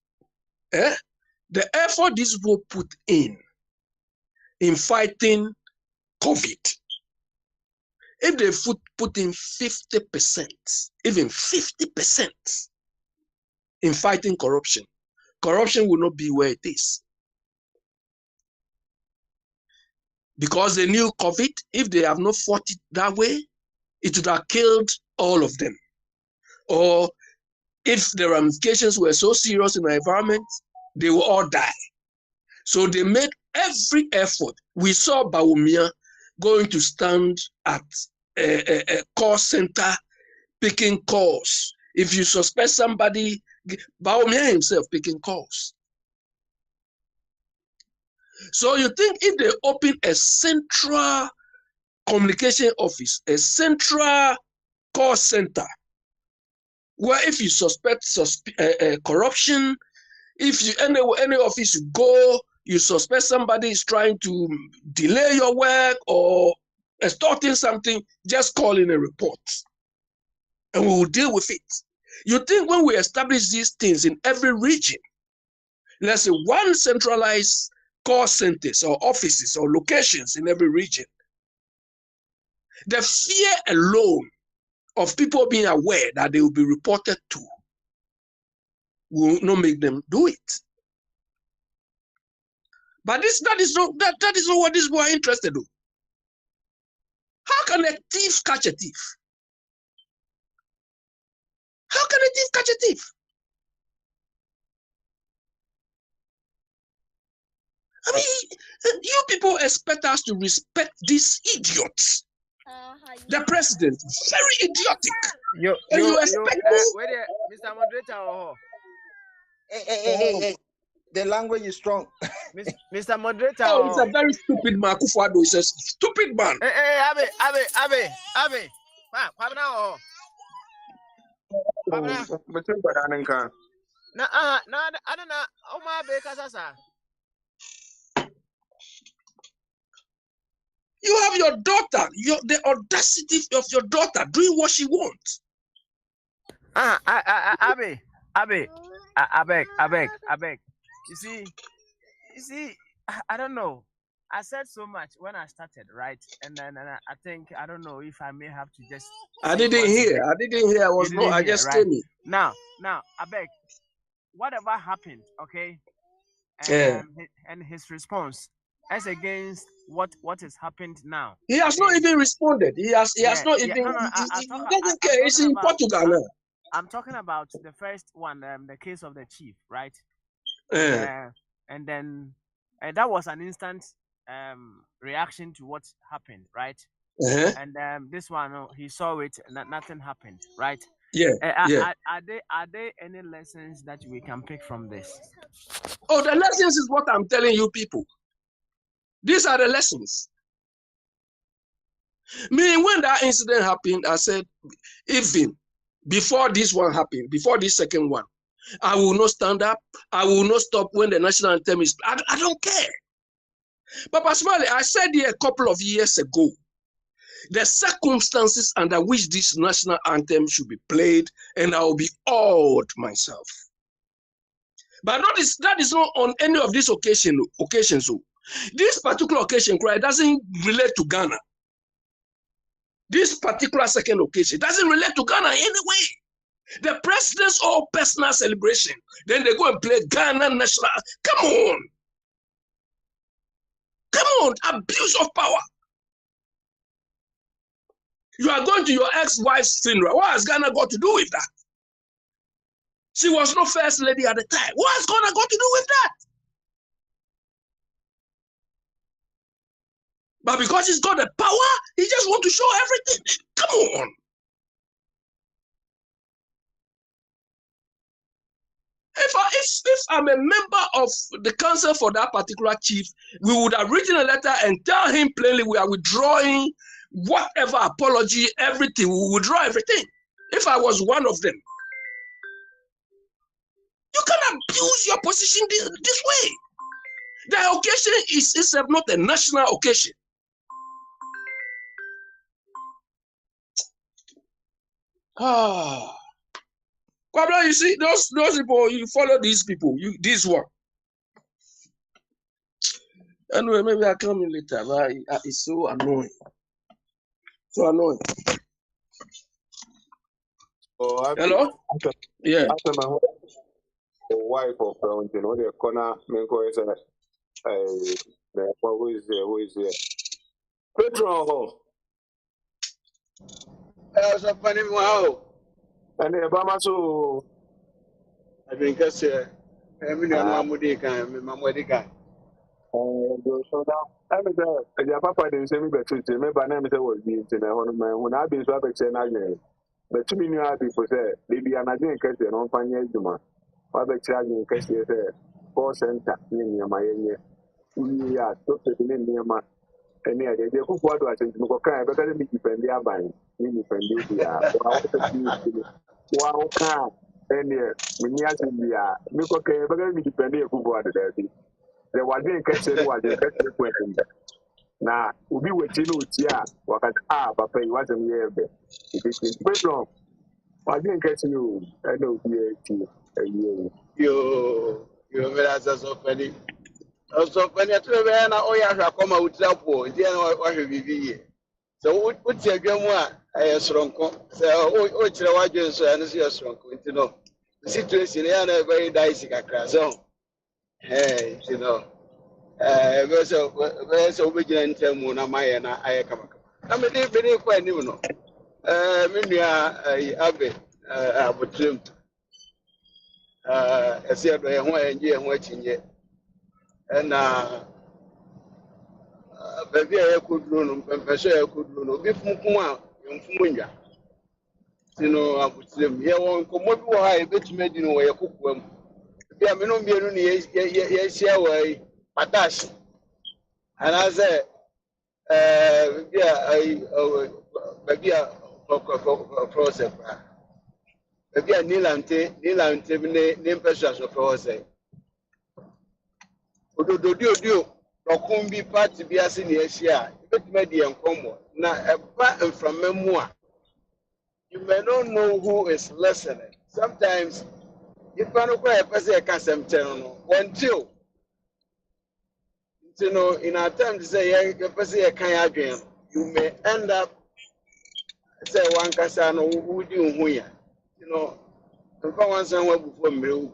these people put in fighting COVID, if they put in 50%, even 50% in fighting corruption, corruption will not be where it is. Because they knew COVID, if they have not fought it that way, it would have killed all of them. Or if the ramifications were so serious in the environment, they will all die. So they made every effort. We saw Bawumia going to stand at a call center, picking calls. If you suspect somebody, Bawumia himself picking calls. So you think if they open a central communication office, a central call center, where if you suspect corruption, if you any office you go, you suspect somebody is trying to delay your work or extorting something, just call in a report and we will deal with it. You think when we establish these things in every region, let's say one centralized call centers or offices or locations in every region, the fear alone of people being aware that they will be reported to will not make them do it. But that is not what these people are interested in. How can a thief catch a thief? How can a thief catch a thief? I mean, you people expect us to respect these idiots. The president, very idiotic. And you expect us. Wait there, Mr. Moderator. Hey, the language is strong. Mr. Moderator. Oh, he's a very stupid man. Kufuado is a stupid man. Hey, Abe. Kwabena. Na adana Oma be kasasa. You have your daughter, the audacity of your daughter doing what she wants. Abe. I beg. You see, I don't know. I said so much when I started, right? And then I think I don't know if I may have to just. I didn't hear. I was not. I just came in. Now, I beg. Whatever happened, okay? And his response as against what has happened now. He has not even responded. He has not even. He doesn't care. He's in Portugal now. I'm talking about the first one, the case of the chief, right? And then that was an instant reaction to what happened, right? And this one, he saw it, and nothing happened, right? Are there any lessons that we can pick from this? Oh, the lessons is what I'm telling you people. These are the lessons. Meaning, when that incident happened, I said, even before this one happened, before this second one, I will not stand up. I will not stop when the national anthem is. I don't care. Papa Smiley, I said here a couple of years ago, the circumstances under which this national anthem should be played, and I will be awed myself. But that is not on any of these occasions. This particular occasion, it doesn't relate to Ghana. This particular second occasion doesn't relate to Ghana anyway. The president's all personal celebration. Then they go and play Ghana national. Come on, abuse of power. You are going to your ex-wife's funeral. What has Ghana got to do with that? She was not first lady at the time. What has Ghana got to do with that? But because he's got the power, he just wants to show everything. Come on. If I'm a member of the council for that particular chief, we would have written a letter and tell him plainly we are withdrawing whatever apology, everything. We will withdraw everything. If I was one of them. You can abuse your position this way. The occasion is itself not a national occasion. Kwabla, you see, those people, you follow these people, this one. Anyway, maybe I'll come in later, but it's so annoying. So annoying. Oh, hello? Yeah. After my wife of you know, the corner, is who is there? Pedro. What's up, funny wow? And the Bama so I think that's I'm in Mamudika, Mamudika. So now, I'm the papa didn't say me better to me, but name is always being to the when I've been so again. But to me, you have people say, maybe I'm not doing question on Panya Juma. I've been charging question call center in my area. we are so certain near my any idea. They could go to attend to Mokai, but I didn't depend their buying. You depend there. Wow, car. Any, when you are in the Mikoke, but I depend there. Who bought the there was a question was a question. Now, we were chilling with ya, what Papa, he wasn't here. It is very long. I didn't catch you. I know you. Yo, that's so funny. Also, when you're traveling, oh, yeah, I come out with that boy. Then what have you be? So, what's your grandma? I strong. So, oh, Chihuahua, so I see a strong. You know, the situation is very dicey. So, hey, you know, so we get into Mona Maya and I come. I mean, they very quite new. No, Minia, Abbey, Abutrim. I said, I want to watching yet. And baby, I could run, and I could run. If Mukuma, young Fumunya, you know, I would say, yeah, one commode why I bet you made in a way a cook one. Yeah, me no be any yes, yeah, way, patash. And I said, yeah, baby, a process. Baby, a Nilante, name pressures of process. Ododio Rokumbi party bi ase na ehia betuma di enkomo na eba mframa a you may not know who is listening. Sometimes if you no kwa pese e ka semten no until you know in our time to say e pese e kan adwen you may end up say one kasa no wudi hu ya you know nfa wan san wa bufo mre wu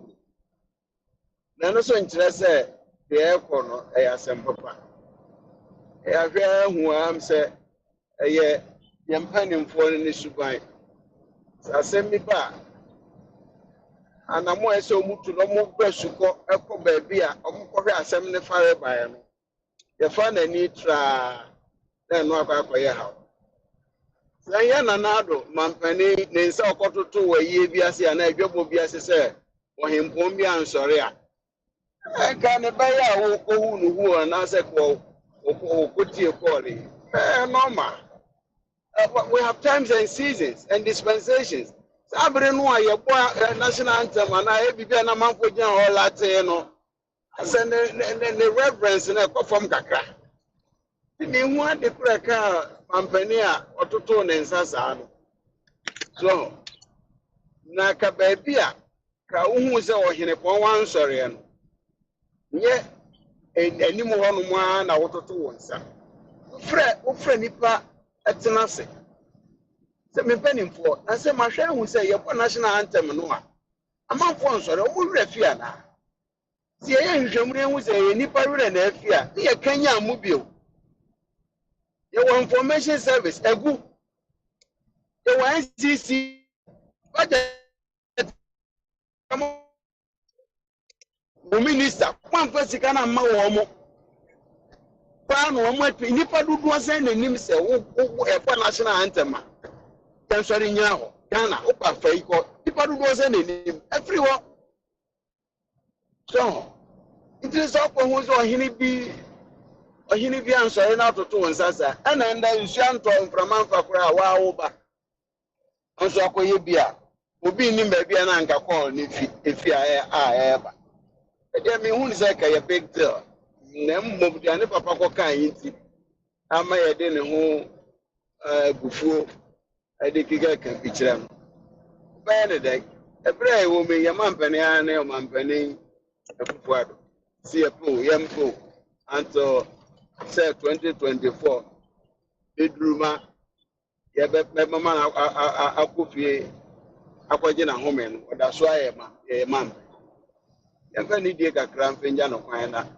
na no so nkyere say the ekọ no e asem papa I who am say, a yampaning for any subai. I send me back. And I'm more so moved to no more Besuko, Echo Baby, or assembly fire by me. The fun and need then walk out for your house. Sayana Nado, Mampani, Nensa Koto 2, a year Biasi and a job of Biasi said, or him Pombia and Soria. I can't buy a who and I said, well. Normal. We have times and seasons and dispensations. Sabri no your national anthem and I be na man for John all Latin no. Send the reverence in a from kakra. Ni one the preka pampania ototo ne nsasa no. So na ka baby a ka uhu se ohene pon wan sori no. Nye eni mo hono mo na wototo wonsa. Ufre nipa etenase. Se me penimfo, na se mahwe hu se ye national anthem no a. Amanfo nsore o wura fia na. Se ye nhwemure hu se ye nipa wura na afia, ye kanya amu bio. Ye wo information service egu. Ye wo NCC budget o minister kwanfa sika na ma wo mo. Pa no mo nipa dudu asen na nim se wo e national anthem. Sorry, now, Ghana, Opa Faiko, people who was in him, everyone. So, it is up on who's or Hinibi answering out to two and Sasa, and then Shanton from Manfakra, Waoba. And so, Koyabia, will be in baby and Anka call if you are ever. But who is like a big deal. Nem moved the Papa kind. I may have done who before. I did get a picture. Benedict, a brave woman, your mampany, and your mampany, a puado. See a poo, young poo, until say 2024. Bid rumor, ya bet my mamma, a coffee, a quagina woman, or that's why a man. Young penny dig a cramp in Jano Quina.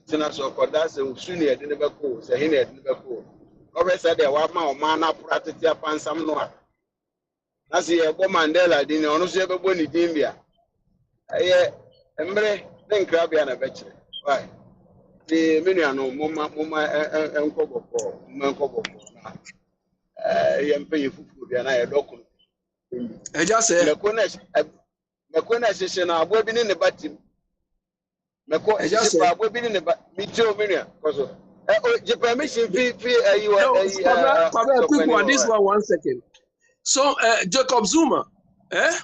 Tina so for that's a sooner didn't never cool, say he had never cool. Already said there were my man up practically upon some note. As ye bo Mandela di no so be bo ni dimbia aye emre den krabia na bechere why the menu no moma enkoboko na ye mpenye fufu bia na ye dokun I just say, me kona sheshe na abo bi ne batim meko I just said, jipa bi ne ba mi jo mi nua koso je permission fi no, Papa, so quick kwani one. This o one second. So, Jacob Zuma, at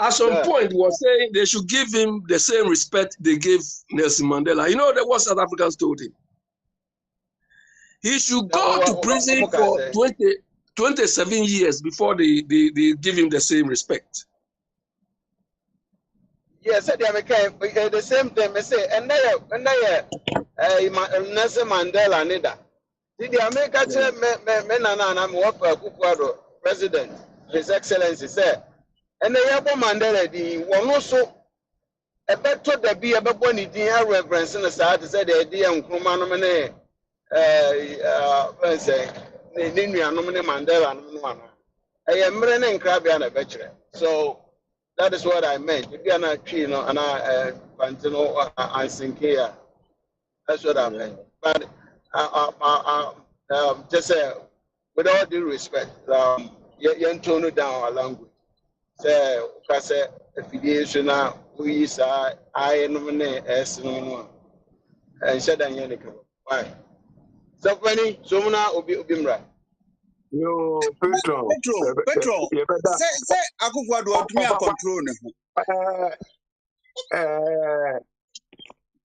some yeah point was saying they should give him the same respect they gave Nelson Mandela. You know what South Africans told him? He should go to prison o ka for say 27 years before they give him the same respect. yes said they make the same thing me say and Nelson Mandela nida did the America Yeah. che me na me work Akufo-Addo president his excellency say and they have Mandela di won so ebeto da bi ebebo ni din a reverence na sa te say the idea nkruma no me say ni nuanom ne Mandela no ana mre ne nkrabia na bekire so that is what I meant if you are not tree no ana pantino ansinke here that's what I meant but just with all due respect you tone down our language say ukase affiliation na we say I no ne s no and said an yen why so funny so na obi mra Yo, Petro, Petro, you better. say Akufo-Addo atumi a control ne ho.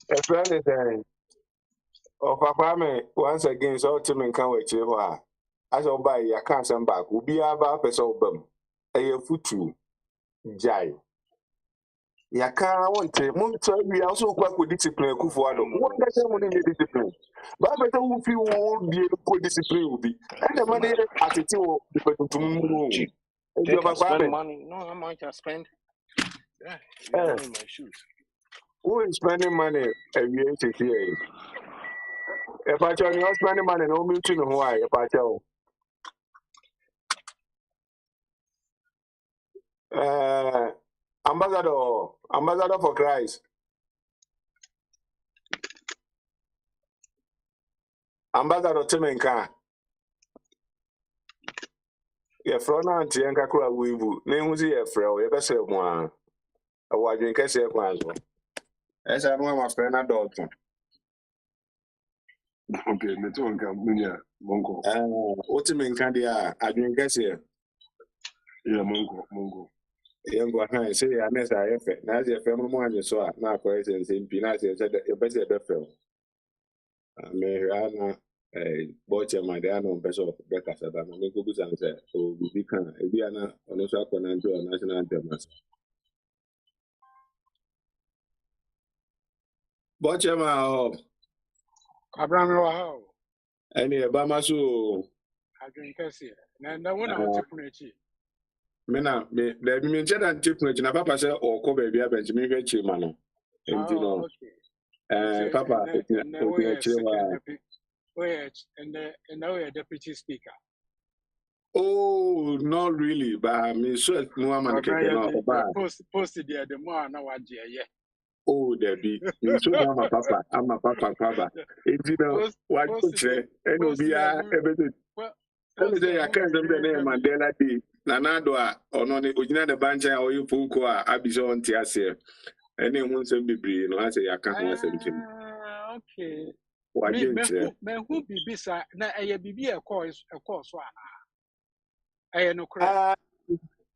A friend is saying, "Oh, Papa, me once again, so to me can wait you. As I buy, I can't send back. Will be about person bum. A futu, jai. Ya can't want to. We also work with discipline. Akufo-Addo. What does someone in discipline? But better who feel won't be able to discipline will be. And the money at it will be to move. They can spend money. No, how much I spend? Yeah, you are not in my shoes. Who is spending money every year? If I tell you spending money, no mean to know why. If I tell, ambassador for Christ, ambassador Timenka, your front auntie and Kakura Weebu, name was here, Fro, you best have one. A wide drink, I say, one. As I know my friend, a daughter. Okay, me too. Yeah, Mongo. What you mean, Candia? I drink, I say, Yeah, Mongo. young one, say, unless I have it. Now, your family one, so now, question, saying, Pinat, you better have fell. Mehana bɔkyɛ ma de ano mpɛ sɛ ɔbɛkasa ba ma mekɔ busa no sɛ obibi ka ebi ana ɔno nso akɔ nante ɔ national anthem ase bɔkyɛ ma Abraham Wahao, ɛne ɛba ma so I drink Cassia. And I want to take me na daabi menkyɛ da nte kunu akyi na papa sɛ ɔkɔ baabi abɛnkye mehwɛ akyiri ma no nti no papa ɔgyina akyire hɔ and now we're deputy speaker. oh not really but me so no am keke no ɔba Posted there the more now what yeah. oh Debbie me so no ama papa nti no what kyerɛ ɛna obiara ɛbɛsɛ ɛna sɛ yɛaka nsɛm dɛ ne yɛ Mandela Day na nado a ɔno ne ogyina ne ba nkyɛn a ɔyɛ poko a abi sɛ ɔnte aseɛ ɛne ho nsɛm bebree no asɛ yɛaka ho asɛm kyɛm Okay. wagye nkyerɛ Me who be bisa na ɛyɛ bibi ɛkɔ so ana ɛyɛ no korɛ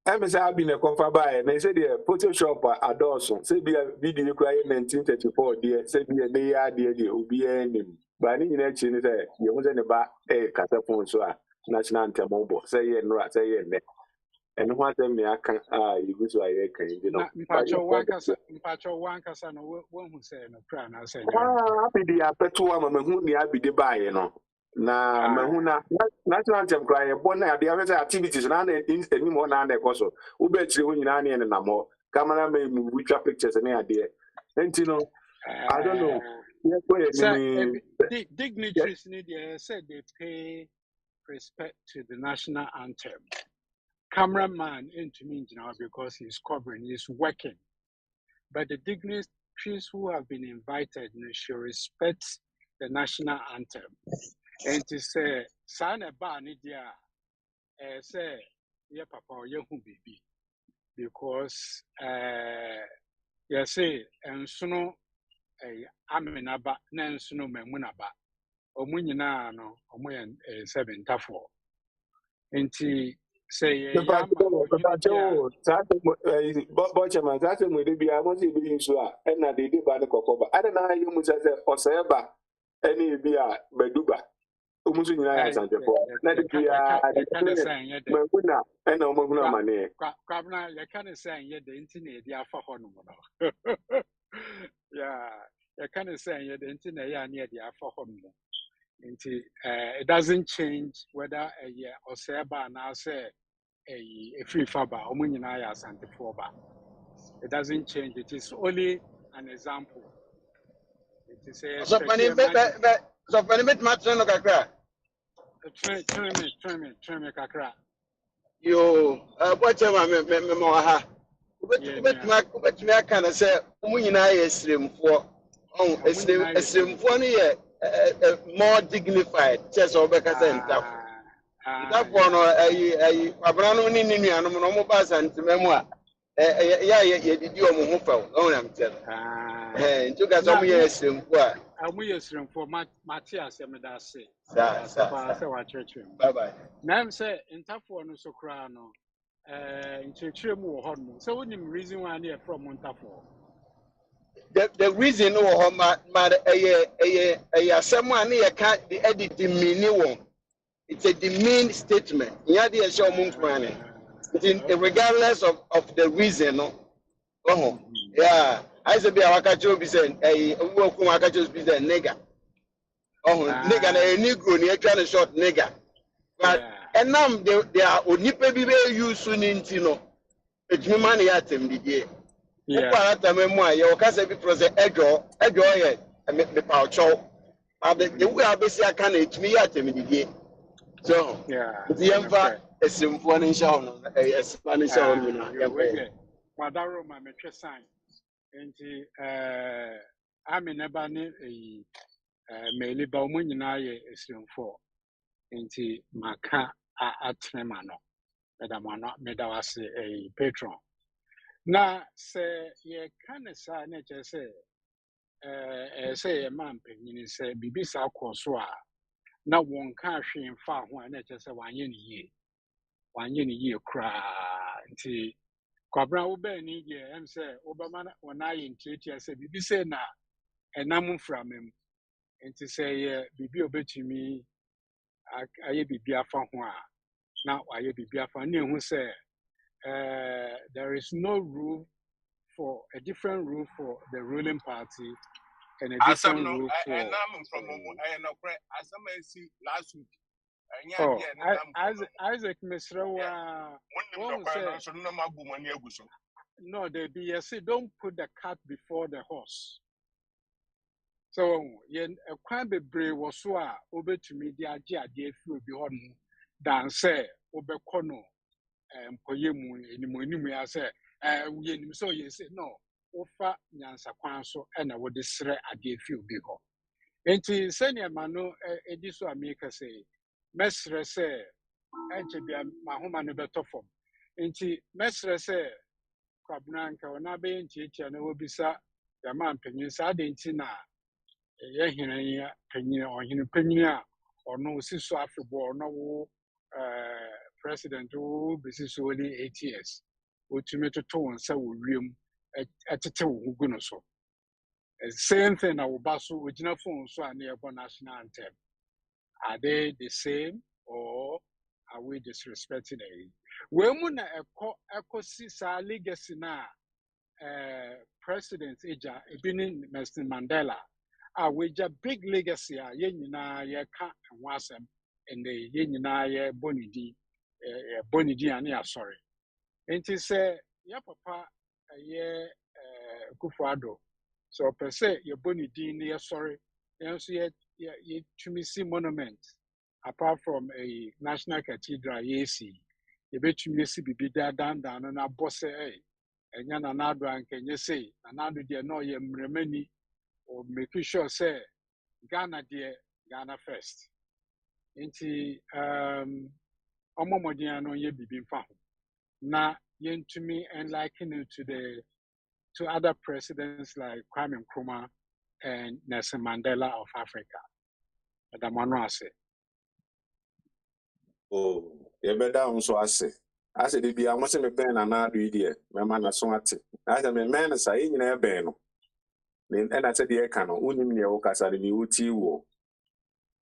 ɛmɛ sɛ abi ne kɔmfa baeɛ na sɛ deɛ photoshop a adɔɔso sɛ bia video kora yɛ 1934 deɛ sɛ bia ne yɛ adeɛ deɛ obiara anim baa ne nyinaa akyi ne sɛ yɛhu sɛ ne ba kasa phone so a national anthem bɔ sɛ yɛ nnora sɛ yɛ nnɛ ɛno ho asɛm ne aka a yɛgu so a yɛka yi no mpakyɛw wankasa no wohu sɛ no kora na sɛ abi de apɛto ama mahu ne abi de baeɛ no na mahu na national anthem kora yɛbɔ na adeɛ afɛ sɛ activities na anim hɔ na ana ɛkɔ so wobɛkyerɛ hɔ nyinaa ne ɛnenam hɔ camera man mu twa pictures ne adeɛ nti no I don't know dignitaries they said they pay respect to the national anthem. Cameraman into me now because he's covering, he's working. But the dignitaries who have been invited should respect the national anthem. And to say, Sana Banidia, say, yeah, Papa, you baby. Because, say, and so Aminaba nanso no Mamunaba. Ɔmo nyinaa no ɔmo yɛ sebentafo. Nti sɛ yɛ ama ɔhene bi a Bɔkyɛma saa sɛ mmɔde biara mo sɛ ebi nso a ɛna de di ba ne kɔkɔba ade na ayɛ mu sɛ ɔsɛɛ ba ɛne ebi a baduba ɔmo nso nyinaa yɛ asantefo na de biara de yɛka ne sɛ nyɛ dɛ. mahu na ɛna ɔmo hunu amaneɛ. Kwabena yɛka ne sɛ nyɛ dɛ nti na yɛde afa hɔ nom no. Yeah, yɛka ne sɛ nyɛ dɛ nti na ɛyɛ a ne yɛde afa hɔ nom. Nti it doesn't change whether ɛyɛ ɔsɛɛ ba anaasɛ ɛfiri fa ba ɔmo nyinaa yɛ asantefoɔ ba. It doesn't change. It is only an example. It is a So many bit much no kakra. Train me kakra. Yo, watch me mo ha. Ubet me aka na say umu nyina ye esremfo. On esremfo no ye more dignified. Just obeka say ntafo. Ntafo no ayi abra no ni nuanom no mo ba santememu a ye didi o mo ho fa. O na mtel. Ntu ka so mo ye esremfo a. Amu ye esremfo Matthias Emedase. Bye bye. Now I'm say ntafo no so kra no nkyerɛkyerɛ mu wɔ hɔ no sɛ wonim reason why ne from ntafo. The reason wɔ hɔ ma ɛyɛ asɛm a ne yɛka the edit demean wɔ. It's a demean statement. Nya de ɛhyɛ ɔmo nkran regardless of the reason no. Yeah, I say be a wakacho bi say wo ku wakacho bi say nigga. Nigga na negro ni atwa ne short nigga. But enam they are onipa bi be use ni nti no. Etumi man ya temdidie. Yeah. Ko ata memu a ye o ka say bi pro say ejo ye me pa ocho. But the way abesi aka na etumi ya temdidie. So, yeah. The emfa esimfo ni nsha no Spanish no na. Madaro ma metwe sign. Nti ami neba ne meli ba omo nyina ye esremfo. Nti maka atrema no. Meda wase patron. Na se ye kanesa na che se se ye man panyin se bibi sa akoso a na won ka hwe mfa ho a na che se wanye ne yie kra nti kwabra wo ba ni ye em se obama na ye ntiatia se bibi se na enam mframem nti se ye bibi obetumi aye bibi afa ho a na aye bibi afa na ehu se there is no rule for a different rule for the ruling party and a different rule for. Isaac Misrawa. No, they be say don't put the cart before the horse. So yen a crime be brave was so over to me the idea they feel beyond than say obekono poyemu any I say yen so you say no ofa nyansa kwan so na wo de sre ade fi obi ho enti senior mano edi so america say mesre say enche bia mahoma no beto fom enti mesre say kwabna nka ona be ntiatia na obisa ya man panyin sa de enti na ye hene ya panyin ohene panyin a ono si so afebo no wo president wo bisi so only 8 years otumi toto won sa wo wiem atete wo gu no so same thing na wo ba so ogina phone so a na yebo national anthem. Are they the same or are we disrespecting it? We mu na ekosi sa legacy na president eja ebini Nelson Mandela weja big legacy a ye nyina ye ka ho asem and ye nyina ye bonidi ani asori enti se ya papa ye Kufuado so per se ye bonidi ni sorry and so ye tumisi monument apart from a national cathedral ye see ye be tumisi bibi dan na bosse enya na nado ankenye say na nado de no ye mremani or make sure say Ghana first nti omomodian no ye bibi mfa ho na yentumi and liken it to other presidents like Kwame Nkrumah and Nelson Mandela of Africa. Madam Wanwase. Oh, you better also ase. Ase de bia mo se me ben na na do die. Me ma na so ate. Ase me men sa yi nyina ben no. Ne na se de e ka no, unim ne wo kasa de mi wuti wo.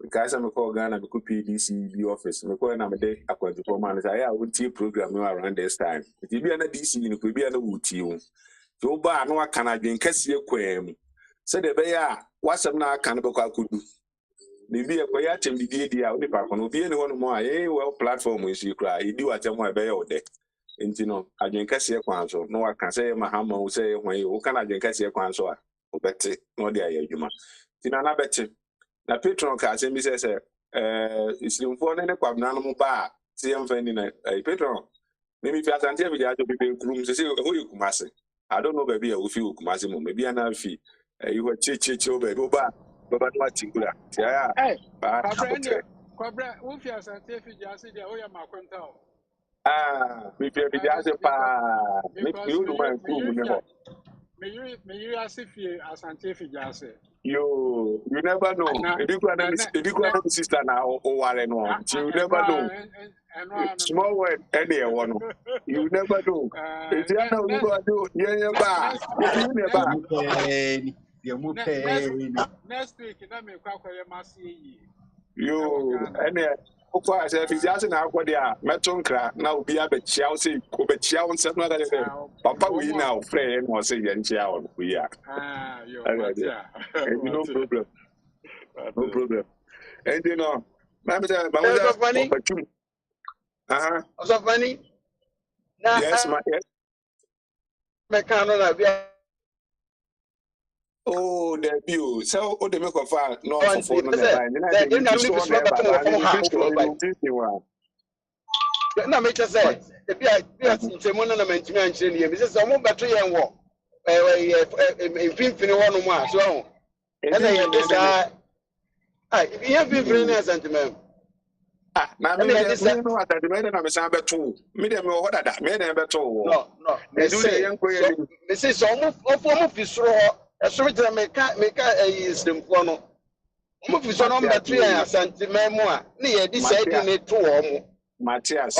Because I'm call Ghana me ko PDC the office. Me ko na me de akwantu for man say ya wuti program no around this time. It be na DC ni ko be na wuti wo. So ba no aka na dwen kase kwam. Se de be ya wasem na aka no be kwa kudu. Bibi e ko ya tem di a onipa ko no bi ene hono mo a well platform is you cry e di watem mo e be yo de enti no adwen kase kwan so no aka say mahama wo say hwan yi wo kana adwen kase kwan so a obete no de aye adwuma ti na bete na patron ka say mi say islimfo ne kwabna no mo ba ti em fani na patron me fi asante e bi ja to bi krum say ho yi kumase I don't know baby a wo fi kumase mo maybe ana fi you were che o baby ba baba no atingula ti ya Hey, ba Kwabra, Ufia Santefi Jasi, the Oya Makwenta. Me fi bi ja se pa me Because you no man krum ne ho me you as if you as Santefi Jasi. you never know Na, ebi kwa na, na sister na o ware no you never know small word any one no you never know eti ana obi ba do yen ba obi ne ba next week, that may quack a massy. you any okwa se fi jase na akọ dia meto nkra na obi abechia o se obechia o nsem na dade papa we na o frɛ no se ye nchia o we ya Yo, no problem no problem and you know ma me say So funny. opportunity So funny. Now, yes ma yes me can't na be oh there be o so o de me ko fa no on for no the na ba ni na that de you know ni so me na ba ba from ni house so by. ni wa Na me just say, the be ntemu na mentimi ankyere ne yemi say mo beto yen wo mfimfini wono mu a so esa ye desa if you mfimfini na sentiment na me no atade me na me san beto me de me ho dada me de beto wo no me do de yen ko ye ni me say so mo fi soro eso me tell me ka istemfo no mo fi so no beto yen sentiment mu a ne ye di say di ne to wo mo Matias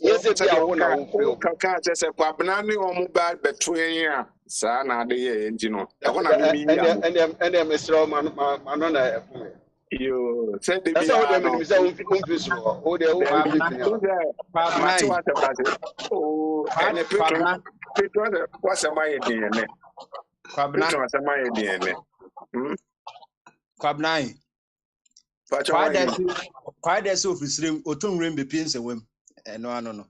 yes e bia wo na wo feel ka se kwa bna ni o mu ba beto yen a sa na de ye enti no e ho na me mi ya and me sro man na yo se de that's how bia they no mean say un fi soro o de wo fi mati wa te ba o ene petro de kwa se ma ye den ne petro se ma ye den ne Kwabnai. Father office otum be piense wem. No.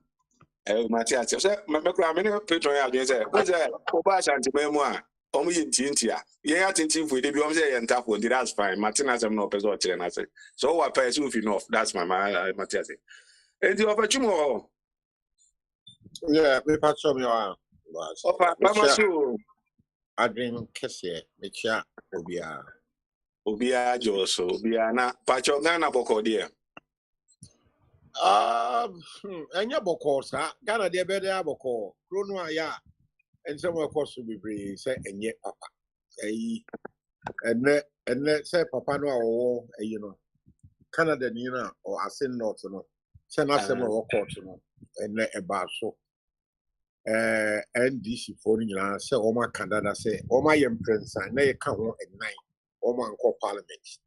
Matias se me kura me ne petro ya den se o se o ba shanti memu a omo yi ntintia yen atintin fu de bi omo se yen tafo ndi that's fine martina sem no person kire na say so what pay so if enough that's my Matias enti opportunity Yeah, me patch up your ofa mama so I drink kese me chia obia joso obia na pacho Ghana boko dia enya boko sa Ghana de be there boko krono aya and some of course be brave say enye papa and say papa no awo Canada ni na or asin north no say na say mo court no and eba so NDC for nyina say o ma Canada say o ma yem prince na ye ka ho en nine o ma nko parliament.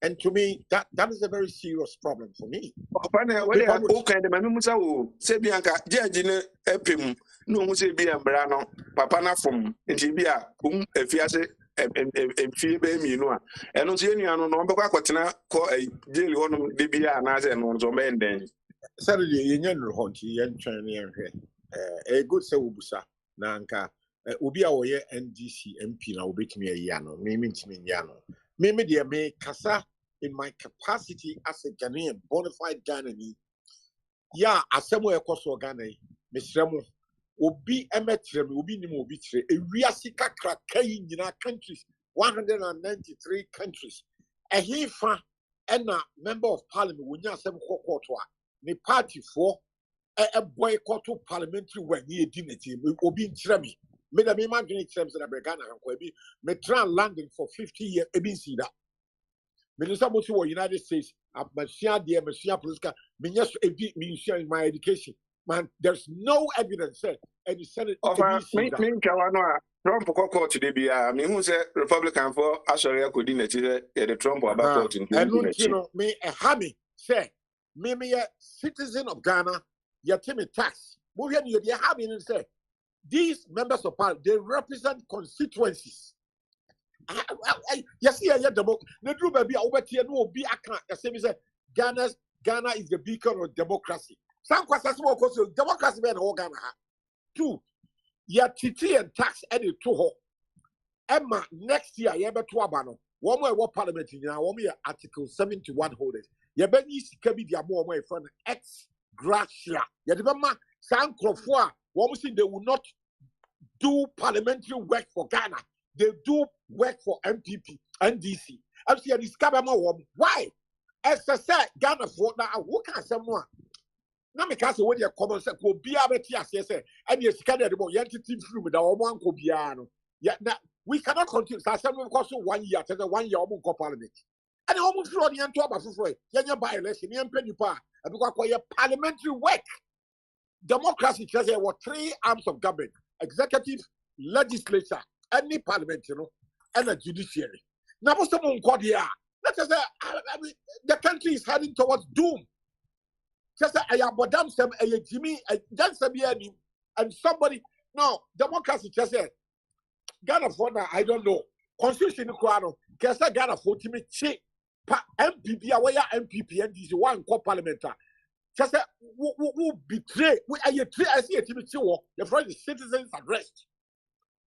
And to me, that is a very serious problem for me. Opana we dey okay de mami musa wo se bianka judge ne epim no hu se bia mbra no papa na fom nti bia efiase emfie be mi no a eno so enua no no bekwa kwotena ko jail ho no de bia na se no so be nden Saturday ye nya no ho nti ye ntwen ne nhwe e good say obusa na nka obi a wo ye NDC MP na obetimi ayi no me ntimi nya no me de me kasa in my capacity as a Ghanaian, bona fide Ghanaian. Yeah, asemo ekoso Ghana me sremo obi emetrem obi nim obi tire ewiase kakra kai nyina countries 193 countries ehifa ena member of parliament wonya asem kokoto a ne party for boycott parliamentary when ye dinati obi ntire me Me da me man dwene kyerem se da Ghana hankwa bi me tran London for 50 years e bi see that. Me no say mo to United States abashia de machia political me yes e bi me share my education. Man, there's no evidence say and the Senate Of e bi see me that. me kawa no a Trump court today be me who say Republican for Ashoria coordinate the Trump about court in And you 2019. know me a hammy say me a citizen of Ghana, you tell me tax. Move here you have and say these members of parliament they represent constituencies. Yes, yeah, the true baby over here no be account. The same say Ghana is the beacon of democracy. Some questions more because democracy be the Ghana. Two, yeah, TT and tax any two. Emma next year you be to abano. One more parliament in now. One more article 71 holders. You be ni sika bi dia more from ex gratia. You remember some crofua. One say they will not do parliamentary work for Ghana. They do work for MPP, NDC. I'm saying this Kabama. Why? As I said, Ghana for now. Who can say more? Now me can say when you come and say go be able to say and you scan the more entity through with our one go be yeah. Now we cannot continue. So some because 1 year, 1 year almost go parliament. And the almost throw the end to about for you by election, you penny pa, and because parliamentary work. Democracy says there were 3 arms of government: executive, legislature, any parliament, and a judiciary. Now, what's someone called here? Let's just say, I mean, the country is heading towards doom. Just say, I am Madame Sam, a Jimmy, and somebody. No, democracy just said, Ghana for now, I don't know. Constitution, can say Ghana for Timmy MPP, away MPP, and this one called parliamentary. Just say, who betray? I see a TV your friend is citizens arrest.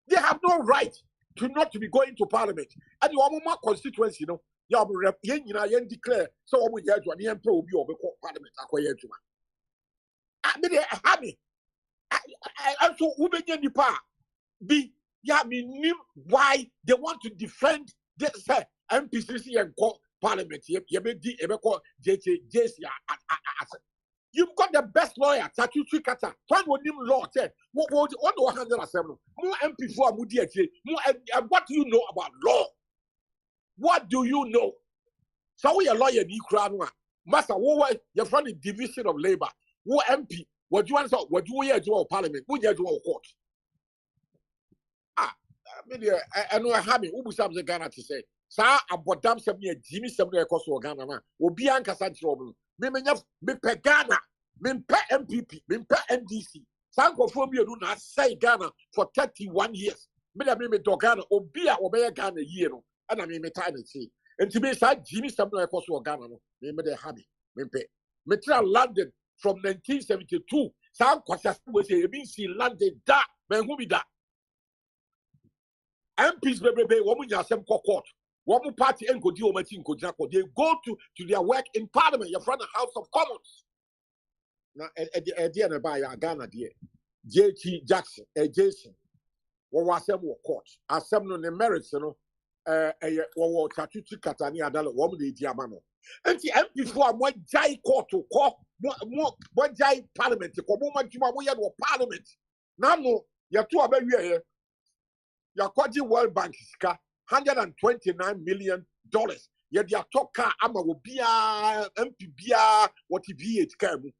They have no right to not to be going to parliament. And you are constituency, you declare so we have to an emperor will be over parliament. I mean, I mean, I also Uben the power be why they want to defend this MPCC and parliament. You've got the best lawyer, Tatuchi Kata. Find what him law said. What 107? More MP4 Mudiachi. What do you know about law? What do you know? So we a lawyer ni kranwa. Master, what you're from the division of labor. Who MP? What you answer? What you hear to parliament? Who you to court? I know I have me. Who was something Ghana to say? Sa abodam sem ne Jimmy sem ne ekoso Ghana na. Obi an kasa trouble. Me pe Ghana, me pe MPP, me pe NDC. Sanko for me do not say Ghana for 31 years. Me do Ghana obi a obey Ghana year no. And I mean me time see. And to me say Jimmy some no ekoso Ghana no. Me dey happy. Me pe. Me try London from 1972. Sanko kwasa we say e bin see London da. Me who be that? MPs bebe woman yasem court. One party and go deal with they go to their work in parliament, in front of the House of Commons. Now, at the end of Ghana, J.T. Jackson, Jason, what was some court, as some on the merits, or Tatuchi Katani Adala, woman, the Diamano. And the MP for one Jai court to call one Jai parliament, to come on, we have parliament. Now, you have 2 about here. Your Kwaji World Bank $129 million. Yet your talk car ama will be a MPBA what he came.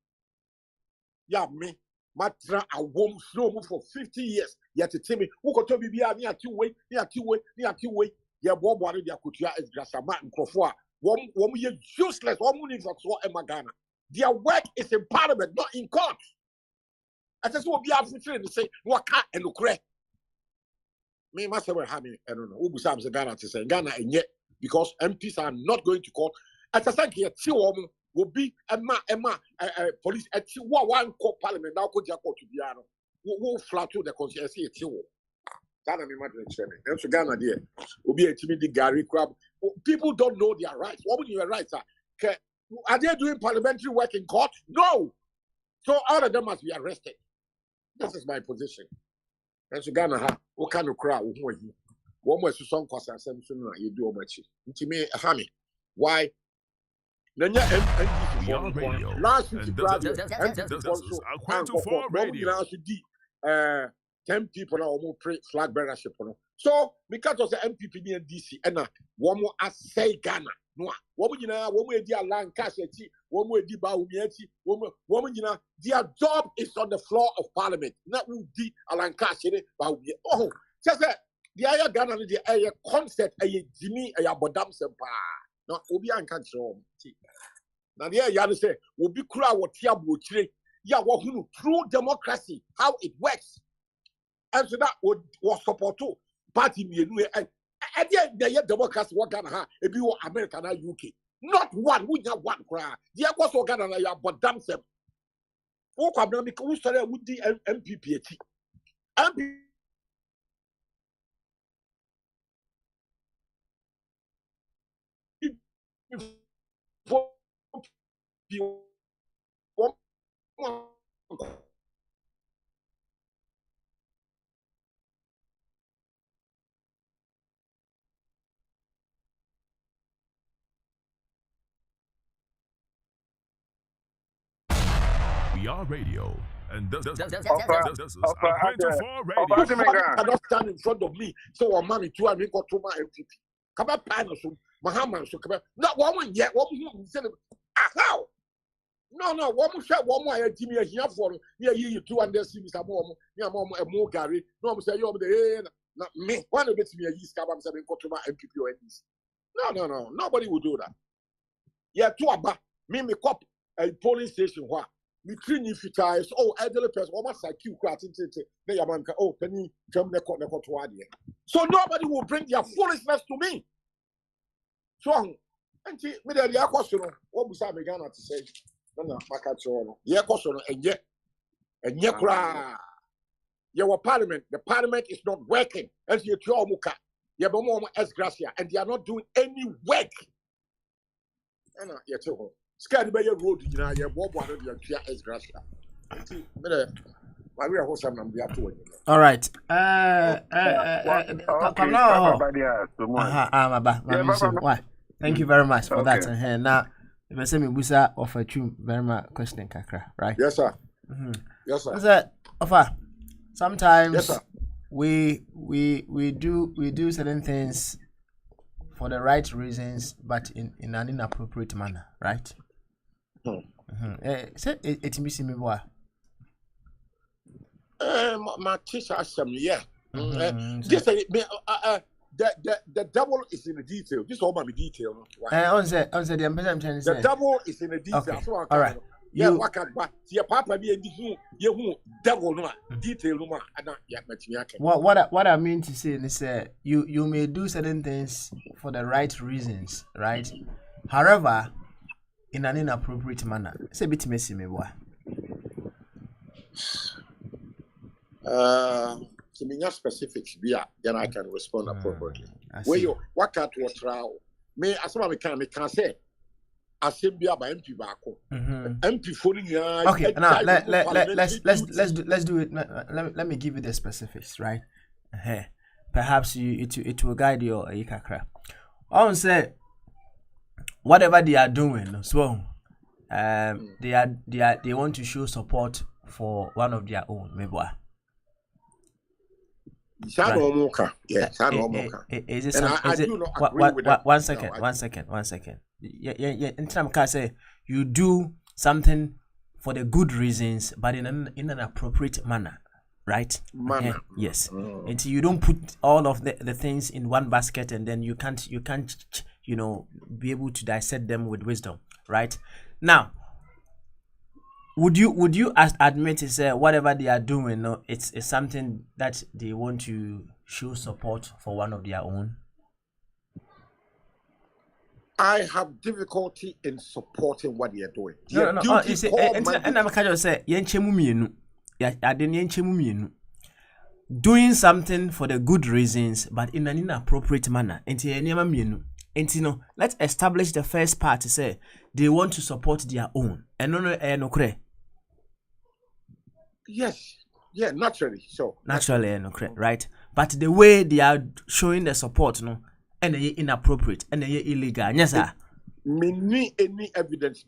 Yeah, me, Matra a warm slow for 50 years. Yet a Timmy who got to be near 2 way, near 2 way, near 2 way. Yeah, Bob wanted their kutia as Grasama and Crofua. One year useless, 1 million for Emagana. Their work is in parliament, not in court. I just want to be African and say, what cat and look red. Me must have having I don't know who was Ghana to say Ghana and yet because MPs are not going to court. As I said here, 2 will be Emma police at 1 court parliament now could you to be who flat to the conscience here 2. Ghana me matter and so Ghana there will be a timid Gary crab. People don't know their rights. What would your rights are they doing parliamentary work in court? No. So all of them must be arrested. This is my position. And so Ghana ha, what kind of crowd who are you? One was some cause assumption you do much. To me, Hammy, why? Then you last week, 10 people now almost pray flag bearership. So because of the MPP and DC, and one more say Ghana. No, woman, you know, woman, dear land cash, woman, dear Baumieti, woman, you know, their job is on the floor of parliament. Not will be a land cash, but oh, just that the Aya Ghana, the Aya concept, a Jimmy, a Bodam Sempa. No, Obi and can't show. Now, the Aya say, will be crowd what Tiabu tree. Yeah, what true democracy, how it works. And so that was support to party me and the democracy what Ghana ha if you America and UK. Not one, we have one cry. The was what Ghana but damn them. Oh, come on, because we started with the MPP. We are radio, and this is Upper, R24 radio. Cannot stand in front of me. So I'm money to I got to my MPP. Come up, Panasu, Muhammad, so come up. Not one yet. What how? No, one more Jimmy here for you 200 cities a more Gary. No, I'm saying you're the not me. One of me a yeast cabin seven got to my MPP or NDC. No. Nobody will do that. Yeah, two about me cop a polling station where we train if you guys, elderly person, almost like you, penny, so nobody will bring their foolishness to me. So, and see, me the question, what was I began to say? No, yeah, question, and yet, your parliament, the parliament is not working, as you tell Muka, your mom as Gracia, and they are not doing any work. And yet, scared by your road, you know, your Bob wanted your Kia as Gracia. All right. Why? Thank you very much for that. And now, if I say me busa offer you very much question, Kakra, right? Yes, sir. Yes, sir. Offer. Sometimes yes, sir. We do certain things for the right reasons, but in an inappropriate manner, right? Say it me boy. My teacher said, yeah. Just the devil is in the detail. This all my detail. The devil is in the detail. Okay. All right. Yeah, your papa be you devil no detail no what I mean to say is you may do certain things for the right reasons, right? However, in an inappropriate manner. It's a bit messy, me boy. Give me specifics, then I can respond appropriately. Where you what can't trial? Me as well me can say. Assembly by MP Bako. MP following. Okay, now let's do it. Let me give you the specifics, right? Perhaps it will guide your ikakra. I want to say whatever they are doing, so they want to show support for one of their own, maybe. One second. Yeah. In terms of say you do something for the good reasons, but in an appropriate manner, right? Yes. Until you don't put all of the things in one basket, and then you can't be able to dissect them with wisdom, right? Now, would you admit to say whatever they are doing, it's something that they want to show support for one of their own? I have difficulty in supporting what they are doing. No. You see, and I'm kind of say doing something for the good reasons, but in an inappropriate manner. And let's establish the first part to say they want to support their own. And no. Yes. Yeah, naturally. So naturally, right? But the way they are showing the support, and they inappropriate and they illegal. Yes, sir. Any evidence?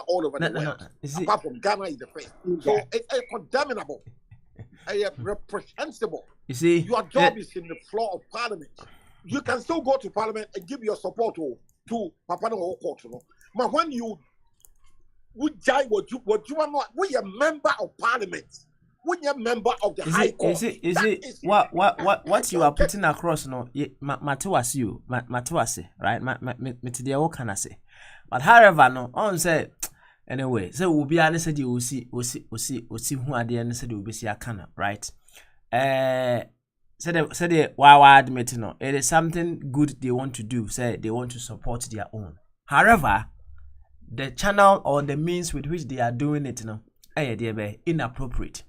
All over the world. Apart from Ghana is the first. So it's condemnable. reprehensible. You see, Your job is in the floor of parliament. You can still go to parliament and give your support to Papa no court. But when you would die, what you are not, we a member of parliament. When you're a member of the high court. Is it what you are putting across? No, Matuasi you, Matuasi, right? Matidia can I say? But however, no, on say anyway. So we'll be honest. You will see who are the end. Said you will be see a canna, right? Said wow, admit no. It is something good they want to do. Say they want to support their own. However, the channel or the means with which they are doing it, no, they be inappropriate.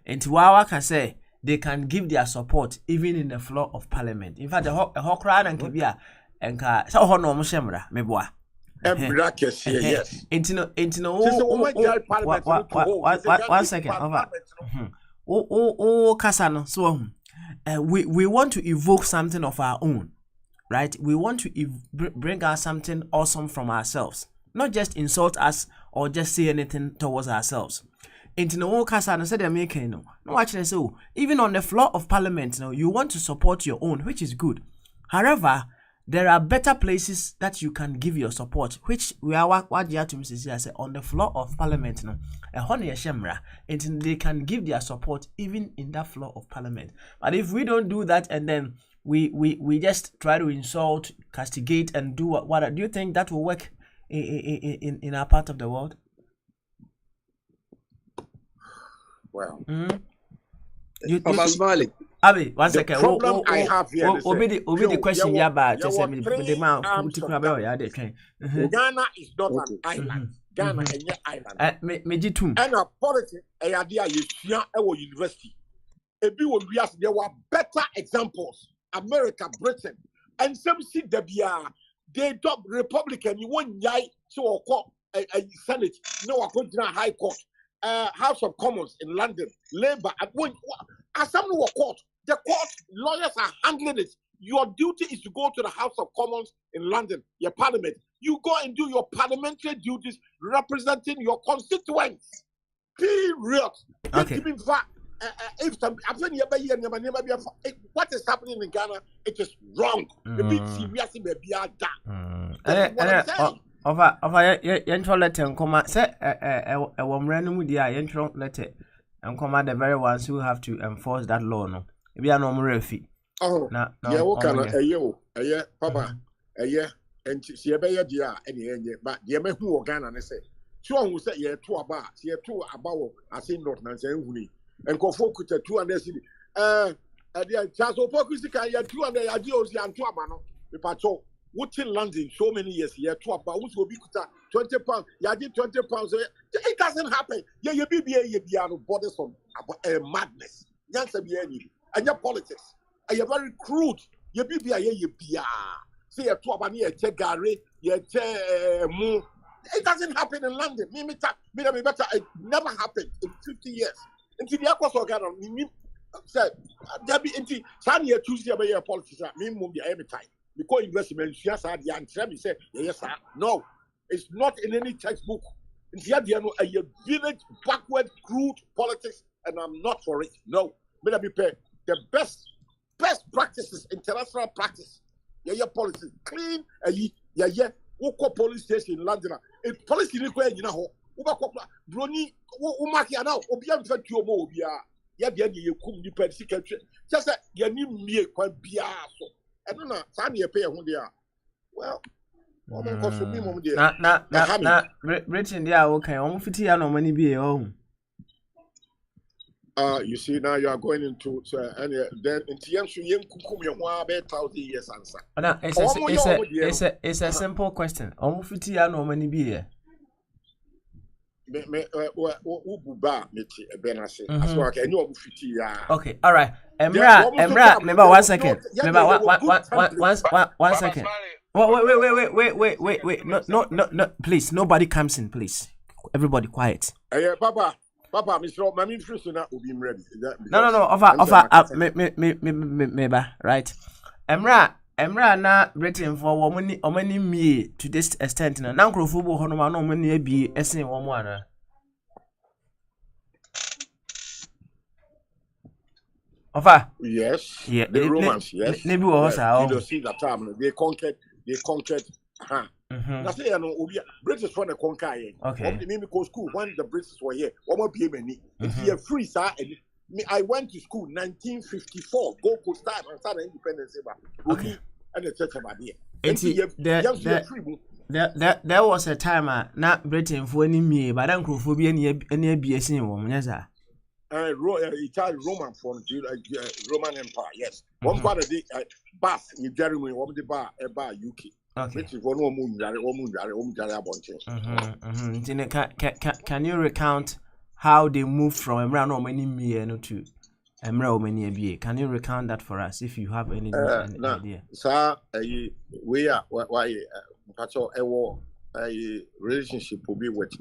And Wawa can say they can give their support even in the floor of parliament. In fact, the whole crowd and Kibia and so hono mushemra meboa. Yes. Intino. One second. Over. Kasano. So we want to evoke something of our own, right? We want to bring out something awesome from ourselves, not just insult us or just say anything towards ourselves. Into the whole cast and said they're making no actually so even on the floor of parliament you want to support your own, which is good. However, there are better places that you can give your support, which we are what you have to say on the floor of parliament and they can give their support even in that floor of parliament. But if we don't do that and then we just try to insult, castigate and do what do you think that will work in our part of the world? Well, Papa smiling. Abi, one second. Problem I have here is the question you about just the man Ghana is not an island. Ghana is an island. And a politics, a idea you see at university. There were better examples. America, Britain, and some see they top Republican. You won't yai so a Senate. No, I go to High Court. House of Commons in London, Labour at one. As some court, the court lawyers are handling it. Your duty is to go to the House of Commons in London, your parliament. You go and do your parliamentary duties representing your constituents. Period. Okay. If some, what is happening in Ghana, it is wrong. The big serious baby are done. Over yentro letter and comma say a woman with the yentro letter and comma the very ones who have to enforce that law no. If you are no more fee. Oh, yeah, what can a year, Papa, a year, and see a bear dear any but the men who are Ghana and say, two who say ye two about, ye two about, I say not Nancy, and go focus at 200 city. Dear Charles Opokusika, ye 200 adios and two amano, the patrol. What in London so many years here, two about which will be 20 pounds, you did 20 pounds. It doesn't happen. Yeah, you be borders on madness. Yes, and your politics. And you're very crude. You be say a two about you check Gary, you move. It doesn't happen in London. Me better. It never happened in 50 years. Until the Aquas Organ said, there be into Sunday Tuesday about your politics. Me move every time. Because investment, yes, I say, yes, sir. No, it's not in any textbook. It's a village backward, crude politics, and I'm not for it. No, may be paid. The best practices, international practice. Yeah, politics clean. Yeah. Police station in London. If police in Ukraine, you know, Brony, Umaki now, Obiam for Tiomo, yeah, you couldn't depend. Just that you need me quite biaso. I don't know. Sandy pay who they are. Well, Britain, they are okay. Almost 50 years no money be home. You see, now you are going into and then in Tiansu Yen Kukum, you want 1,000 years answer. It's a simple question. Almost 50 years no money be here. Okay, all right. Emra, remember 1 second. Remember one second. Wait. No. Please, nobody comes in, please. Everybody quiet. Papa, Mr. Mami Frisuna will be ready. No. Offer. Me, right. Emra na Britain for woman me to this extent na nankro football hono ma no mani abi esen wo mo ana Ofa. Yes, Yeah. the Romans, yes. Maybe was Julius Caesar time they conquered Now say British for the conquer. Okay. The name go school when the British were here. One be many. It's here free, sir. I went to school 1954. Go could start and start independence. Okay. And the church about here. There was a time not Britain for any me, but Uncle Phobia any BSC woman, yes, sir. Italian Roman from Roman Empire, yes. One part of the Bath in Jeremy, one the bar UK. Okay. Can you recount how they moved from Emra no many me to Emra many BA? Can you recount that for us if you have any idea? Sir, we are why a relationship will be with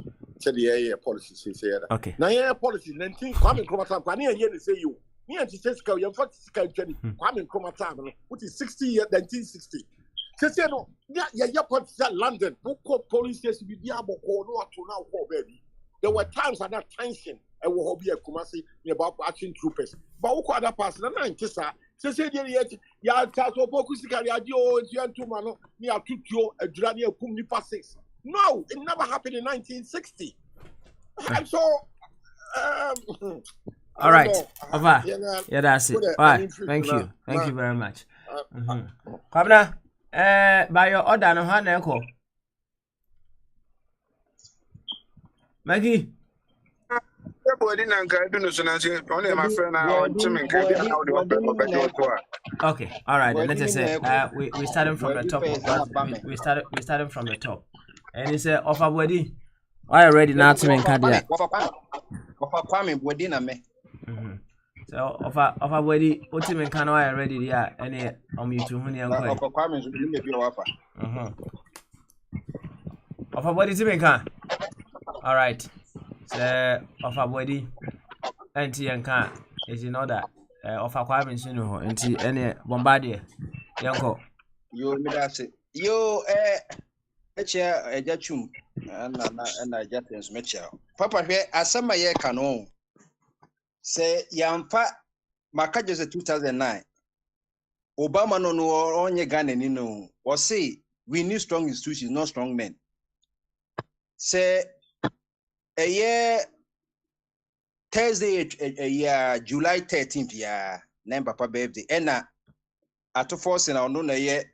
the policy say that. Okay. Now yeah policy 19 Kwame Nkrumah time here they say you. Me and say you 40 Kwame Nkrumah time which is 60 years 1960. Say no yeah policy London police station be able no to now baby. There were times and that tension I will be a Kumasi about action troopers. But who other person 90 sir. Say ya taso boku sikari adio ntu mano ni atutio adurani akum nipa 6. No, it never happened in 1960. And so all right. Over. Yeah, that's it. All right. Thank you. Thank you very much. Kwabena, by your order no ha na eko. Maggie. Okay, all right. Then let's say we starting from the top. We started from the top, and he said, "Offer body, are you ready now to make cardia?" So offer body, what you mean? Can I ready? Yeah, any you to who offer body to make all right. So offer body. Anti yanka is in order of acquiring sino anti any bombardier yanko yo me that's it yo echa ejachum na jatens mecha papa hwe asama ye kano say yamfa makaje 2009 Obama no onye Ghana ni no or say we need strong institutions not strong men say a year Thursday, July 13th, name Papa birthday. And at forcing our no year,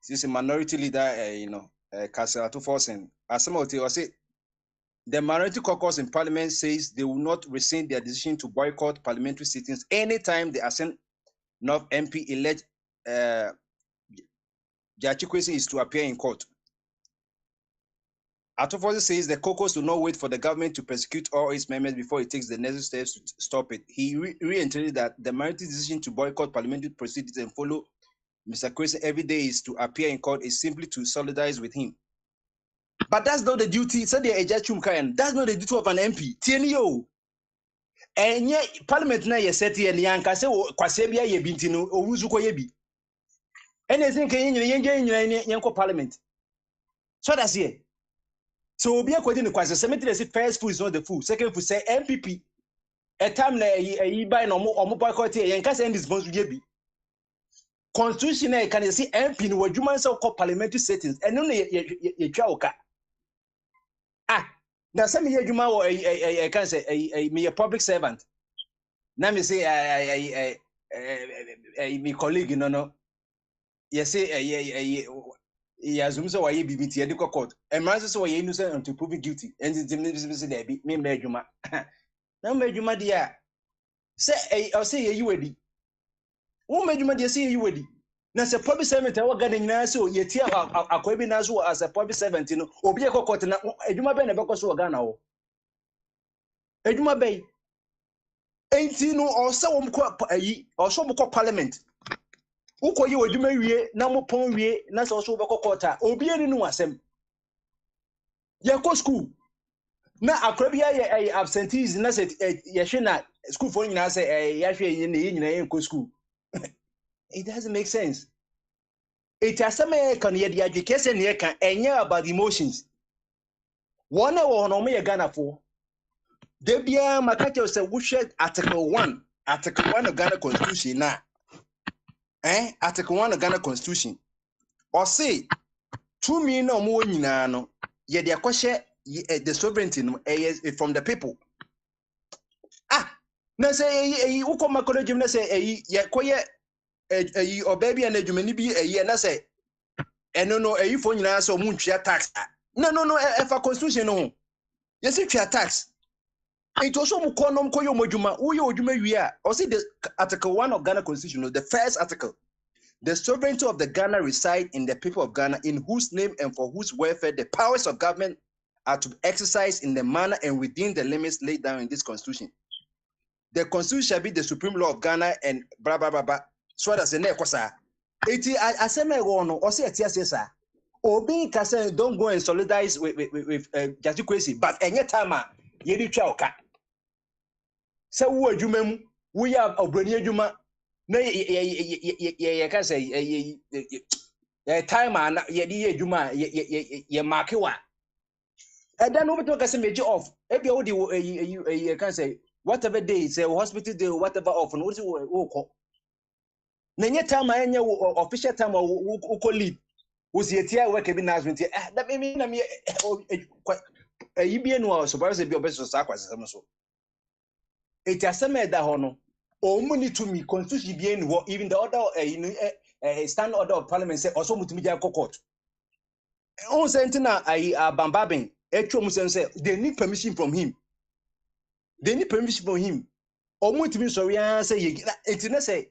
this minority leader, Castle at forcing. As some of the say, the minority caucus in Parliament says they will not rescind their decision to boycott parliamentary sittings anytime the Assent North MP elect Jachikwesi is to appear in court. Atofossi says the caucus will not wait for the government to prosecute all its members before it takes the necessary steps to stop it. He reiterated that the minority decision to boycott parliamentary proceedings and follow Mr. Kwesi every day is to appear in court is simply to solidarize with him. But that's not the duty. That's not the duty of an MP. TNO. And yet, Parliament na yeseti and yanka say kwasebia ye bintino owuzuko ye bi. Anything can yanko Parliament. So that's here. So be according to Kwasi cemetery say first food is not the food. Second food say MPP. A time na buy no more boycott here. Yanka say this bonds be. Constitution can see MP no adwuma say call parliamentary settings. And no ye twa oka. Now some ye adwuma I can say me a public servant. Now me say me colleague no. Yes say he assumes why he be the court. And man says why he innocent until proven guilty. And the there be me Medjuma. Now Medjuma dear. Say I'll say you ready. Who Medjuma dear say you ready? Now say public servant I was getting now so ye tear a quabi nazo as a public servant, Obi a court na Eduma Ben about so Ghana. Eduma Bay. Ain't no or some or some parliament. Uko ye waduma wie na mo pon wie na so so beko kota obi ani no asem ye ko school na akra bia ye absentees na say ye hwe na school for nyina say ye hwe ye nyina ye ko school. It doesn't make sense. It asem kan ye dia adwekese ne kan enya about emotions one wo no me ye Ghana for de bia makache say wo hwe article 1 Article 1 of Ghana Constitution now. Article 1 of Ghana Constitution. Or say 2 million or more nyina ye de akwahye the sovereignty from the people. Na say ukoma college na say ye koye or baby and adwumani bi na say no fo nyina so mu ntwa tax. No if a constitution no. Yes ntwa tax. It also mu konom koyo modwuma uye odwuma wi a or say the article 1 of Ghana Constitution, the first article. The sovereignty of the Ghana reside in the people of Ghana, in whose name and for whose welfare the powers of government are to be exercised in the manner and within the limits laid down in this constitution. The constitution shall be the supreme law of Ghana and blah blah blah blah. So that's the next question. Eti aseme wono or say etiasesa. Obi kase don't go and solidarize with Jatikwesi, but any time ye di twa oka. Se wo adwuma mu, wo ya obrani adwuma. No, you can say time and ye juma ye markewa. And then over to a major off. Every audio you can say whatever day, say hospital day, whatever off, and what's your Nanya time I know official time or lead was the tia work every night. That mean I'm quite a UBN was supposed to be a best of sacrifice. It has some that honor. Or money to me, constitution bien even the other stand order of parliament say also multimedia court. On sentina bambabing, say they need permission from him. They need permission from him. Or multimedia sorry say it say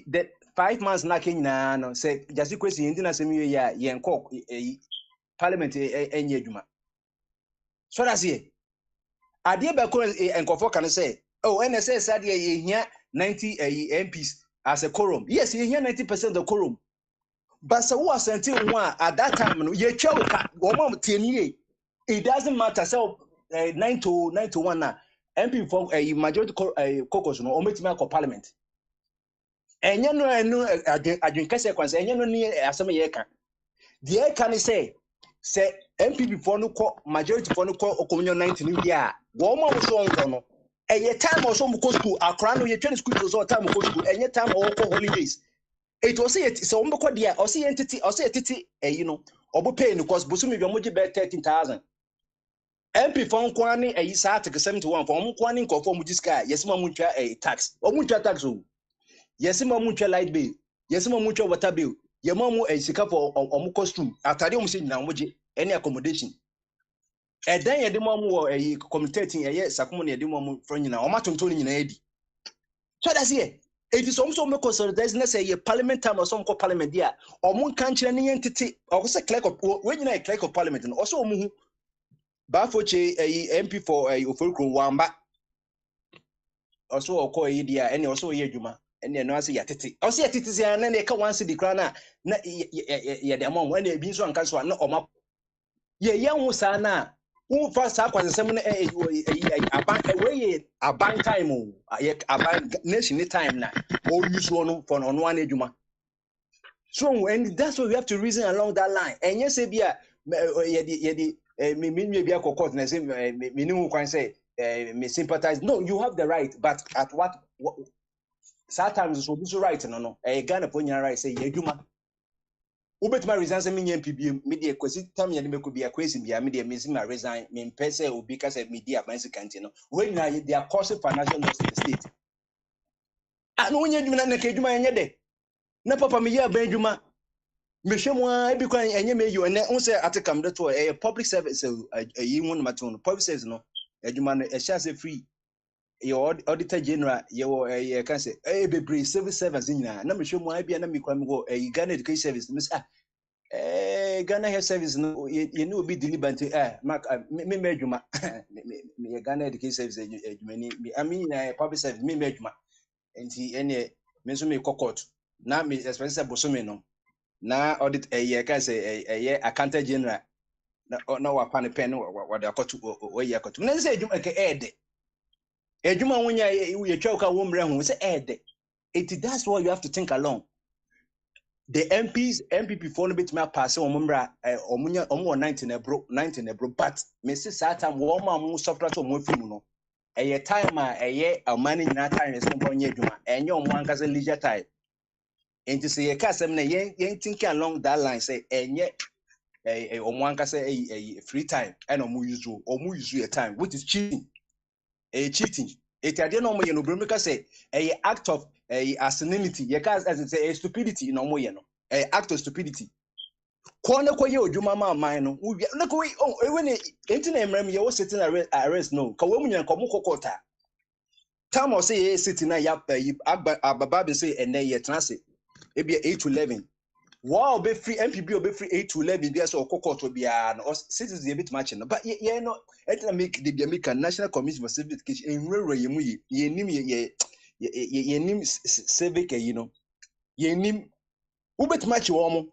that 5 months knocking na say just question indina semi ya yen cock parliament juma. So that's it. Idea ba ko enkofo can say oh, NSA said here 90 MPs as a quorum. Yes, you hear 90% of the quorum. But so was until one at that time, you it doesn't matter. So 9 to 1 now. MP for a majority caucus no ometima parliament. And you know I drink consequence and you know near some yeka. The air can say MP before no majority for no call communion 19 year. Woman was on a time or some go school, a crown of your training school was all time go school, and your time or holidays. It was it so dear or see entity or say a titty, or pay because Busumi Yamuji bet 13,000. MP phone quani a year article 71 for Mquaning or for Mujiska, yes, Mamucha a tax, or Mucha tax. Yes, Mamucha light bill, yes, Mamucha water bill, Yamamu a sika for or costume, Atarium sin Namuji, any accommodation. And then you demand a commentating a yes, Sakuni, a demon from you now, or Matun in Eddie. So that's it. It is also because there's necessary a parliament time or some parliament there, or moon country any entity, or was a clerk of when you clerk of parliament, and also Bafoche a MP for a Fulcrum Wamba. Also, a call idea, and also a Juma, and then I say a titty. I'll see a titty, and then they come once the crana, the mom when they be so unconscious, no, or my young Sana. Who first up was a seminar a bank time, a bank nation time now, or use one for on one ejuma. So, and that's what we have to reason along that line. And yes, be a maybe a court, and I say, minimum can say, may sympathize. No, you have the right, but at what sometimes it will be so right, no, a gun upon your right, say, Yeduma. Ubet my resign me MPB media kwesi time ya me could be a kwesi be media missing my resign me pese or because of media Mexican when they are causing financial loss to the state. I know when you do not make a na papa me ya benjuma me shemwa e bi kwan enye me you and on say atakam that to a public service a yi won maton public service no adwuma no e sha say free your auditor general you can say be civil service nyina na me shemwa bia na me kwan go Ghana education service me say Ghana health service no you know be deliver mark me adwuma me Ghana education service adwuma ni I mean public service me adwuma enti ene me so me court na me expense bosome no na audit can say accountant general na wa pan pen wa da kotu we kotu na say adwuma ke adwuma wonya you twa ka wo mre hu say it that's what you have to think along. The MPP for no bit me pass omumra omunya omo 19 ebro but me say that time wo ma mu software to mo film no a time a money in that time is upon you and your one has a leisure time. And to say a custom yen thinking along that line say and yet a one can say a free time and or use a time, which is cheating. A cheating. It I didn't know you know say a act of a senility, you can't as it's a stupidity no more, a act of stupidity. Kwana kwa ye odwuma ma man no wo na ko we ne enti na emram ye wo sitting arrest no ka wo munyan komo kokota time o say ye sitting na ya ababa be say ene ye transit e be 8 to 11 wow be free MPB o be free 8 to 11 be so kokoto bia no citizens ye bit match no but ye no enti na make the American National Commission for Civic Education enwere ye mu ye nim ye nim civic you know ye nim wo bit match wo mo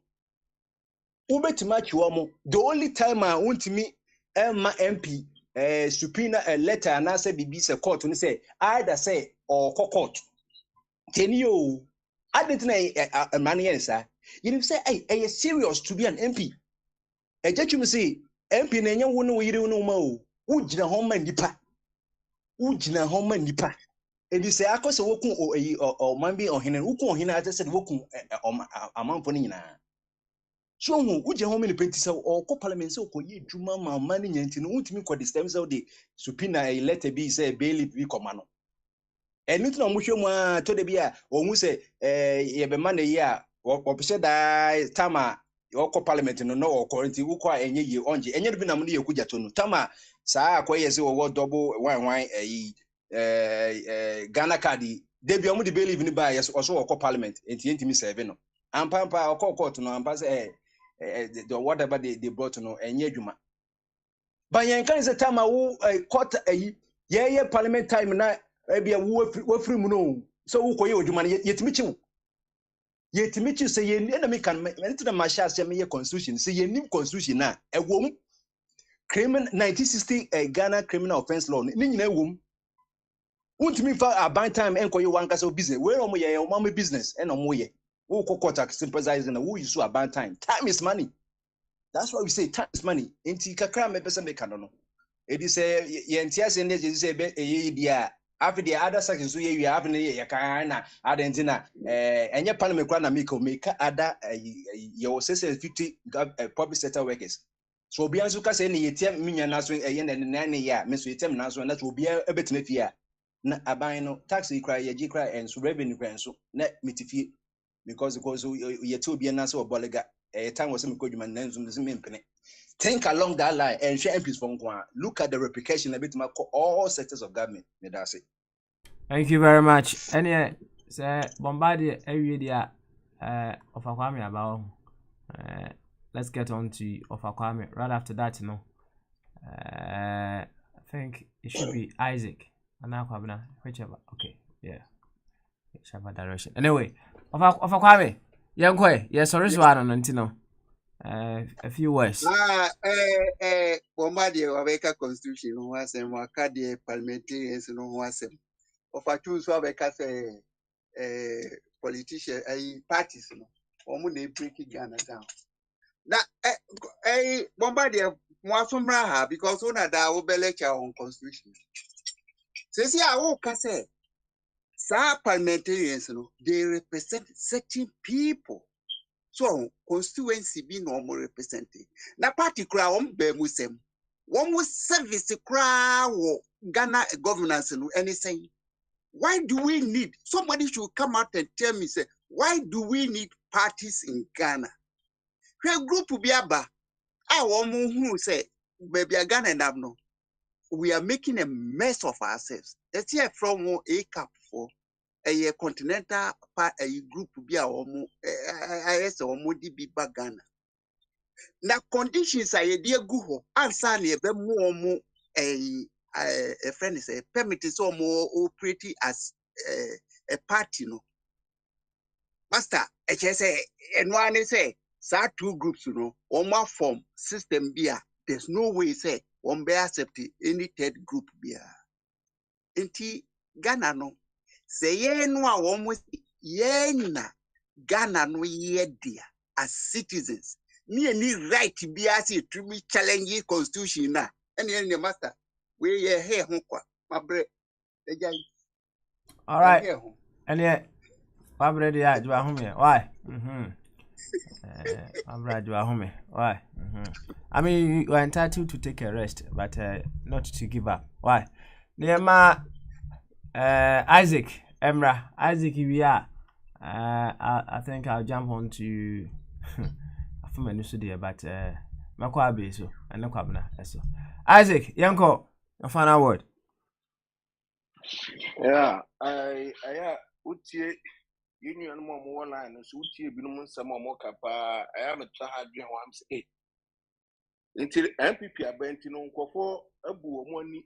the only time I want to meet my MP subpoena a letter and I said BB say court and say either say or court. Can you I didn't know a man answer. You say hey serious to be an MP. A judge say MP nenya wonu yiri no ma o ujina homa nipa. Ujina homa nipa. And you say akose wokun o man bi ohene wokun ohene I said wokun amanfo ni nyina. So uje home ni penti say or ko parliament say ko ye dwuma ma mani nyanti no untimi ko the stem say the subpoena a letter be say bailiff bi koma no enu tuna mo hwemu a to de bia ohun say ye be man ye a opese da tama ko parliament no no o quarantine wo ko enye ye onje enye bi na mo ye kuja to no tama saa akoye say wo double wan Ghana card de bia mo de bailiff ni ba yes also ko parliament enti ntimi serve no ampampa o court no ampa say the whatever they brought no enye dwuma but yen kan say time wo court ye parliament time na bia wo free mu no so wo koye odwuma no yetimi chi say ye na me kan enti na ma sha say me ye constitution say ye nim constitution na ewom criminal 1960 Ghana criminal offense law ni nyina ewom untimi fa aban time enkoye wanka say business we no mo ye o ma business e no mo ye wo kokota sympathize na wo use aban time is money. That's why we say time is money. Inti kakra me pesa make no. It is ye entiase ne je say be ye dia after the other section so ye have ne ye kan na adentina enye pan me kra na make other ye was say 50 public sector workers. So obi anso ka say ne ye tiam minya na so ye ne ya me so ye tiam na so na so obi ebetima fie na aban no tax kra ye gi kra enso revenue kra enso na metifie because ye to obi na so obolega time was me kodwuma na nzum zim mpene. Think along that line and share MPs from Kwan. Look at the replication a bit more all sectors of government. That's it. Thank you very much. Any say Bombardier every day of Akwame about let's get on to of Akwame right after that, you know. I think it should be Isaac and Akwabna, whichever. Okay, yeah. Whichever direction. Anyway, of Akwame, young boy, yes, sorry, no. A few words. Bombardier wabeka constitution no wasem wakade parliamentarians no wasem of a choose wabeka say politician parties no omo na break Ghana down na Bombardier mwasumra ha because una da wo be lecture on constitution say I wo ka say sa parliamentarians no they represent certain people. So constituency be normal represented. Na party kra be musem. One service kra wo Ghana governance no anything. Why do we need somebody should come out and tell me say why do we need parties in Ghana? Where group be aba who say baby Ghana and no. We are making a mess of ourselves. Let's hear from a cap for a continental a group be a di bi Ghana. Na conditions are dear go answer near be more a friend is a permit is more operate as a party no. Master, say and one say sa two groups no one form system beer. There's no way say one be accept any third group beer. Inti Ghana no say ye no a one ye na Ghana no ye dear as citizens. Me any right be as to me challenge constitution na. Any master we ye here my All right. And yet, I'm ready. Yeah, do I home here? Why? I'm ready. Do I home here? Why? I mean, you are entitled to take a rest, but not to give up. Why? Nema, Isaac, Emra, Isaac, if you are, I think I'll jump on to. I feel my so dear, but Makwabe so, and no Kwabna. So, Isaac, Yanko, your final word. Yeah, I utie union more line so utie binum some more kapa I am a child doing one say until MPP abenti no nkofo abu omoni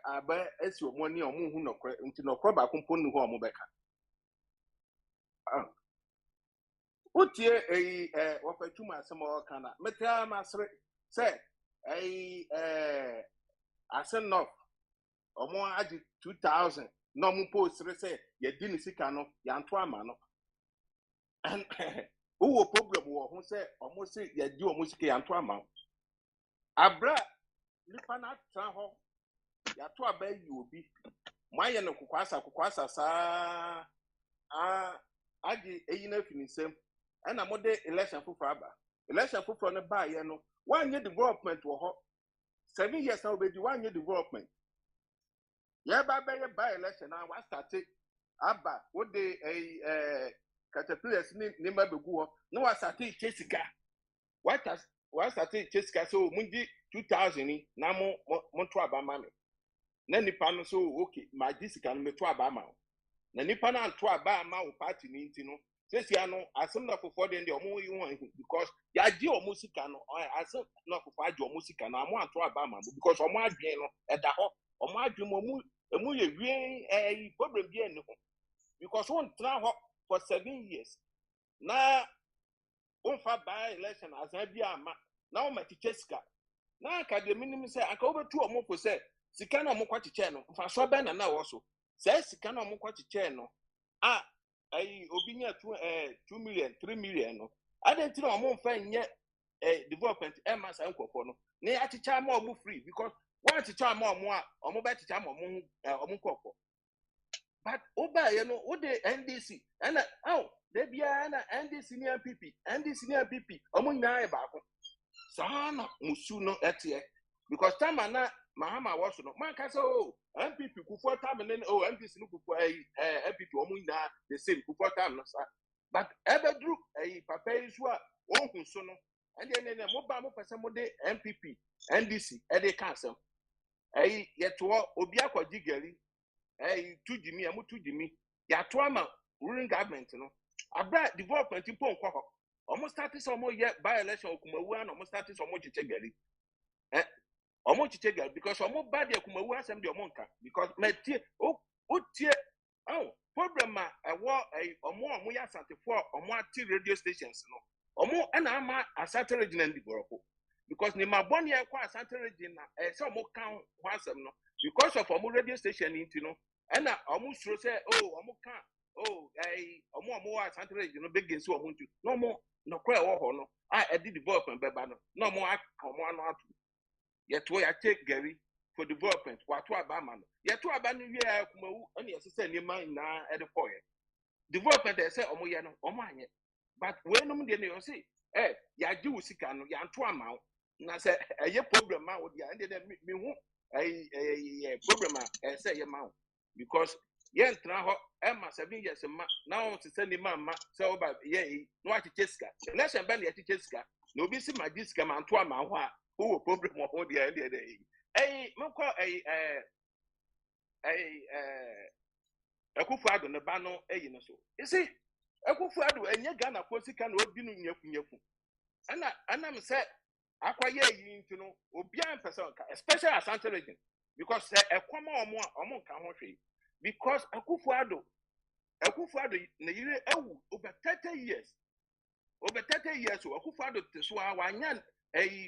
aba esi omoni omo hu nokre until nokro ba kompo nu ho omo beka utie wafatuma asem o kana metra masre say asen no omo adi 2000 no mo post say ye di ni sika no ya nto ama no and who problem wo ho say omo say ye di omo sika ya nto ama abra nipa na tra ho ya to aba yi obi moaye no kokwasa saa agi eyi na finisem na mode election fufura aba election fufura no ba ye no wanye development wo ho 7 years na obedi wanye development ya ba by election na wa start aba what the caterpillars ni ma begu ho no wa start chesika what start chesika so munji 2000 ni na mo to aba ma me na nipa no so okay ma jisika no me to aba ma na nipa na to aba ma wo party ni ntino sesia no asem na fofo de omo yi won because ya ji omo sika no asem na fofo aji omo sika no amo ato aba ma because omo adwen no eda ho omo adwen mo emu ye wie problem bi eni ho because won tra ho for 7 years na won fa by election asan bi ama na won matiche sika na academy say aka obetu omo po say sika na omo kwachiche no fa so be na wo so say sika na omo kwachiche no obinya 2 million 3 million no adenti na omo fa nye development emas ankofo no na achicha ma omo free because one achicha ma omo ba achicha ma omo nkofo but oba ye no wo de NDC and they bia na NDC ni MPP omo nyaa ba ko sana musu no etie because time na mahama was no man ka say MPP kufu time ne MPC no kufu MPP omo nyaa the same kufu time no sa but ebedru papa isu a ohun so no and then mo ba mo pese mo de MPP NDC e de cancel yeto obi akwaji gari tujimi amu tujimi yato ama ruling government no abra development po nkwa ho almost start some ye by election okumawu and almost start some chiche gari omo chiche gari because omo bad okumawu asem de omo nka because metie otie problem ma omo ya asante for omo ati radio stations no omo na ama asante region ndi boroko because ni maboni e kwa asante region na se omo kan ho asem no because of omo radio station nti no na omo suro say omo kan omo asante region no begin so omo ntu no omo no kwa wo ho no edi development beba no no omo omo ano atu yeto ya take gari for development wato aba ma no yeto aba no wie akumawu na yesese ni man na ede koye development e say omo ye no omo anye but we no de ne yo say ya ji usika no ya nto ama na say eye problem ma wo dia ende me hu problem a say ye ma because ye ntra ho ma 7 years ma na on se ni ma say oba ye no wa chicheska election ban ye chicheska na obi si ma diska ma nto ama ho a who problem ho dia ende meko Akufo-Addo ne ba no no so you see Akufo-Addo enye Ghana ko sika na odi no nyakunyaku ana me say akwaye yi nti no obi an person ka especially Asante region because ekoma omo nka ho hwe because Akufo-Addo na yire ewu over 30 years so Akufo-Addo te so awanya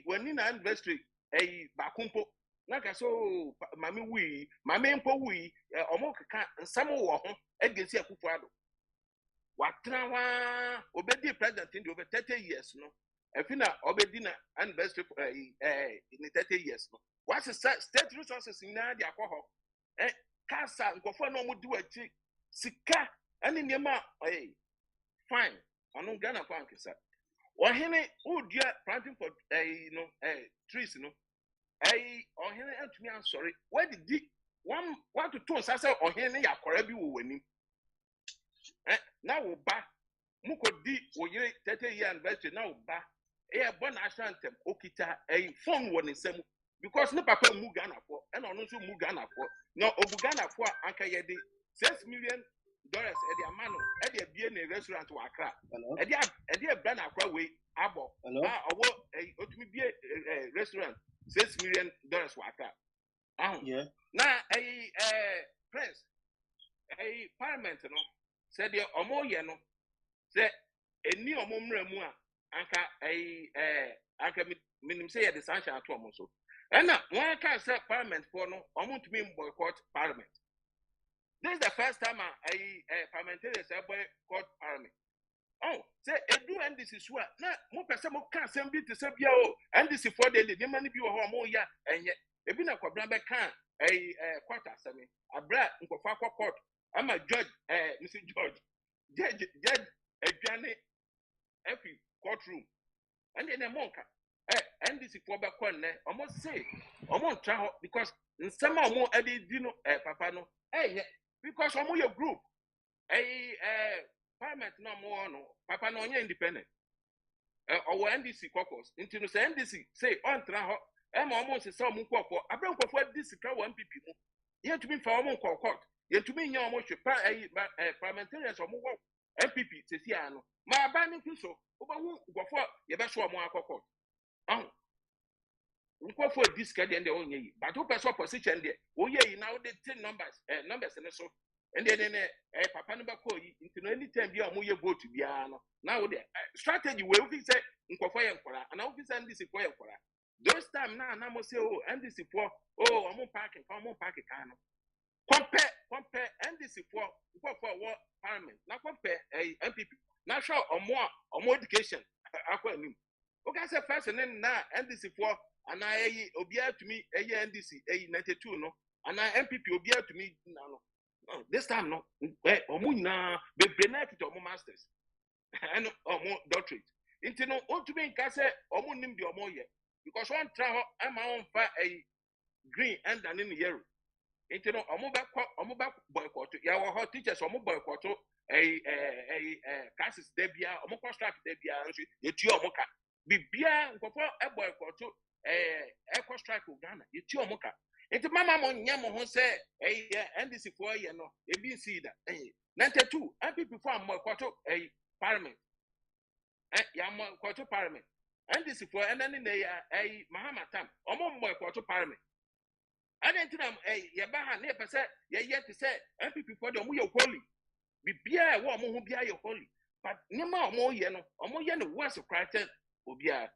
wani na anniversary bakumpo na ka so mami wi mami mpo wi omo keka nsam wo ho agesi Akufo-Addo watra wa obedi president in over 30 years no efina obedi na anniversary in 30 years no what is state resources in na dia ko ho kasa nkofo na omo di wachi sika ani niema fine ono Ghana kwa nkesa ohene udua planting for trees no ohene atumi ansori where did the one to two sasa ohene yakora bi wo wani na wo ba muko di oyire 30 year anniversary na wo ba born national anthem okita phone wo ne nsam because ne papa mu Ghana for and ono nso mu Ghana for no obu Ghana for anka ye de $6 million e de amano e de bie ne restaurant wa Accra e de bra na Accra we abo owo otumi bie restaurant $6 million wa Accra na prince parliament no said the omo ye no say eni omo mra mu a anka anka minim say the sanction ato omo so na one can say parliament for no omo to me boycott parliament. This is the first time parliamentarians boycott parliament. Oh, say edu NDC so na mo pese mo kan sem bi te se bia o NDC for the dey mani bi wo ho mo ya enye ebi na kwabran be kan court asemi abra nkofa court ama judge Mr. Judge adwane every courtroom and then monka NDC for be kon ne omo say omo ntra ho because nsema omo ade di no papa no because omo your group parliament no more no papa no onye independent or NDC caucus into no say NDC say on tra ho ma omo se omo nkofo abra nkofo NDC ka 1 PP mu ye to be for omo court ye to be nya omo hwe parliamentarians omo wo MPP sesi ano ma ba ni so obahu nkofo ye be so omo akokot nkofo disk de nde onye yi but person position de oye yi now the 10 numbers ne so and then papa no bako yi into no anytime bi omo ye vote bia no now the strategy we fit say nkofo ye nkora and we fit say NDC for ye nkora those time na mo say NDC for omo parking kan no compare NDC for what parliament na compare MPP na show omo education akwa nim okay say first na NDC for and I obia to me NDC 92 no and MPP obia to me no this time no omo na be na kito omo masters and omo doctorate into no to me nka say omo nim bi omo ye because one try ho am on fa green and an in yellow into no omo back boycott ya wo teachers omo boycott classes debia omo contract debia nso yetu omo ka bibia nkofo boycott eco strike Ghana yetu omo ka into mama mo nya mo ho say NDC for ye no ebi see that 92 MPP for boycott parliament ya boycott parliament NDC for and then Mahamatam omo boycott parliament and then ye ba ha na pese ye to say MPP for the omo ye holy bibia wo omo ho bia ye holy but nema omo ye no worse Christian obia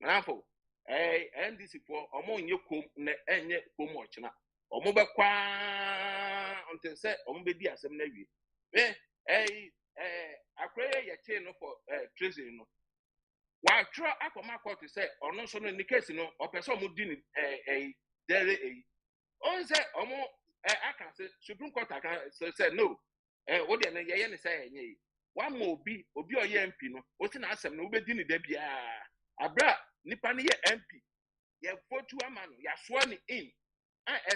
manafo NDC for omo nye kom na enye kom ochina omo be kwa until say omo be di asem na wi akweye ye chain no for treasury no wa tro akoma court say ono so no ni case no opese omo di ni there on say omo aka say Supreme Court aka say no wo de na ye ne say enye wa ma obi oye MP no o ti na asem no wo be di ni da bia abra nipa ne ye MP ye votu ama no ya so ni in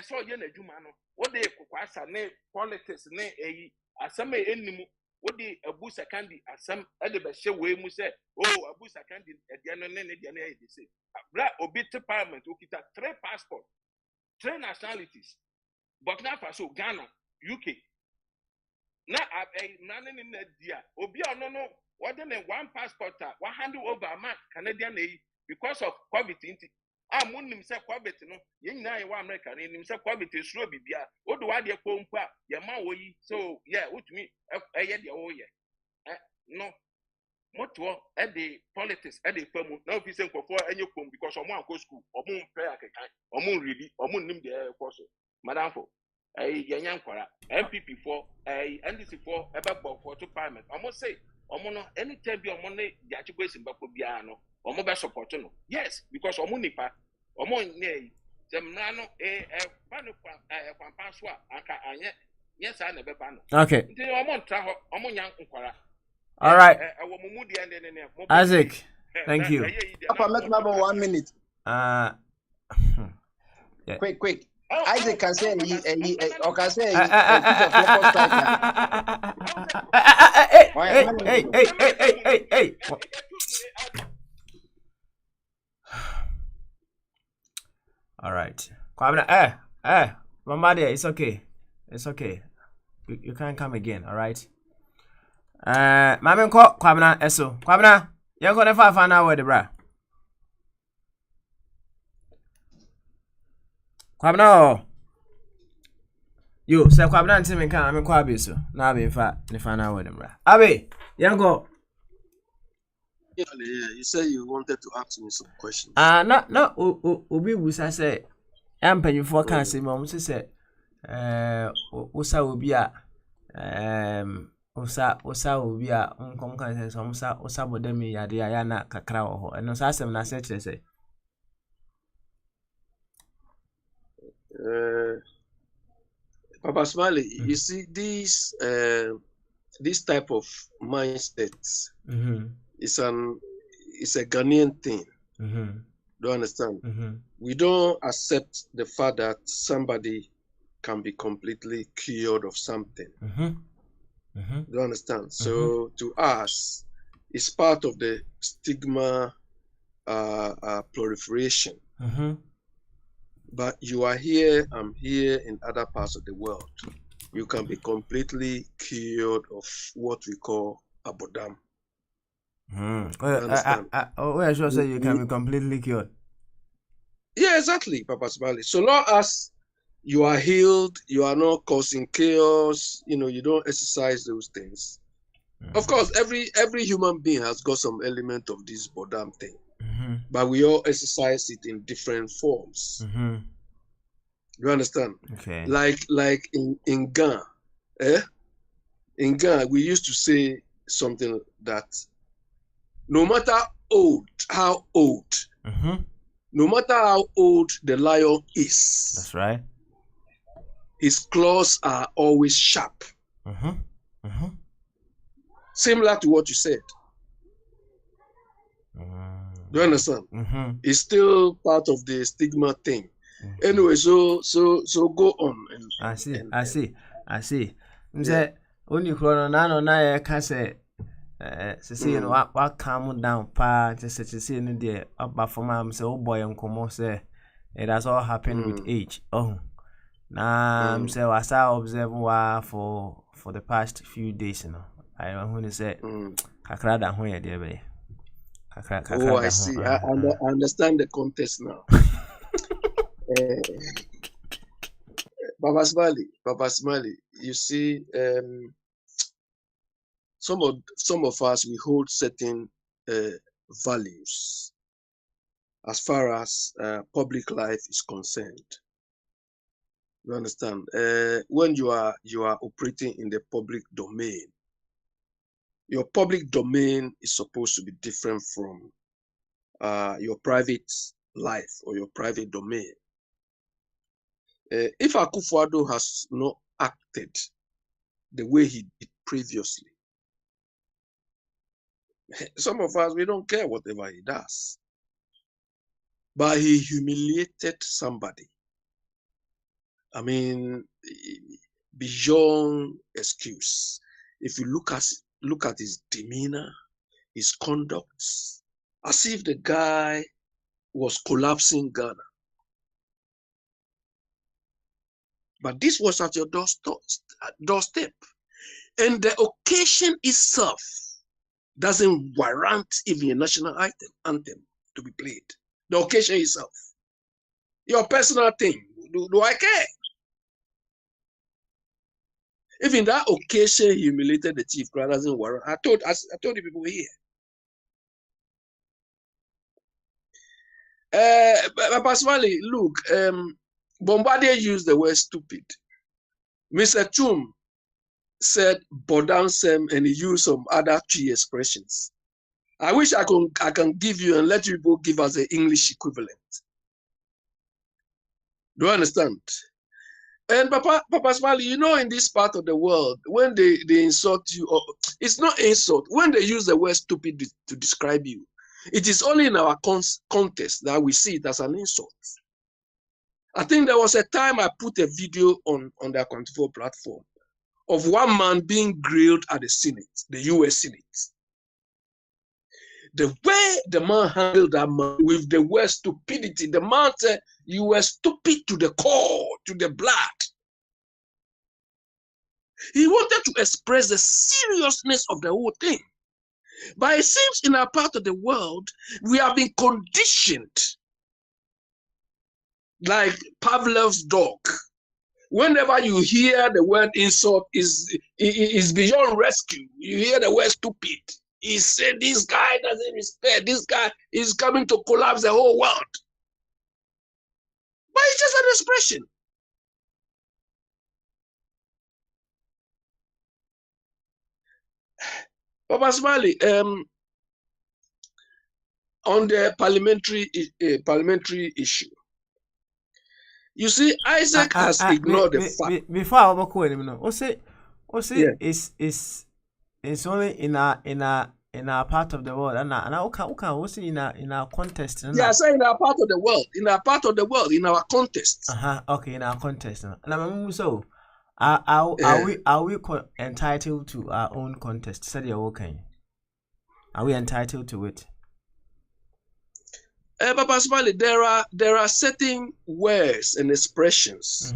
so ye na adwuma no wo de kokwasa ne politics ne asem enimu wo de abu secondary asem e de be hye we mu say abu secondary e de no ne de na e de say abra obi te parliament okita 3 passport 3 nationalities Burkina Faso Ghana UK na nane na dia obi ono no what then 1 passport wa handle over man Canadian because of COVID munim say COVID no ye nyina ye wa America ni nim say COVID suro bibia wo do wa de ko mpa ye ma wo yi so yeah utumi ye de wo ye no moto the politics the famu na ofi say nkofo enye kom because omo anko school omo mpe akekan omo really omo nim de course madam for ye nya nkwara MPP for NDC for ebe for to parliament omo say omo no anytime bi omo ne di achigbo esimba ko bia no omo be support no yes because omo nipa omo nye Semnano pano kwampaswa aka anye yes I never pano. Okay. Nti omo traho omo nyan nkwara. All right. Ewo mumudi ande ne Isaac, thank you. Papa, let me have 1 minute. Yeah. Quick. Isaac can say or can say piece of local strike now. Hey. All right. Kwabena, Mama there, it's okay. It's okay. You can come again, all right? Mama ko Kwabena eso. Kwabena, you go never find out where the bra. Kwabena. You say Kwabena until me can I'm kwabi so. Na be fa ne find out where the bra. Abi, you go. Yeah, you said you wanted to ask me some questions. No, Obi Busa say, I'm paying for cancer, mom. She said, Usa Ubia, Usa Ubia, Uncom cancer, Usa Bodemi, Yadiana, Cacrao, and no Sassam Nasset say. Papa Smiley, you see this type of mindset. It's a Ghanaian thing. Do you understand? We don't accept the fact that somebody can be completely cured of something. Do you understand? So to us, it's part of the stigma proliferation. But you are here, I'm here in other parts of the world. You can be completely cured of what we call abodam. I sure say you can be completely cured. Yeah, exactly, Papa Smiley. So long as you are healed, you are not causing chaos, you don't exercise those things. Of course, every human being has got some element of this bodam thing. But we all exercise it in different forms. You understand? Okay. Like in Ghana, in Ghana, we used to say something that no matter how old, no matter how old the lion is, that's right, his claws are always sharp. Similar to what you said. Do you understand? It's still part of the stigma thing. Anyway, so go on. I see. Nze only chrono na ya ka say say no wa calm down pa say no dey up from am say oh boy nkomo say it has all happened with age. Na say I start observing for the past few days I want to say kakra da ho ye dey be. Oh, I see. I understand the context now. Papa Smiley, you see, some of us, we hold certain values as far as public life is concerned. You understand? When you are operating in the public domain, your public domain is supposed to be different from your private life or your private domain. If Akufo-Addo has not acted the way he did previously, some of us, we don't care whatever he does. But he humiliated somebody. I mean, beyond excuse. If you look at his demeanor, his conduct, as if the guy was collapsing Ghana. But this was at your doorstep. And the occasion itself doesn't warrant even a national anthem to be played. The occasion itself. Your personal thing. Do I care? Even that occasion humiliated the chief, doesn't warrant. I told the people here. Papa Smiley, look, Bombardier used the word stupid. Mr. Chum said bodansem and he used some other three expressions. I wish I can give you and let you both give us the English equivalent. Do you understand? And Papa Smiley, you know, in this part of the world, when they insult you, or it's not insult, when they use the word stupid to describe you, it is only in our context that we see it as an insult. I think there was a time I put a video on the 24 platform of one man being grilled at the Senate, the US Senate. The way the man handled that man with the word stupidity, the man said, you were stupid to the core, to the blood. He wanted to express the seriousness of the whole thing. But it seems in our part of the world, we have been conditioned like Pavlov's dog. Whenever you hear the word insult is beyond rescue, you hear the word stupid. He said, this guy doesn't respect, this guy is coming to collapse the whole world. But it's just an expression. Papa Smiley, on the parliamentary issue, you see, Isaac has ignored the fact. Before I go anymore, Yeah. it's only in our part of the world, and okay, also in our context. Yeah, I say in our part of the world, in our context. Okay, in our context. And I'm so. Are we entitled to our own contest? Said you're okay. Are we entitled to it? Papa Smiley, there are certain words and expressions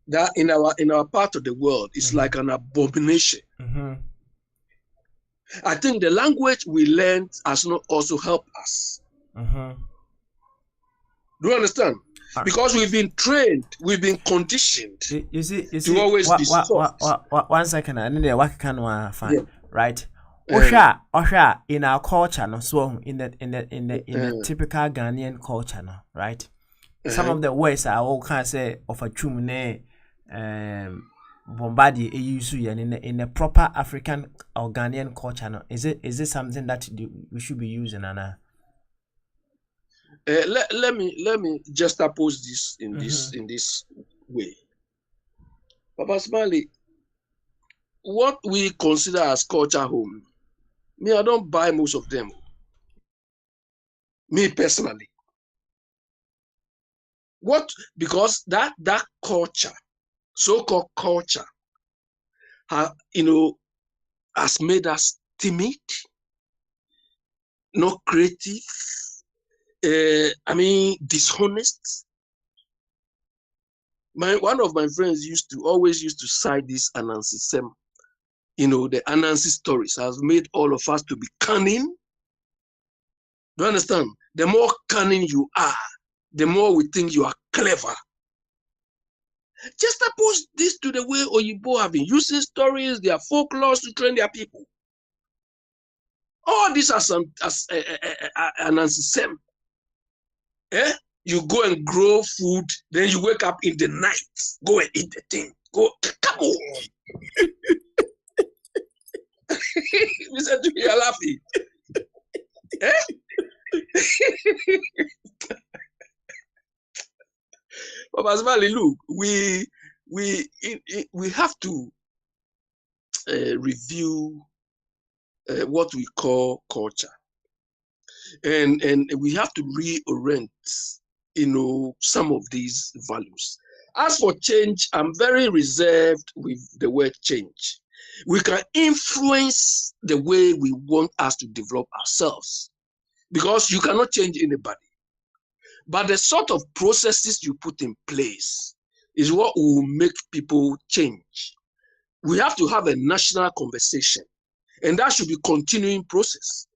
that in our part of the world is like an abomination. I think the language we learned has not also helped us. Do you understand? Because we've been trained, we've been conditioned you see, to always be soft. 1 second, I need a work can fine, right? Osha in our culture, no, so in the typical Ghanaian culture, no, right? Some of the words I all can say of a chumne, bombardie, in the proper African or Ghanaian culture, no, is it something that we should be using, Anna? Let me just oppose this in this way. Papa Smiley, what we consider as culture home, me, I don't buy most of them. Me personally. Because that culture, so-called culture, has made us timid, not creative, dishonest. One of my friends always used to cite this Anansi Sem. The Anansi stories has made all of us to be cunning. Do you understand? The more cunning you are, the more we think you are clever. Just oppose this to the way Oyibo have been using stories, their folklore to train their people. All this as Anansi Sem. You go and grow food, then you wake up in the night, go and eat the thing. Go, come on. Listen to me, you're laughing. Papa Smiley, look, we have to review what we call culture, and we have to reorient, some of these values. As for change, I'm very reserved with the word change. We can influence the way we want us to develop ourselves, because you cannot change anybody. But the sort of processes you put in place is what will make people change. We have to have a national conversation, and that should be a continuing process,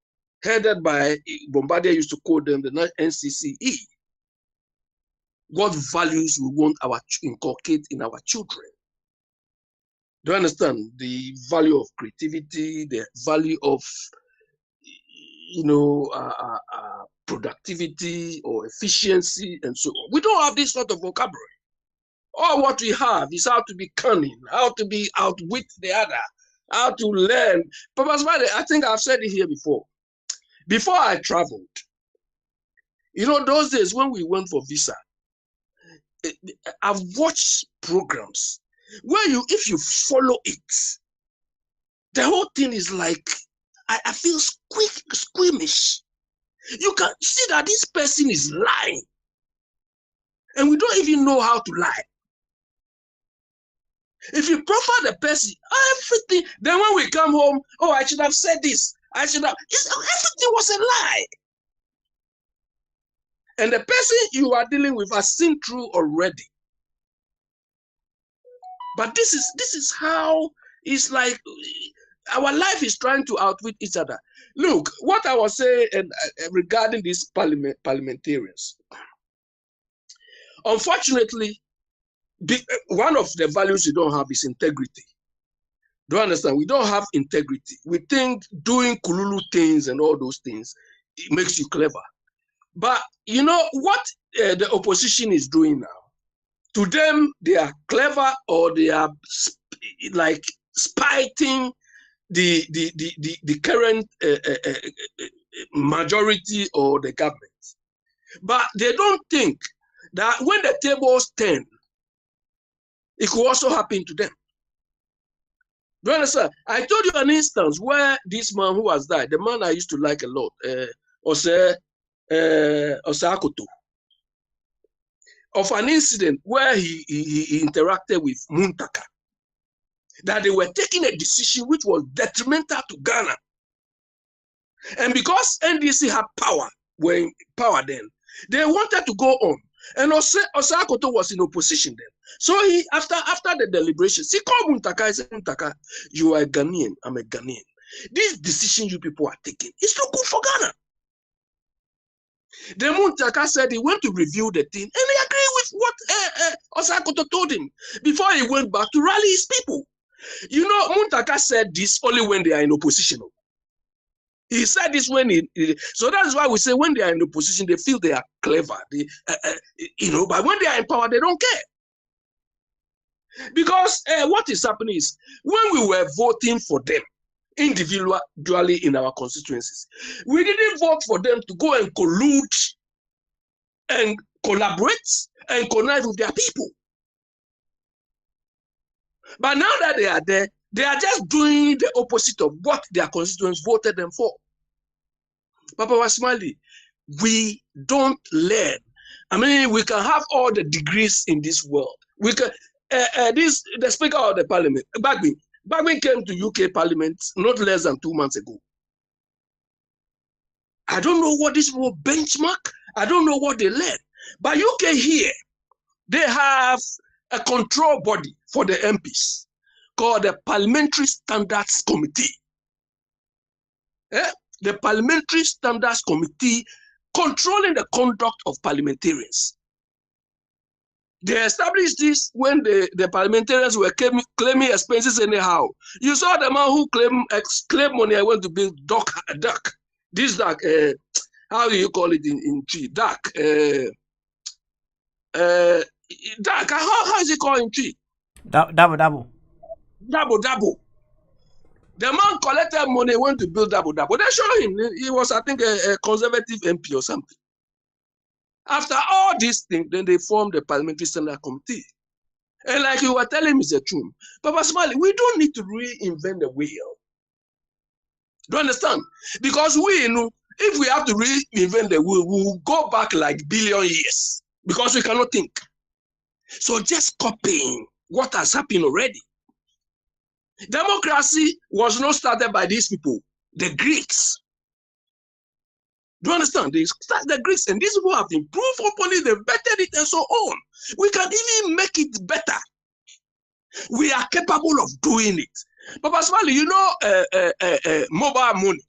headed by, Bombardier used to call them the NCCE. What values we want inculcate in our children. Do you understand? The value of creativity, the value of, productivity or efficiency, and so on. We don't have this sort of vocabulary. All what we have is how to be cunning, how to be outwit the other, how to learn. Papa Smiley, I think I've said it here before. Before I traveled, those days when we went for visa, I've watched programs where if you follow it, the whole thing is like, I feel squeamish. You can see that this person is lying, and we don't even know how to lie. If you profile the person, everything, then when we come home, oh, I should have said this, everything was a lie. And the person you are dealing with has seen through already. But this is how it's like our life is trying to outwit each other. Look, what I was saying regarding these parliamentarians. Unfortunately, one of the values you don't have is integrity. Do you understand? We don't have integrity. We think doing kululu things and all those things, it makes you clever. But you know what the opposition is doing now? To them, they are clever, or they are like spiting the current majority or the government. But they don't think that when the tables turn, it could also happen to them. Do you understand? I told you an instance where this man who has died, the man I used to like a lot, Osakoto, of an incident where he interacted with Muntaka, that they were taking a decision which was detrimental to Ghana. And because NDC had power, were in power then, they wanted to go on. And Osakoto was in opposition then. So he, after the deliberations, he called Muntaka and said, Muntaka, you are a Ghanaian, I'm a Ghanaian. This decision you people are taking is not good for Ghana. Then Muntaka said he went to review the thing, and he agreed with what Osakoto told him before he went back to rally his people. You know, Muntaka said this only when they are in opposition. He said this when so that's why we say when they are in opposition, they feel they are clever. They, but when they are in power, they don't care. Because what is happening is, when we were voting for them individually in our constituencies, we didn't vote for them to go and collude and collaborate and connive with their people. But now that they are there, they are just doing the opposite of what their constituents voted them for. Papa Wasmali, we don't learn. I mean, we can have all the degrees in this world. We can. The Speaker of the Parliament, Bagwin came to UK Parliament not less than 2 months ago. I don't know what this will benchmark. I don't know what they learn. But UK here, they have a control body for the MPs called the Parliamentary Standards Committee. The Parliamentary Standards Committee controlling the conduct of parliamentarians. They established this when the parliamentarians were claiming expenses anyhow. You saw the man who claimed money. I went to build duck. This duck, how do you call it in tree? Duck. Duck. How is it called in tree? Double. The man collected money, went to build double. They showed him. He was, I think, a conservative MP or something. After all these things, then they formed the Parliamentary Standard Committee. And like you were telling me, the truth, Papa Smiley, we don't need to reinvent the wheel. Do you understand? Because we know if we have to reinvent the wheel, we will go back like billion years because we cannot think. So just copying what has happened already. Democracy was not started by these people, the Greeks. Do you understand? They started the Greeks, and these people have improved upon it, they've bettered it, and so on. We can even make it better. We are capable of doing it. Papa Smiley, you know mobile money.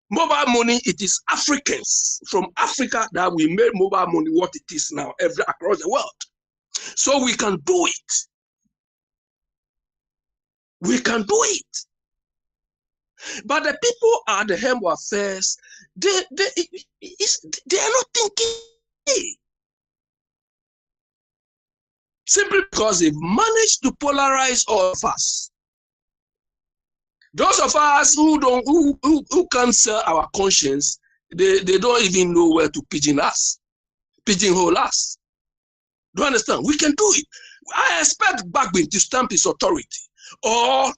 Mobile money, it is Africans from Africa that we made mobile money what it is now across the world. So we can do it. We can do it. But the people at the helm of affairs, they are not thinking. Simply because they've managed to polarize all of us. Those of us who can't sell our conscience, they don't even know where to pigeonhole us. Do you understand? We can do it. I expect Bagbin to stamp his authority. Or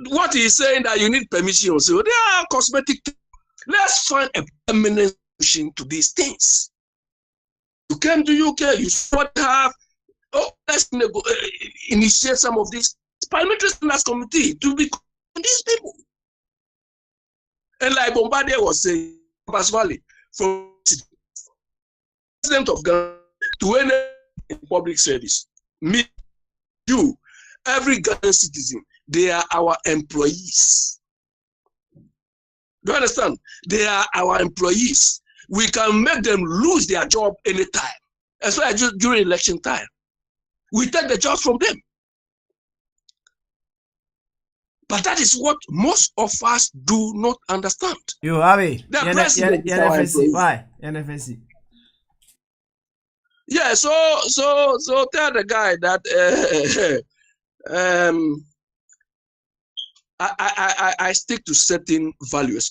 what he's saying that you need permission. So they are cosmetic. Let's find a permanent solution to these things. You came to UK, you should have, let's initiate some of these parliamentary standards committee to be these people. And like Bombardier was saying, Pass Valley, from president of Ghana to any public service, me, you, every Ghanaian citizen, they are our employees. Do you understand? They are our employees. We can make them lose their job anytime, especially during election time. We take the jobs from them. But that is what most of us do not understand. You, Abi, The president is our NFSC, employee. why? NFSC. Yeah, so tell the guy that I stick to certain values,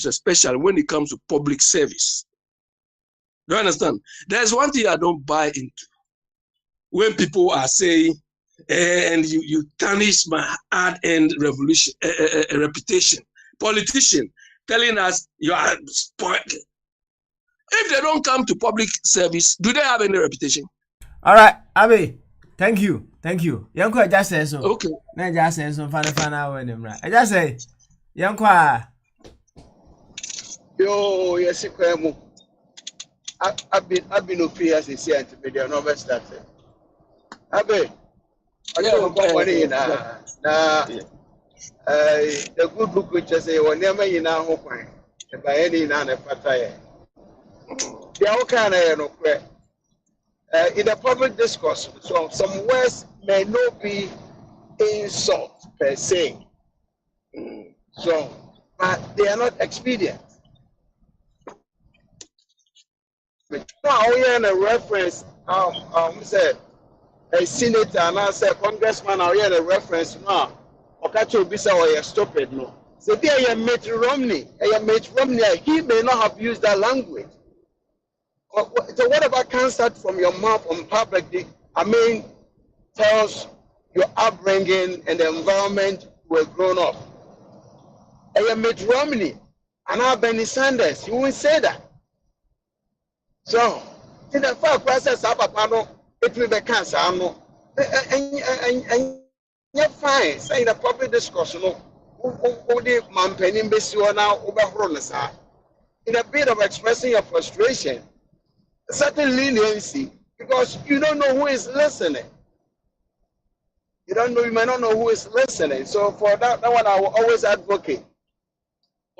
especially when it comes to public service. Do you understand? There's one thing I don't buy into. When people are saying, and you tarnish my hard-earned reputation. Politician telling us you are spoiled. If they don't come to public service, do they have any reputation? All right, Abi, thank you. Yanko, I just say so. Okay. I just say so. Fana when him right. I just say, Yanko. Yo, yes, Kwemu. I've been no fear as a see and to no best started. Abi, I don't know money na the good book which I say when never in our home by any none of Pataya. The Okana no credit. In the public discourse, so some words may not be insult per se. So, but they are not expedient. Now we are in a reference. Said a senator and I said congressman. Now we are in a reference now. Okacho Bisa or stupid no. So there you Mitt Romney. He may not have used that language. So what about can start from your mouth on public? I mean, tells your upbringing and the environment you were grown up. And you Mitt Romney and now Bernie Sanders, you won't say that. So, in the fact, process it will be cancer. And you're fine. Say in the public discussion, who did Mampenin Besio now over in a bit of expressing your frustration. Certain leniency because you don't know who is listening. You might not know who is listening. So for that one, I will always advocate.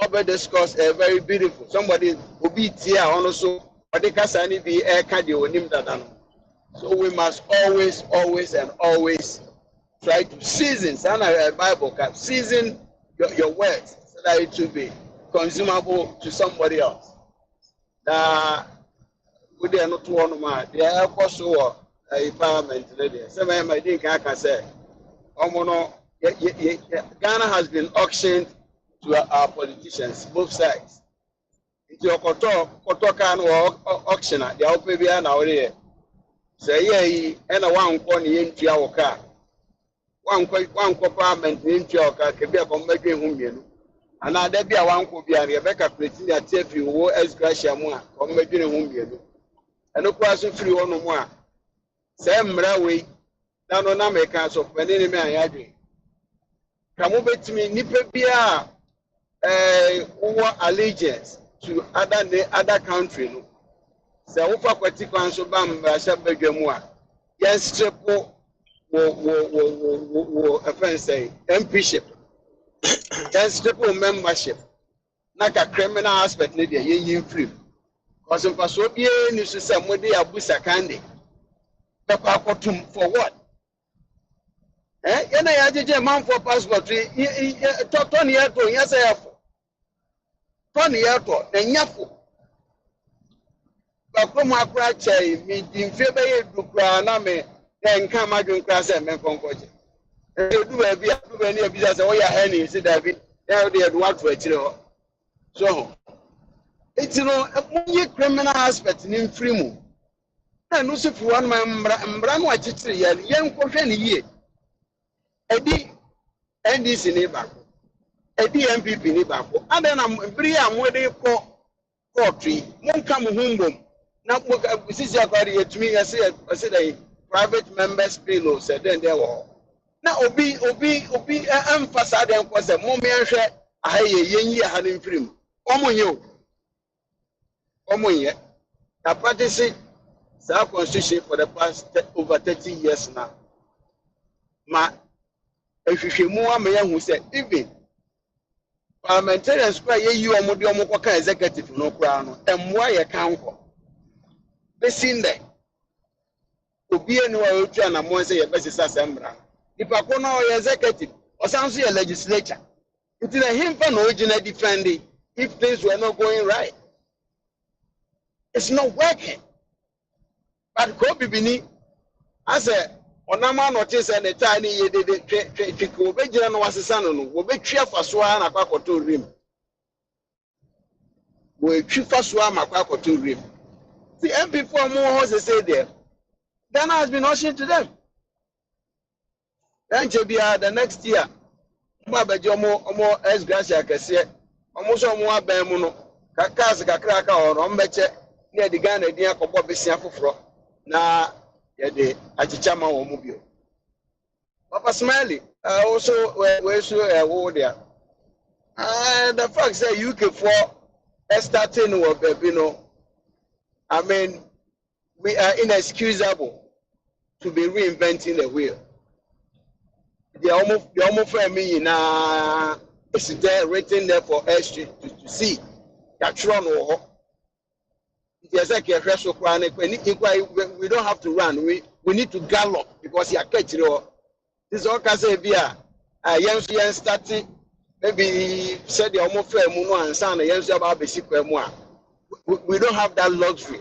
Public discourse is very beautiful. Somebody will be here also, but they can't be air cardio. So we must always try to season. Bible can season your words so that it will be consumable to somebody else. Now, we are not one man. They are also a parliament lady. Some of my think I can say, Ghana has been auctioned to our politicians, both sides. Into a Kotokan auctioneer, they are paying now there. Say, yeah, and a one corny into our car. One parliament into our car can be a combating woman. And now there be a one could be a Rebecca Pretty at Tefi who is Grashia, combating a woman. And no question free on no more. Same railway, down on Americans of an enemy I agree. Come over to me, Nipepia, allegiance to other country. So, if I could take on so bam, I shall beg you more. Yes, triple offense say, MPship. Yes, triple membership. Like a criminal aspect, Lydia, you free. Because in Pasobia, you should say, Modi Abusa Kandi. For what? And I had a man for passport. Tony Airport, yes, I have. Tony Airport, and Yafu. But come up, Cratchay, me in favor of Dukraname, then come out and class and men from Coach. And you do any business, oh, yeah, any, said David, now they had worked for it. So, it's a criminal aspect in Freemo. na no se fu wan mbra no achichiri yen kohwe ne yie edi NDC ni ba edi MPP ni ba ko ada na biri a mo de ko court mon kam humbom na mo sisi akwari yetumi yase dey private members bill o se den there wo na obi emphasize dem ko se mo me hwe ahaye yenyi aha ne mfirim omonye na practice our constitution for the past over 30 years now ma ehwehwemu amaya hu se even parliamentarians kwa ye yi omode omukwa executive no kra no emwa ye kanko besinde obi enu wa otu na mo se ye besisa sembra ipa ko na o executive osanso ye legislature until him fa no original defending if things were not going right. It's not working. But Kobe Bini, as a Onama notice and a tiny ye did Bejan was a son, will be cheer for Swan a quack or two rim. Will cheer for Swam a quack or two rim. The MP for more horses say there. Ghana has been rushing to them. Then Jebia the next year. Maba Jomo Omo S. Gracia Cassia, almost more Bemuno, Kakas Kakraka or Ombeche, near the Ghana, near Kobo Bessia Fufro. Na yede achichama wo mubio Papa Smiley also we so there the fact say UK for starting with Bebino, I mean we are inexcusable to be reinventing the wheel. They almost for me na it's there written there for us to see that run. Yes, we don't have to run. We need to gallop because you are catching. This is all can say via young starting maybe said the almost fair muno and son about basic. We don't have that luxury.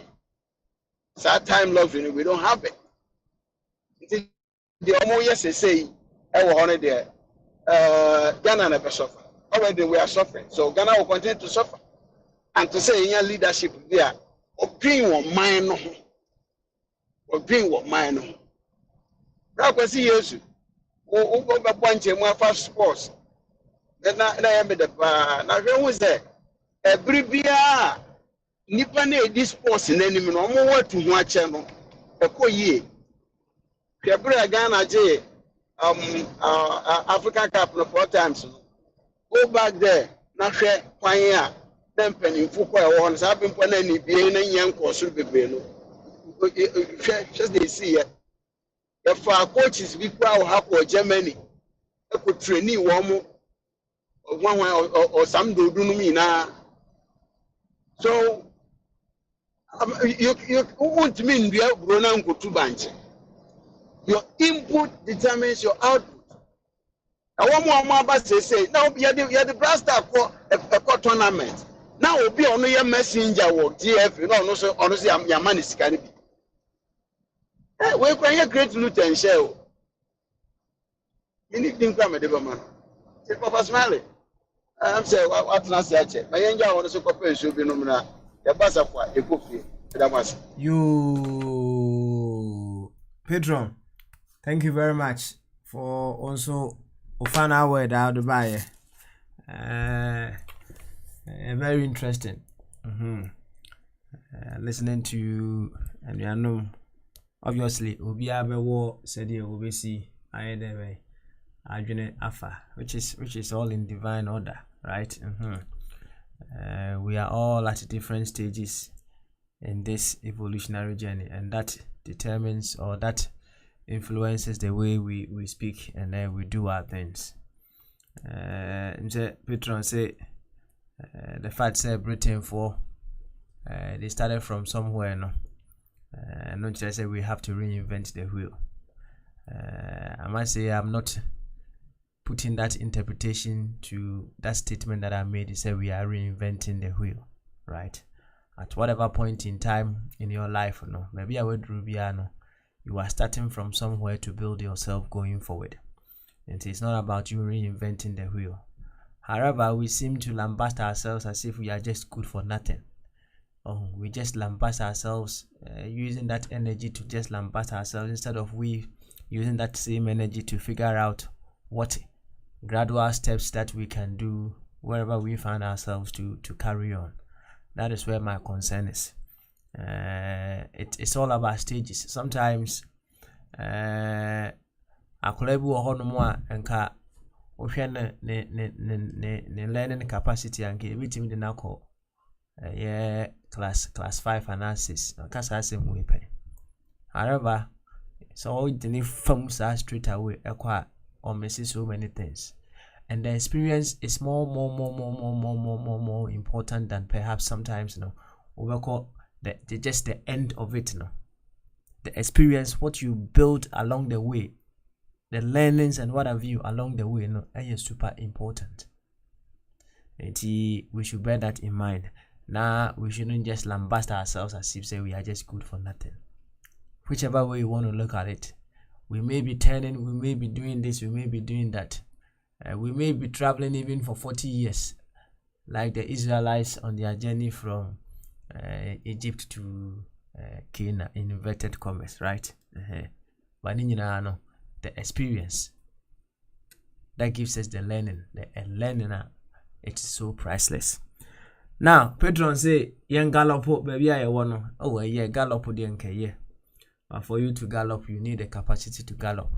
It's our time luxury. We don't have it. The almost yes say I will there. Ghana never suffer. Already we are suffering. So Ghana will continue to suffer. And to say in your leadership there. Opin wo man no opin wo man no na kwasi yesu wo be ponche mu afa sports na ya be de pa na hwe hu se ebri bia nipa na edi sports na nim no mo watu hu ache no ekoyie kwabra Ghana je African Cup no 4 times go back there na hwe kwan a them penny for one having put any being a young course will be below. Just they see it. If our coaches be proud have for Germany, I could train you one or some do me now. So you won't mean we have grown up to bunch. Your input determines your output. I want more about say now you're the blaster for a tournament. Now will be only a messenger or DF, you know, so honestly, I'm your man is can be. We're going a great Luton show. Anything come at the man. Say, Papa Smiley. I'm saying, what's not such? My young one is a couple should be nominal. The bus of what a coffee. You, Pedro, thank you very much for also a fun hour out of buyer. Very interesting. Listening to you, and you know, obviously, Obi Abewo said you will see Ayedebe Ajune Afa, which is all in divine order, right? We are all at different stages in this evolutionary journey, and that determines or that influences the way we speak and then we do our things. Petron say. The fact say Britain for they started from somewhere, no. Not just say we have to reinvent the wheel. I must say I'm not putting that interpretation to that statement that I made. It said we are reinventing the wheel, right? At whatever point in time in your life, no, maybe I would Rubiano, you are starting from somewhere to build yourself going forward. And it's not about you reinventing the wheel. However, we seem to lambast ourselves as if we are just good for nothing. we just lambast ourselves, using that energy to just lambast ourselves instead of we using that same energy to figure out what gradual steps that we can do wherever we find ourselves to carry on. That is where my concern is. It's all about stages. Sometimes akwadaa bi wɔ hɔ nom a nka wohwɛ ne learning capacity anka ebitimi de nakɔ class 5 and 6 nka saa asɛm wo pɛ. However, so the fam straight away or misses so many things, and the experience is more important than perhaps sometimes we call just the end of it. The experience, what you build along the way, the learnings and what have you along the way, is super important. And we should bear that in mind. Now we shouldn't just lambast ourselves as if say we are just good for nothing. Whichever way you want to look at it, we may be turning, we may be doing this, we may be doing that. We may be traveling even for 40 years, like the Israelites on their journey from Egypt to Canaan, in inverted commas, right? But the experience that gives us the learning, it's so priceless. Now, Pedro say, young gallop, baby, I want to, gallop, yeah. But for you to gallop, you need a capacity to gallop.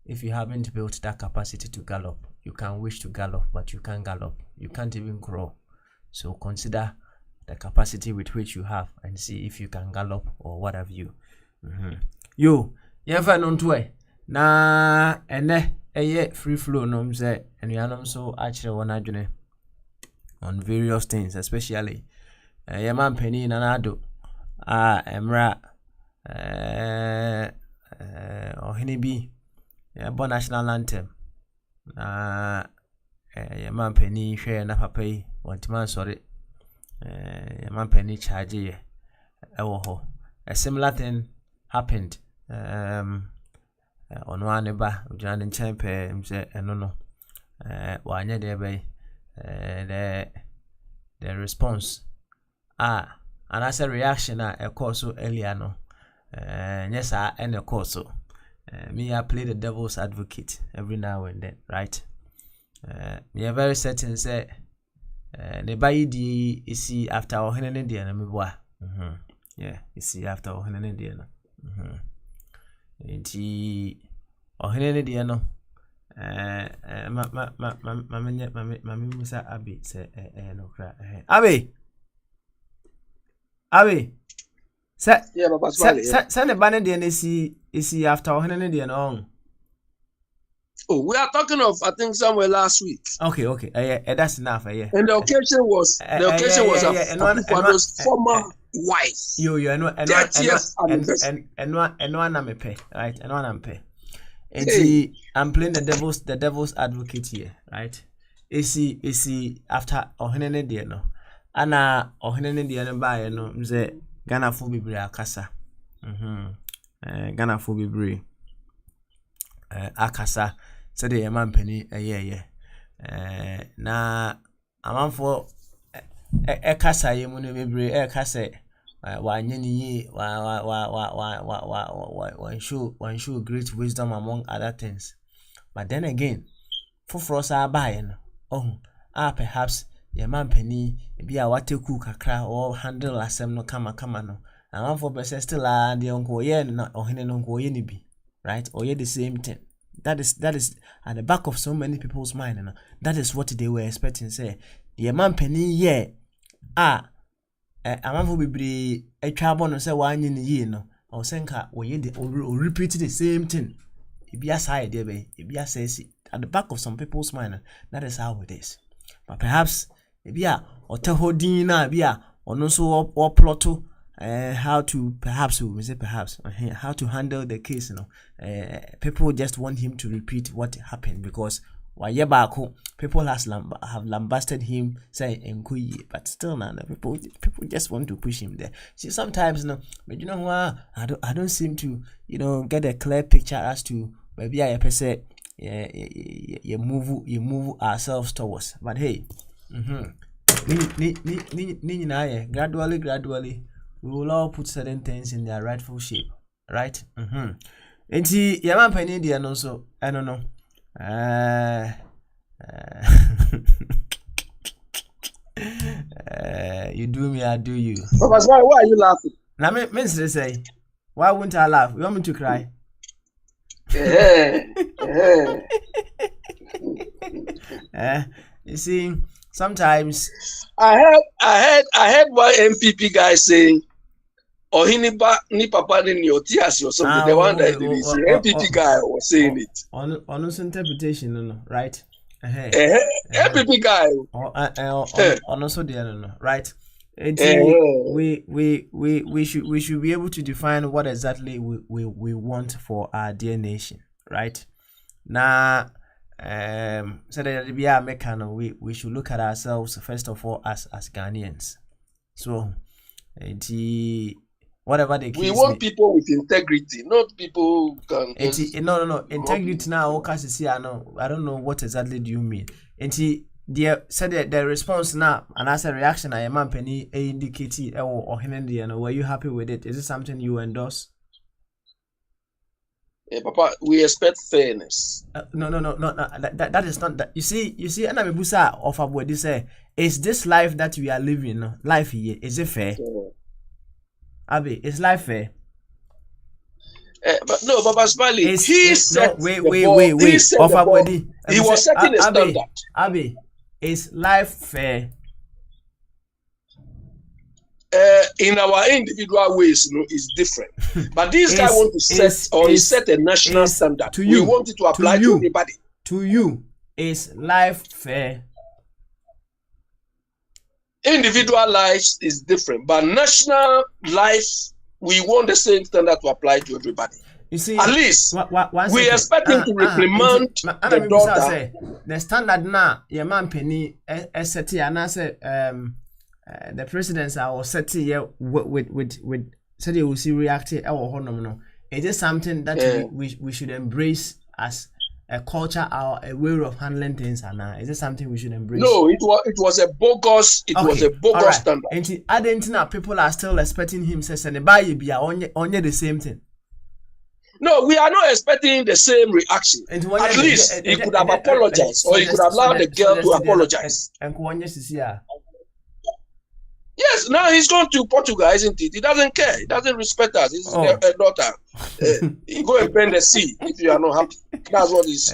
If you haven't built that capacity to gallop, you can wish to gallop, but you can't gallop. You can't even grow. So consider the capacity with which you have and see if you can gallop or what have you. You find on to it. Na free flow no say and you are so actually one on various things, especially man penny nanado emra ohini bi bon national anthem man penny hwe na papa yi wantima sorry man penny charge ye ewo ho. A similar thing happened on one ba ujana nchempe mse enono wanye de be the response and as a reaction a course so earlier no yes and a course so me I play the devil's advocate every now and then, right? Me are very certain say the buy di isi after ohenene dia na meboa yeah isi after ohenene dia no nti ohenene dia no mama musa abi say no kra abi say Yeah, Papa Smiley. say ne bane dia na isi after ohenene dia no. Oh, we are talking of, I think, somewhere last week. Okay. That's enough. And the occasion was Akufo-Addo's former wife. Yo, 30th anniversary. And one I'm pay, right? And one I'm pay. And see, I'm playing the devil's advocate here, right? Is he after ohenene dia no? Ana ohenene dia no ba no mze Ghana fo bebre akasa. Ghana fo bebre akasa. So the man penny na amanfo kasa ye mu no bebre kasa wanye ni ye one show great wisdom among other things. But then again, for sa bae no perhaps ye man penny bi a wateku kakra or handle asem no kama no amanfo be still the onko ye na ohene no onko ye ni bi, right? Or ye the same thing. That is at the back of so many people's mind. That is what they were expecting. Say, the man penny ye amanfo bibiri etwa bono say wanye ni ye no. Or senka or repeat the same thing. Ibia say there be ibia says at the back of some people's mind. That is how it is. But perhaps ibia or tehodin na ibia or no so or plotto. How to how to handle the case, people just want him to repeat what happened because people have lambasted him say enkuyi, but still people just want to push him there. See, sometimes but you know what, I don't seem to get a clear picture as to maybe I say you move ourselves towards, but hey, Gradually, we will all put certain things in their rightful shape, right? And see, Yaman Penny, dear, no, so I don't know. You do me, I do you. Papa, why are you laughing? Now, Minister say, why won't I laugh? You want me to cry? You see, sometimes I heard one MPP guy saying, "Oh, he ni papa ni otias or something." The one that MPP guy was saying it. On interpretation, no, right? MPP guy. On also the right. We should be able to define what exactly we want for our dear nation, right? Now, so that we are American, we should look at ourselves first of all as Ghanaians. So, whatever the case, we want people with integrity, not people who can. No. Integrity now, I don't know what exactly do you mean. The response now, and as a reaction, I am penny indicated or were you happy with it? Is it something you endorse? Papa, we expect fairness. No. That is not that. You see, and I'm busa of what you say. Is this life that we are living? Life here, is it fair? Abi, is life fair? But no, Papa Smiley, Wait. He was setting a standard. Abi, is life fair? In our individual ways, it's different. But this guy want to set a national standard. We want it to apply to everybody. To you, is life fair? Individual lives is different, but national life, we want the same standard to apply to everybody. You see, at least we expect him to reprimand the daughter. The standard now, your man Penny, ST, and I said, the presidents are set here with said they will see reacting our honor. It is something that we should embrace as a culture or a way of handling things. And is it something we should embrace? No, it was a bogus. Was a bogus standard. And Argentina people are still expecting him say and only the same thing. No, we are not expecting the same reaction. At least he could have apologized, or he could have allowed the girl to apologize. Yes, now he's gone to Portugal, isn't it? He doesn't care. He doesn't respect us. He's a daughter. He go and bend the sea if you are not happy. That's what he's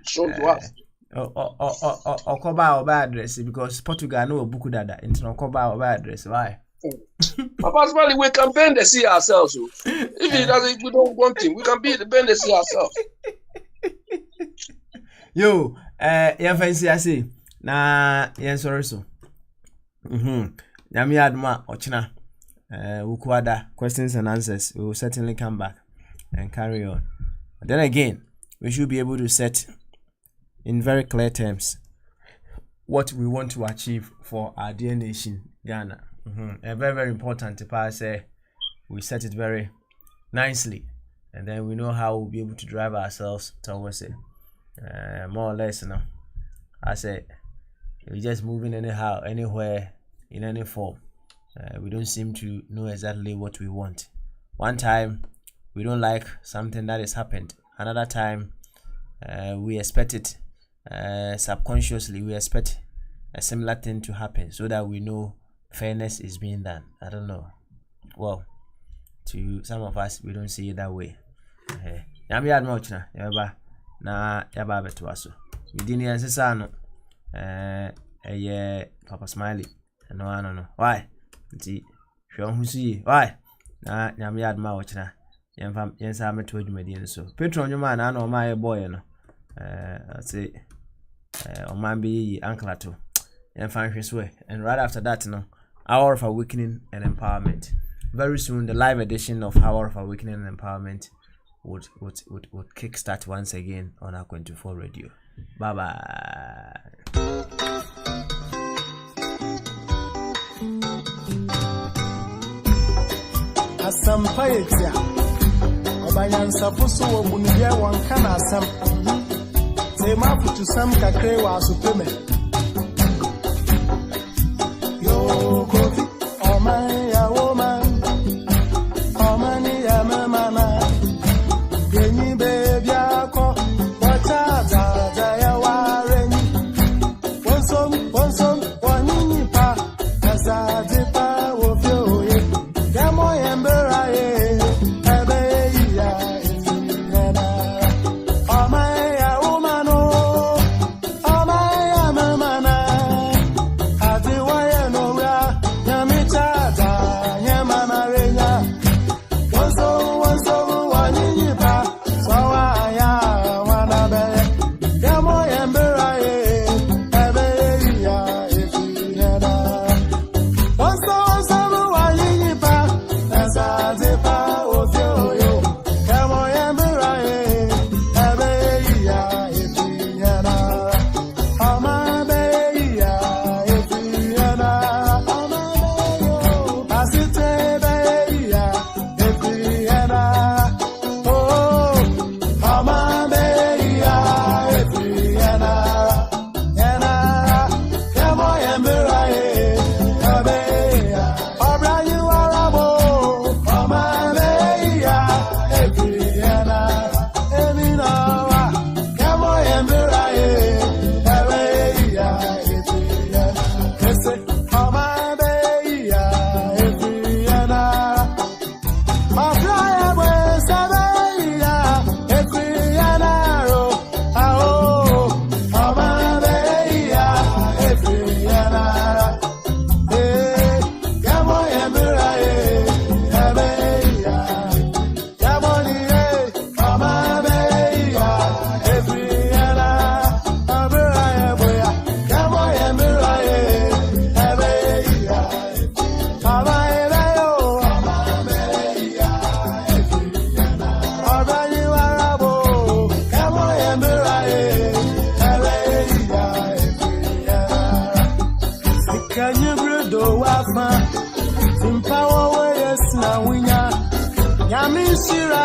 shown to us. Okoba Oba address because Portugal no buku dada. Into Okoba Oba address. Why? Papa Smiley, we can bend the sea ourselves. If he doesn't, we don't want him. We can bend the sea ourselves. Yo, fancy I say. Nah, sorry so. Yami Adma Ochina Ukwada questions and answers. We will certainly come back and carry on. But then again, we should be able to set in very clear terms what we want to achieve for our dear nation, Ghana. Very, very important to pass. We set it very nicely, and then we know how we'll be able to drive ourselves towards it. More or less, I say we're just moving anyhow, anywhere, in any form. We don't seem to know exactly what we want. One time we don't like something that has happened. Another time we expect it subconsciously. We expect a similar thing to happen so that we know fairness is being done. I don't know. Well, to some of us we don't see it that way. Yami admochna yaba na yaba betwaso. Midini ansesa no Papa Smiley. No. Why? Why? Na nyame adma wochina. Yensa meto adwumadi so. Petro nyuma na no my boy no. Say o man be uncle to. Yenfa hweswe. And right after that no, Hour of Awakening and Empowerment. Very soon the live edition of Hour of Awakening and Empowerment would kickstart once again on our 24 radio. Bye bye. Asampayetia Obanyansa fusu wo munye wanka na asam Tema futu sam kakre wa asupeme Simpower, yes, now we are. Yamishira,